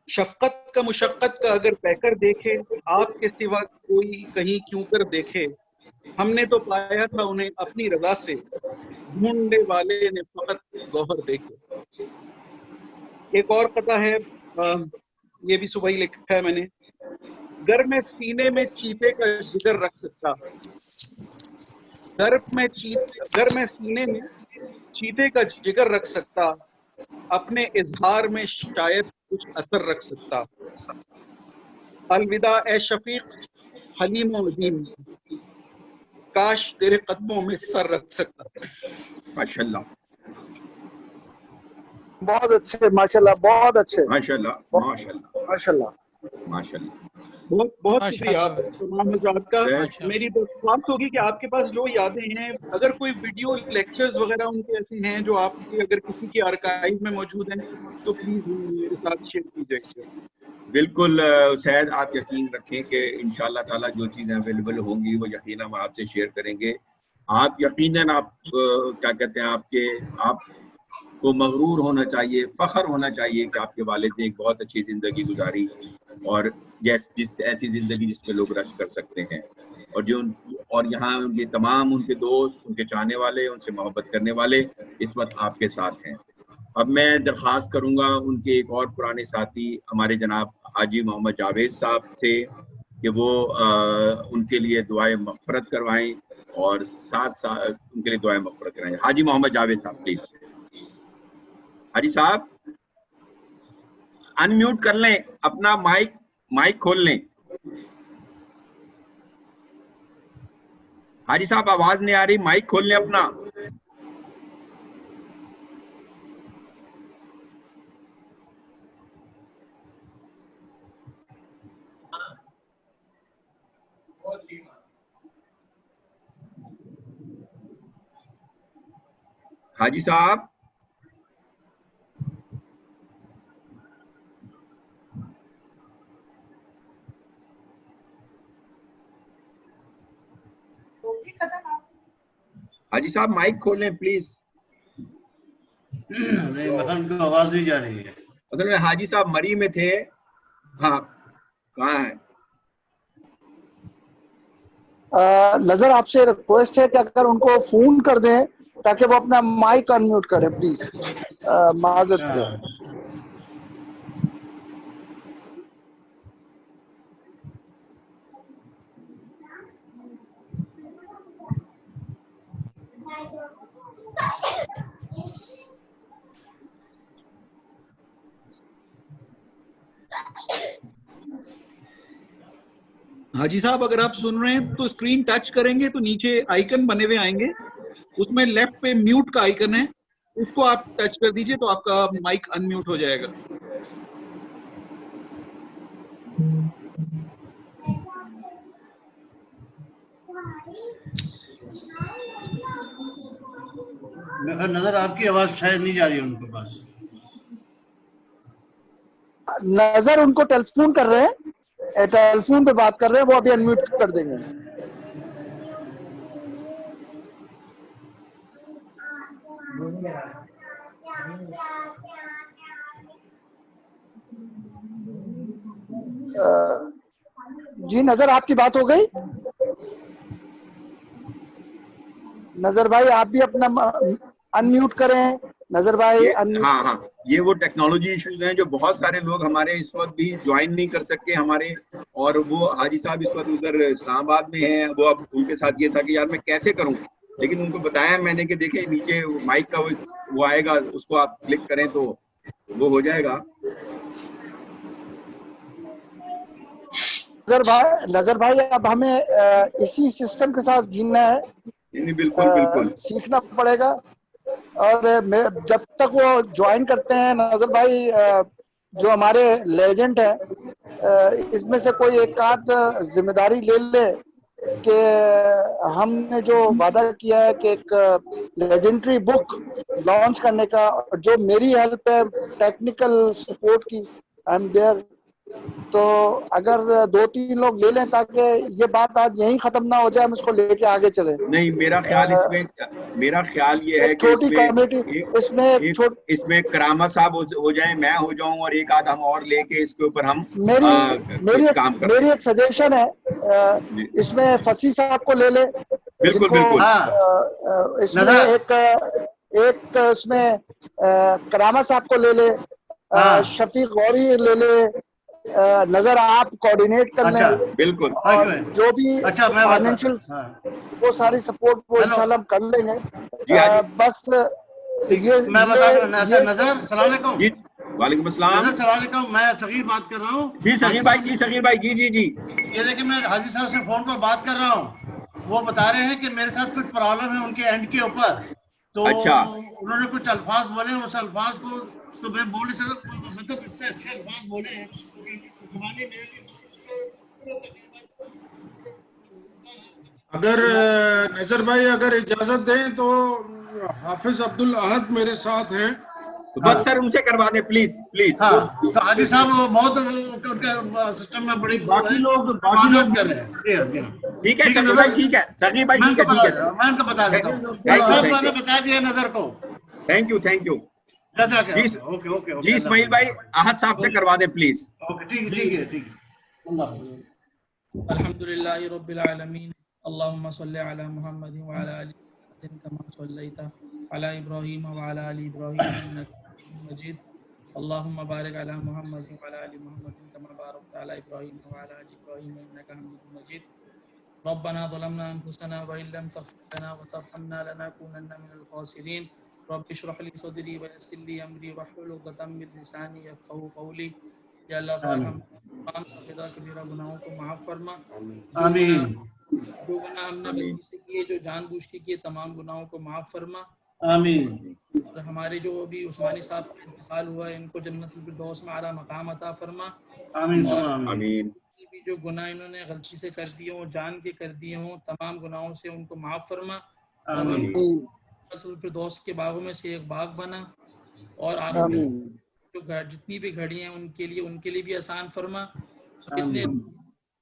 शफकत का मुशक्कत का अगर पैकर देखे, आपके सिवा कोई कहीं क्यों कर देखे, हमने तो पाया था उन्हें अपनी रजा से, ढूंढने वाले ने फकत गौहर देखे। एक और कथा है, ये भी सुबह ही लिखा है मैंने। घर में सीने में चीते का जिगर रख सकता, घर में सीने में चीते का जिगर रख सकता, अपने इजहार में शायद कुछ असर रख सकता। अलविदा ए शफीक हलीम अजीम, काश तेरे कदमों में सर रख सकता। माशाल्लाह, बहुत अच्छे, माशाल्लाह, बहुत अच्छे, माशाल्लाह, माशाल्लाह, माशाल्लाह, माशाल्लाह। बहुत बहुत शुक्रिया तमाम हज़रात का। मेरी दरख्वास्त होगी कि आपके पास जो यादें हैं, अगर कोई वीडियो लेक्चर्स वगैरह उनके ऐसे हैं जो आपके अगर किसी की आर्काइव में मौजूद हैं, तो प्लीज मेरे साथ शेयर कीजिए। बिल्कुल शायद आप यकीन रखें कि इंशाल्लाह ताला जो चीज़ें अवेलेबल होंगी वो यकीनन हम आपसे शेयर करेंगे। आप यकीनन आप क्या कहते हैं, आपको मगरूर होना चाहिए, फख्र होना चाहिए कि आपके वालिद ने एक बहुत अच्छी ज़िंदगी गुजारी, और ऐसी ज़िंदगी जिसमें लोग रश कर सकते हैं, और यहाँ ये तमाम उनके दोस्त, उनके चाहने वाले, उनसे मोहब्बत करने वाले इस वक्त आपके साथ हैं। अब मैं दरख्वास्त करूँगा उनके एक और पुराने साथी हमारे जनाब हाजी मोहम्मद जावेद साहब थे कि वो उनके लिए दुआए मग़फ़िरत करवाएं और साथ साथ उनके लिए दुआए मग़फ़िरत कराएं। हाजी मोहम्मद जावेद साहब प्लीज। हाजी साहब अनम्यूट कर लें, अपना माइक खोल लें। हाजी साहब आवाज नहीं आ रही, माइक खोल लें अपना। हाजी साहब हाजी साहब माइक खोल लें प्लीज। नहीं, मतलब उनकी आवाज नहीं जा रही है। असल में हाजी साहब मरी में थे। हाँ, कहाँ है? नजर आपसे रिक्वेस्ट है कि अगर उनको फोन कर दें ताकि वो अपना माइक अनम्यूट करें प्लीज, माजरत करें। हाजी साहब अगर आप सुन रहे हैं तो स्क्रीन टच करेंगे तो नीचे आइकन बने हुए आएंगे, उसमें लेफ्ट पे म्यूट का आइकन है, उसको आप टच कर दीजिए तो आपका माइक अनम्यूट हो जाएगा। नजर आपकी आवाज शायद नहीं जा रही है उनके पास। नजर उनको टेलीफोन कर रहे हैं, टेलीफोन पे बात कर रहे हैं, वो अभी अनम्यूट कर देंगे। जी नजर आपकी बात हो गई? नजर भाई आप भी अपना अनम्यूट करें। नजर भाई अनम्यूट। हाँ हाँ, ये वो टेक्नोलॉजी इश्यूज हैं जो बहुत सारे लोग हमारे इस वक्त भी ज्वाइन नहीं कर सके हमारे, और वो हाजी साहब इस वक्त उधर इस्लामाबाद में हैं। वो अब उनके साथ ये था कि यार मैं कैसे करूं, लेकिन उनको बताया मैंने कि देखें नीचे माइक का वो आएगा, उसको आप क्लिक करें तो वो हो जाएगा। नजर भाई अब हमें इसी सिस्टम के साथ जीना है। नहीं, बिल्कुल बिल्कुल सीखना पड़ेगा। और जब तक वो ज्वाइन करते हैं नजर भाई, जो हमारे लेजेंड है, इसमें से कोई एक आध जिम्मेदारी ले ले कि हमने जो वादा किया है कि एक लेजेंडरी बुक लॉन्च करने का, जो मेरी हेल्प है टेक्निकल सपोर्ट की, आई एम देयर, तो अगर 2-3 लोग ले लें ताकि ये बात आज यहीं खत्म ना हो जाए, हम इसको लेके आगे चले। नहीं, मेरा ख्याल ये है एक कि छोटी कमेटी इसमें करामत साहब हो जाए, मैं हो जाऊं और एक आध हम और लेके इसके ऊपर हम मेरी काम करते हैं। एक सजेशन है, इसमें फसी साहब को ले ले, बिल्कुल बिल्कुल। इसमें एक इसमें करामत साहब को ले ले, शफीक गौरी ले ले, नजर आप कोऑर्डिनेट कर लें। बिल्कुल। और जो भी फाइनेंशियल वो सारी सपोर्ट वो इंशाल्लाह हम कर लेंगे। बस ये मैं बता रहा हूँ। नजर सलाम अलैकुम। जी वालेकुम अस्सलाम। नजर सलाम अलैकुम, मैं सगीर बात कर रहा हूँ। जी सगीर भाई, जी। ये देखिए, मैं हाजी साहब से फोन पर बात कर रहा हूँ। वो बता रहे हैं कि मेरे साथ कुछ प्रॉब्लम है उनके एंड के ऊपर, तो अच्छा। उन्होंने कुछ अल्फाज बोले, उस अल्फाज को तो मैं बोल नहीं सकता, मतलब इससे अच्छे अल्फाज बोले हैं। अगर नजर भाई अगर इजाजत दें तो हाफिज अब्दुल अहद मेरे साथ हैं, तो बस सर उनसे करवा दें प्लीज। हाँ, तो हाजी साहब बहुत उनके सिस्टम में बड़ी बाकी लोग कर रहे हैं। ठीक है सगीर भाई, ठीक है सगीर भाई, ठीक है। मैं उनको बता देता हूँ, साहब मैंने बता दिया नजर को। Thank you okay. जी इस्माइल भाई, अहद साहब से करवा दें प्लीज। ओके, ठीक है। अल्हम्दुलिल्लाहि रब्बिल आलमीन, अल्लाहुम्मा सल्लि अला मुहम्मद व अला आलि मुहम्मद कमा सल्लैता अला इब्राहीम व अला आलि इब्राहीम इन्नका हमीदुम मजीद। अल्लाहुम्मा बारिक अला मुहम्मद व अला आलि मुहम्मद कमा बारकता अला इब्राहीम व अला आलि इब्राहीम इन्नका हमीदुम मजीद। रब्बना ज़लमना अनफुसना व इन लम तग़फिर लना व तरहमना लनकूनन्ना मिनल ख़ासिरीन। रब्बि इश्रह ली सदरी व यस्सिर ली अमरी वहलुल उक़दम मिन लिसानी यफ़क़हू क़ौली। या अल्लाह पाक हम तमाम साहिदा कबीरा गुनाहों को माफ़ फरमा। जो गुनाह हमने गलती से किए, जो जानबूझ के किए, तमाम गुनाहों को माफ़ फरमा। आमीन। और हमारे जो अभी उस्मानी साहब का इंतकाल हुआ है, इनको जन्नतुल फिरदौस में आला मकाम अता फरमा। आमीन। भी जो गुनाह इन्होंने गलती से कर दिए हों, जान के कर दिए हों, तमाम गुनाहों से उनको माफ़ फरमा। और जन्नतुल फिरदौस के बागों में से एक बाग बना। और आखिर जो जितनी भी घड़ी हैं उनके लिए भी आसान फरमा। जितने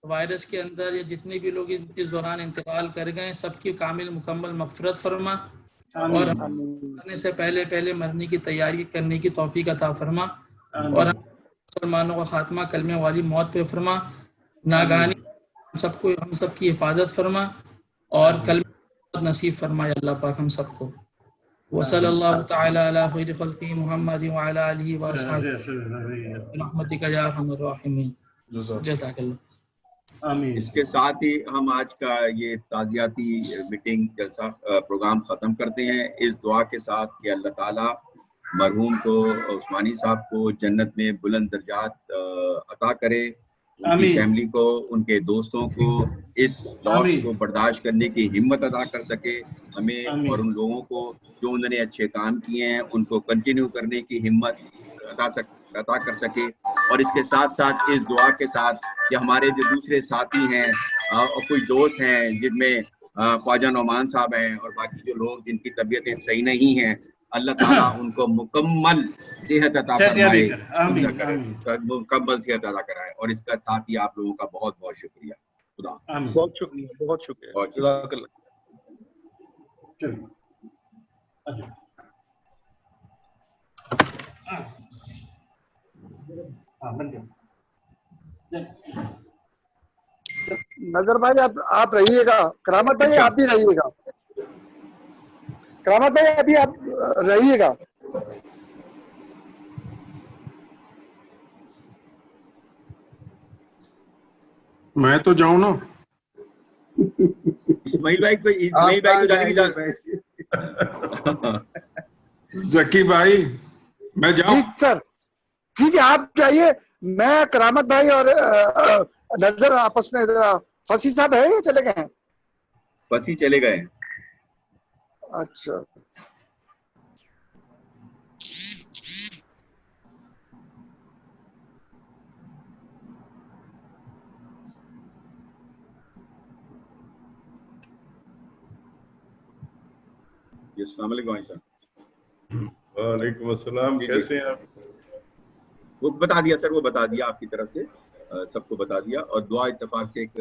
वायरस के अंदर या जितने भी लोग इस दौरान इंतकाल कर गए, सबकी कामिल मुकम्मल मग़फ़िरत फरमा। और मरने से पहले मरने की तैयारी करने की तौफीक अता फरमा। और मुसलमानों का खात्मा कलमे वाली मौत पे फरमा। नागहानी हम सबकी हिफाजत फरमा और कलमे नसीब फरमाए अल्लाह पाक हम सबको। वसल्लल्लाहु तआला अला खैरि खल्क़ि मुहम्मद व अला आलिहि व अस्हाबिहि रहमतिका या अरहमर राहिमीन। जज़ाकल्लाह। इसके साथ ही हम आज का ये ताज़ियाती मीटिंग जलसा प्रोग्राम ख़त्म करते हैं इस दुआ के साथ कि अल्लाह ताला मरहूम को, उस्मानी साहब को जन्नत में बुलंद दर्जात अता करे, उनकी फैमिली को, उनके दोस्तों को इस लॉस को बर्दाश्त करने की हिम्मत अता कर सके हमें, और उन लोगों को जो उन्होंने अच्छे काम किए हैं उनको कंटिन्यू करने की हिम्मत अता कर सके। और इसके साथ साथ इस दुआ के साथ कि हमारे जो दूसरे साथी हैं और कुछ दोस्त हैं जिनमें ख्वाजा नौमान साहब हैं और बाकी जो लोग जिनकी तबीयतें सही नहीं हैं, अल्लाह ताला उनको मुकम्मल सेहत अता फरमाए, मुकम्मल सेहत अता कराए। और इसका साथ ही आप लोगों का बहुत बहुत शुक्रिया। खुदा बहुत शुक्रिया। नजर भाई आप रहिएगा, करामत भाई आप भी रहिएगा, करामत भाई अभी आप रहिएगा। मैं तो जाऊं ना। इस्माइल भाई को जाने जकी भाई मैं जाऊं? सर ठीक है, आप जाइए। मैं करामत भाई और नजर आपस में फसी साहब है या चले गए हैं? फसी चले गए। अच्छा वालेकुम अस्सलाम, कैसे हैं आप? वो बता दिया सर, वो बता दिया आपकी तरफ से, सबको बता दिया। और दुआ इत्तेफाक से एक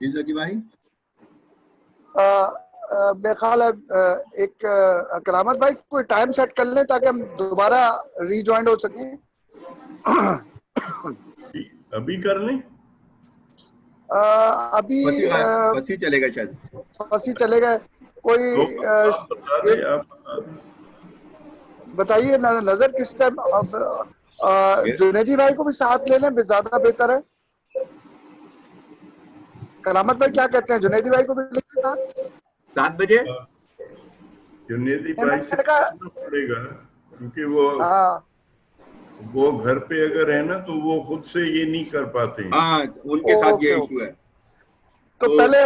जी भाई मेरा ख्याल है एक करामत भाई कोई टाइम सेट कर लें ताकि हम दोबारा रीजॉइन हो सकें। अभी कर लें? अभी फंसी चलेगा शायद, फंसी चलेगा कोई बताइए नजर किस टाइम। जुनैदी भाई को भी साथ ले लें, ज्यादा बेहतर है। करामत भाई क्या कहते हैं, जुनैदी भाई को भी लेके साथ 7 बजे? जुनैदी भाई से पड़ेगा क्योंकि वो घर पे अगर है ना तो वो खुद से ये नहीं कर पाते। हाँ, उनके साथ ये इशू है। तो पहले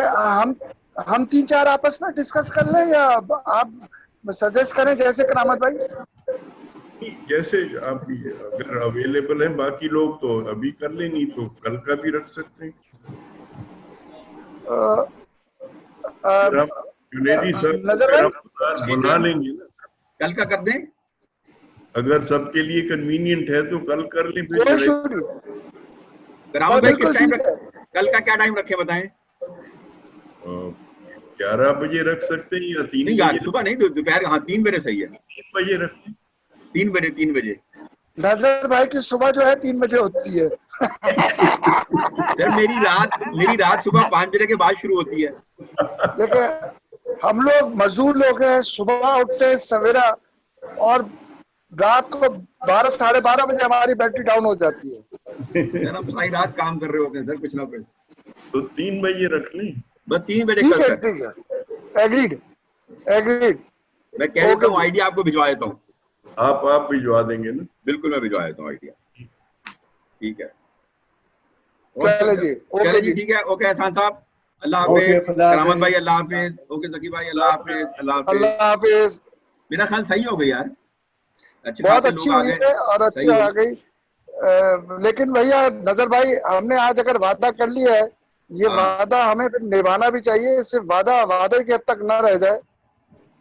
हम 3-4 आपस में डिस्कस कर लें या आप सजेस्ट करें जैसे करामत भाई? जैसे आप अगर अवेलेबल हैं बाकी लोग तो अभी कर लें, नहीं तो कल का भी रख सकते हैं। जुनैदी सर बुला लेंगे ना, कल का कर दें। अगर सबके लिए कन्वीनियंट है तो कल कर लें। फिर करामत भाई किस टाइम कल का क्या टाइम रखे बताएं? 11 बजे रख सकते हैं या 3 बजे? सुबह नहीं, दोपहर। हाँ 3 बजे सही है। 3 बजे रखें। 3 बजे। नजर भाई की सुबह जो है 3 बजे होती है। सर मेरी रात सुबह 5 बजे के बाद शुरू होती है। देखिए हम लोग मजदूर लोग हैं, सुबह उठते हैं सवेरा और रात को 12-12:30 बजे हमारी बैटरी डाउन हो जाती है। सर हम सारी रात काम कर रहे होते हैं सर, कुछ ना कुछ। तो 3 बजे रख लें। बस 3 बजे ठीक है। एग्रीड। मैं कह देता हूँ, आइडिया आपको भिजवा देता हूँ। आप भिजवा देंगे ना? बिल्कुल मैं भिजवा देता हूँ आइडिया। ठीक है चले जी, चले जी, ठीक है। ओके एहसान साहब, अल्लाह हाफिज। करामत भाई अल्लाह हाफिज। ओके ज़की भाई अल्लाह हाफिज। अल्लाह हाफिज। मेरा ख्याल सही हो गई यार, बहुत अच्छी हुई है और अच्छी आ गई। लेकिन भैया नजर भाई, हमने आज अगर वादा कर लिया है, ये वादा हमें फिर निभाना भी चाहिए। सिर्फ वादे के हद तक न रह जाए।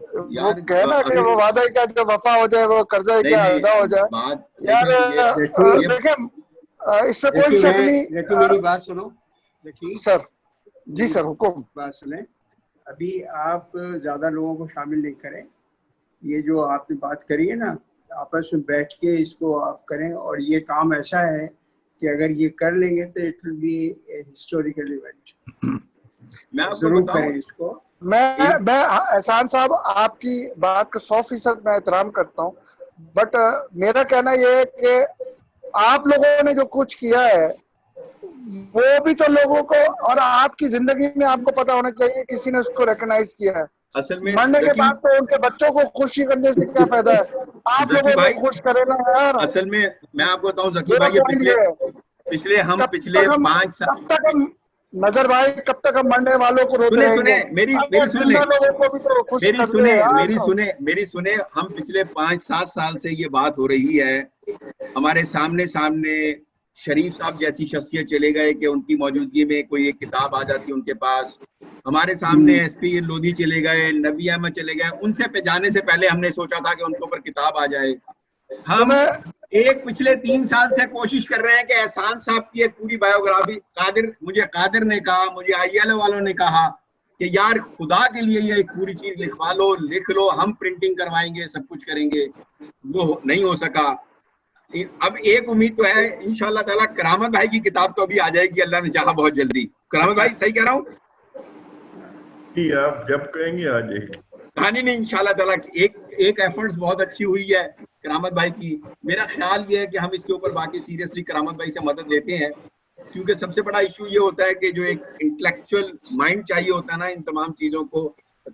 वो कहना कि वो वादा क्या जो वफा हो जाए, वो कर्जा क्या अदा हो जाए। यार देखें इसमें कोई शक नहीं। मेरी बात सुनो सर। जी सर, हुक्म। बात सुने, अभी आप ज्यादा लोगों को शामिल नहीं करें। ये जो आपने बात करी है ना, आपस में बैठ के इसको आप करें। और ये काम ऐसा है कि अगर ये कर लेंगे तो it will B a historical event. जरूर करें इसको। मैं एहसान साहब आपकी बात का 100% मैं एहतराम करता हूँ, बट मेरा कहना यह है कि आप लोगों ने जो कुछ किया है वो भी तो लोगों को और आपकी जिंदगी में आपको पता होना चाहिए किसी ने उसको रिकॉग्नाइज किया है। असल में मरने के बाद तो उनके बच्चों को खुशी करने से क्या फायदा है? आप लोगों को खुश करे ना यार। असल में मैं आपको बताऊं ज़की भाई, पिछले 5 साल कब तक हम नजर भाई, कब तक हम मरने वालों को रोते रहेंगे? मेरी सुने। हम पिछले 5-7 साल से ये बात हो रही है, हमारे सामने शरीफ साहब जैसी शख्सियत चले गए कि उनकी मौजूदगी में कोई एक किताब आ जाती है उनके पास। हमारे सामने एसपी लोधी चले गए, नबी अहमद चले गए। उनसे पे जाने से पहले हमने सोचा था कि उनके ऊपर किताब आ जाए। हम पिछले 3 साल से कोशिश कर रहे हैं कि एहसान साहब की एक पूरी बायोग्राफी कादिर ने कहा, मुझे ILO वालों ने कहा कि यार खुदा के लिए ये एक पूरी चीज लिखवा लो, लिख लो, हम प्रिंटिंग करवाएंगे, सब कुछ करेंगे। वो नहीं हो सका। अब एक उम्मीद तो है इंशाअल्लाह ताला, करामत भाई की किताब तो अभी आ जाएगी अल्लाह ने चाहा बहुत जल्दी। करामत भाई सही कह रहा हूँ? आप जब कहेंगे आ जाएगी। कहानी नहीं इंशाअल्लाह ताला। एक एफर्ट्स बहुत अच्छी हुई है करामत भाई की। मेरा ख्याल ये है कि हम इसके ऊपर बाकी सीरियसली करामत भाई से मदद लेते हैं, क्योंकि सबसे बड़ा इशू ये होता है कि जो एक इंटेलेक्चुअल माइंड चाहिए होता है ना इन तमाम चीज़ों को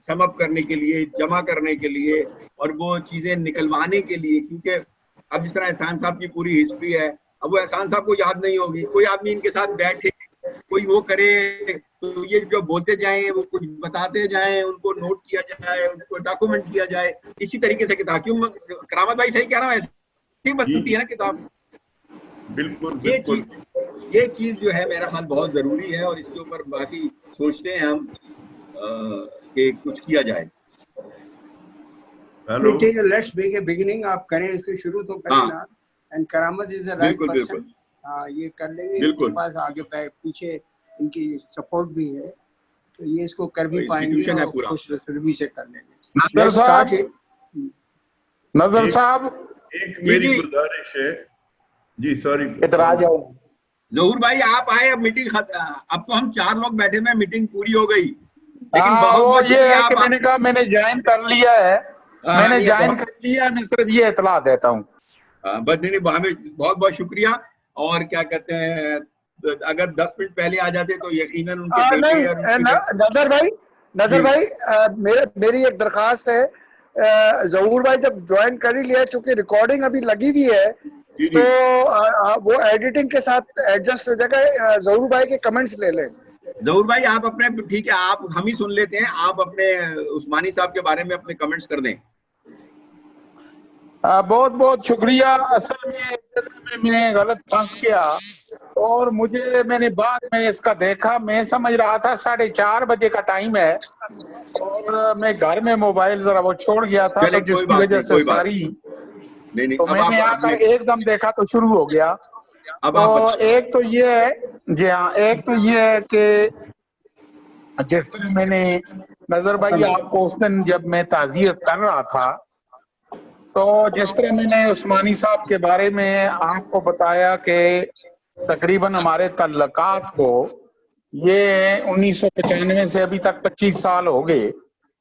सम अप करने के लिए, जमा करने के लिए और वो चीज़ें निकलवाने के लिए। क्योंकि अब जिस तरह एहसान साहब की पूरी हिस्ट्री है, अब वो एहसान साहब को याद नहीं होगी, कोई आदमी इनके साथ बैठे कोई वो करे तो ये जो बोलते जाएं वो कुछ बताते जाएं, उनको नोट किया जाए, उनको डॉक्यूमेंट किया जाए, इसी तरीके से किताब, क्यों करामत भाई सही कह रहा हूँ, ऐसी बनती है ना किताब। बिल्कुल ये चीज जो है मेरा ख्याल बहुत जरूरी है और इसके ऊपर बाकी सोचते हैं हम कि कुछ किया जाए। लेट्स मेक ए बिगिनिंग, आप करें, इसको शुरू तो करें ना, एंड करामत इज द राइट पर्सन। ये कर लेंगे, इनके पास आगे पीछे इनकी सपोर्ट भी है, तो ये इसको कर भी पाएंगे और खुश रसूली से कर लेंगे। नजर साहब एक मेरी गुजारिश है जी, सॉरी इतराज है जहूर भाई, आप आए, अब मीटिंग, अब तो हम 4 लोग बैठे में, मीटिंग पूरी हो गई, लेकिन वो ये है कि मैंने कहा मैंने ज्वाइन कर लिया है, मैंने ज्वाइन कर लिया, मैं सिर्फ ये इतला देता हूँ। बस नहीं, हमें बहुत बहुत शुक्रिया, और क्या कहते हैं, अगर 10 मिनट पहले आ जाते तो यकीनन उनके नजर भाई मेरी एक दरखास्त है, जहूर भाई जब ज्वाइन कर ही लिया, चूंकि रिकॉर्डिंग अभी लगी हुई है तो वो एडिटिंग के साथ एडजस्ट हो जाएगा, जहूर भाई के कमेंट्स ले लें। जहूर भाई आप अपने, ठीक है, आप हम ही सुन लेते हैं, आप अपने उस्मानी साहब के बारे में अपने कमेंट्स कर दें। बहुत बहुत शुक्रिया। असल में मैं गलत फंस गया और मैंने बाद में इसका देखा, मैं समझ रहा था 4:30 बजे का टाइम है और मैं घर में मोबाइल जरा वो छोड़ गया था, तो जिसकी वजह से सारी तो मैंने आकर एकदम देखा तो शुरू हो गया। तो एक तो ये है, जी हाँ, एक तो ये है कि जिस तरह मैंने नजर भाई आपको उस दिन जब मैं ताज़ियत कर रहा था, तो जिस तरह मैंने उस्मानी साहब के बारे में आपको बताया कि तकरीबन हमारे तल्लकात को ये 1995 से अभी तक 25 साल हो गए,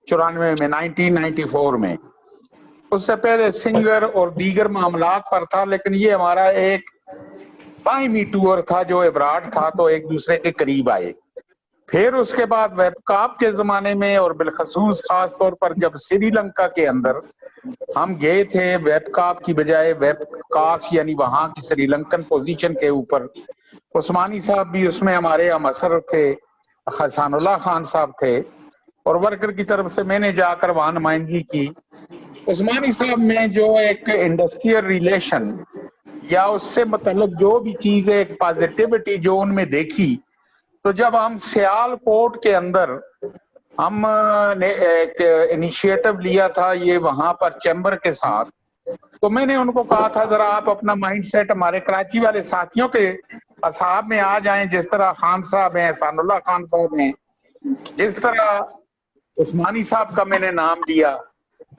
94 में, 1994 में, उससे पहले सिंगर और दीगर मामलात पर था, लेकिन ये हमारा एक बाइमी टूर था जो इब्राड था, तो एक दूसरे के करीब आए। फिर उसके बाद वेबकाप के जमाने में और बिलखसूस खास तौर पर जब श्रीलंका के अंदर हम गए थे, वेबकाप की बजाय वेबकास्ट, यानी वहां की श्रीलंकन पोजीशन के ऊपर उस्मानी साहब भी उसमें हमारे हम असर थे, हसानुल्लाह खान साहब थे, और वर्कर की तरफ से मैंने जाकर वहां नुमाइंदगी की। उस्मानी साहब में जो एक इंडस्ट्रियल रिलेशन या उससे मतलब जो भी चीज है, एक पॉजिटिविटी जो उनमें देखी, तो जब हम सियालकोट के अंदर हमने एक इनिशिएटिव लिया था ये वहां पर चैम्बर के साथ, तो मैंने उनको कहा था जरा आप अपना माइंडसेट हमारे कराची वाले साथियों के असहाब में आ जाएं, जिस तरह खान साहब हैं, हसानुल्लाह खान साहब हैं, जिस तरह उस्मानी साहब का मैंने नाम लिया,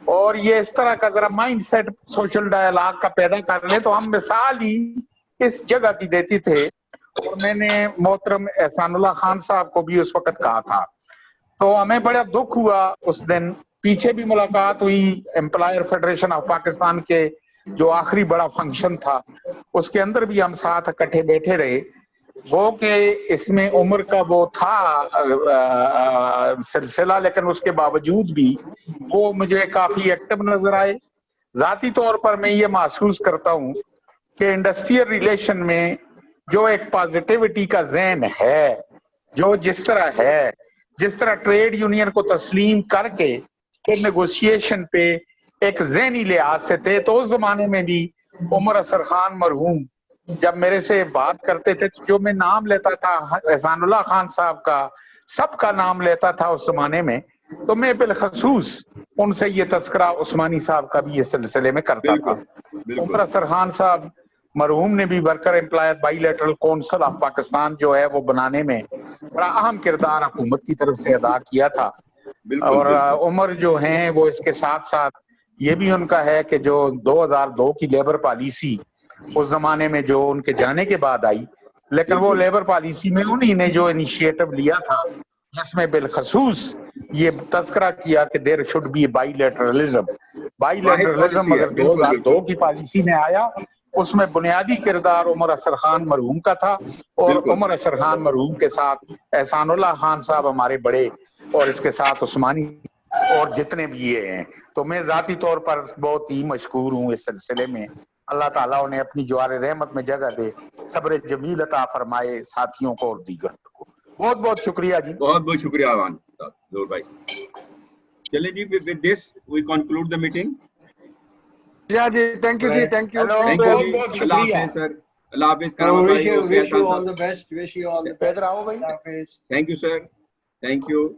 और ये इस तरह का जरा माइंडसेट सोशल डायलॉग का पैदा कर ले, तो हम मिसाल ही इस जगह की देती थे। और मैंने मोहतरम एहसानुल्लाह खान साहब को भी उस वक्त कहा था, तो हमें बड़ा दुख हुआ उस दिन। पीछे भी मुलाकात हुई, एम्प्लॉयर फेडरेशन ऑफ पाकिस्तान के जो आखिरी बड़ा फंक्शन था उसके अंदर भी हम साथ इकट्ठे बैठे रहे। वो कि इसमें उम्र का वो था सिलसिला, लेकिन उसके बावजूद भी वो मुझे काफी एक्टिव नजर आए। जाती तौर पर मैं ये महसूस करता हूँ कि इंडस्ट्रियल रिलेशन में जो एक पॉजिटिविटी का ज़हन है, जो जिस तरह ट्रेड यूनियन को तस्लीम करके फिर नेगोशिएशन पे एक ज़हनी लिहाज से थे, तो उस जमाने में भी उमर असर खान मरहूम जब मेरे से बात करते थे, जो मैं नाम लेता था एहसानुल्लाह खान साहब का, सबका नाम लेता था उस जमाने में, तो मैं बिलखसूस उनसे ये तस्करा उस्मानी साहब का भी इस सिलसिले में करता था। उमर असर खान साहब मरहूम ने भी worker employer bilateral council of Pakistan जो है वो बनाने में बड़ा अहम किरदार हुकूमत की तरफ से अदा किया था। और उमर जो हैं वो इसके साथ साथ ये भी उनका है कि जो 2002 की लेबर पॉलिसी उस जमाने में जो उनके जाने के बाद आई, लेकिन वो लेबर पॉलिसी में उन्हीं ने जो इनिशिएटिव लिया था जिसमें बिलखसूस ये तस्करा किया कि देयर शुड बी बाइलेटरलिज्म अगर 2002 की पॉलिसी में आया, उसमें बुनियादी किरदार उमर असर खान मरहूम का था। और उमर असर खान मरहूम के साथ एहसानुल्लाह खान साहब हमारे बड़े, और इसके साथ उस्मानी और जितने भी ये हैं, तो मैं जाती तौर पर बहुत ही मशकूर हूँ इस सिलसिले में अल्लाह ताला उन्हें अपनी ज्वार रहमत में जगह दे, सब्र जमील अता फरमाए साथियों को और दीगर को। बहुत बहुत शुक्रिया जी। बहुत बहुत शुक्रिया आवान जोर भाई। चलिए जी, with this we conclude the meeting. जी, थैंक यू जी, थैंक यू। थैंक यू जी, अल्लाह हाफिज़ सर, अल्लाह हाफिज़ करामा भाई, wish you all the best, wish you all the best। आओ भाई। Thank you sir, thank you.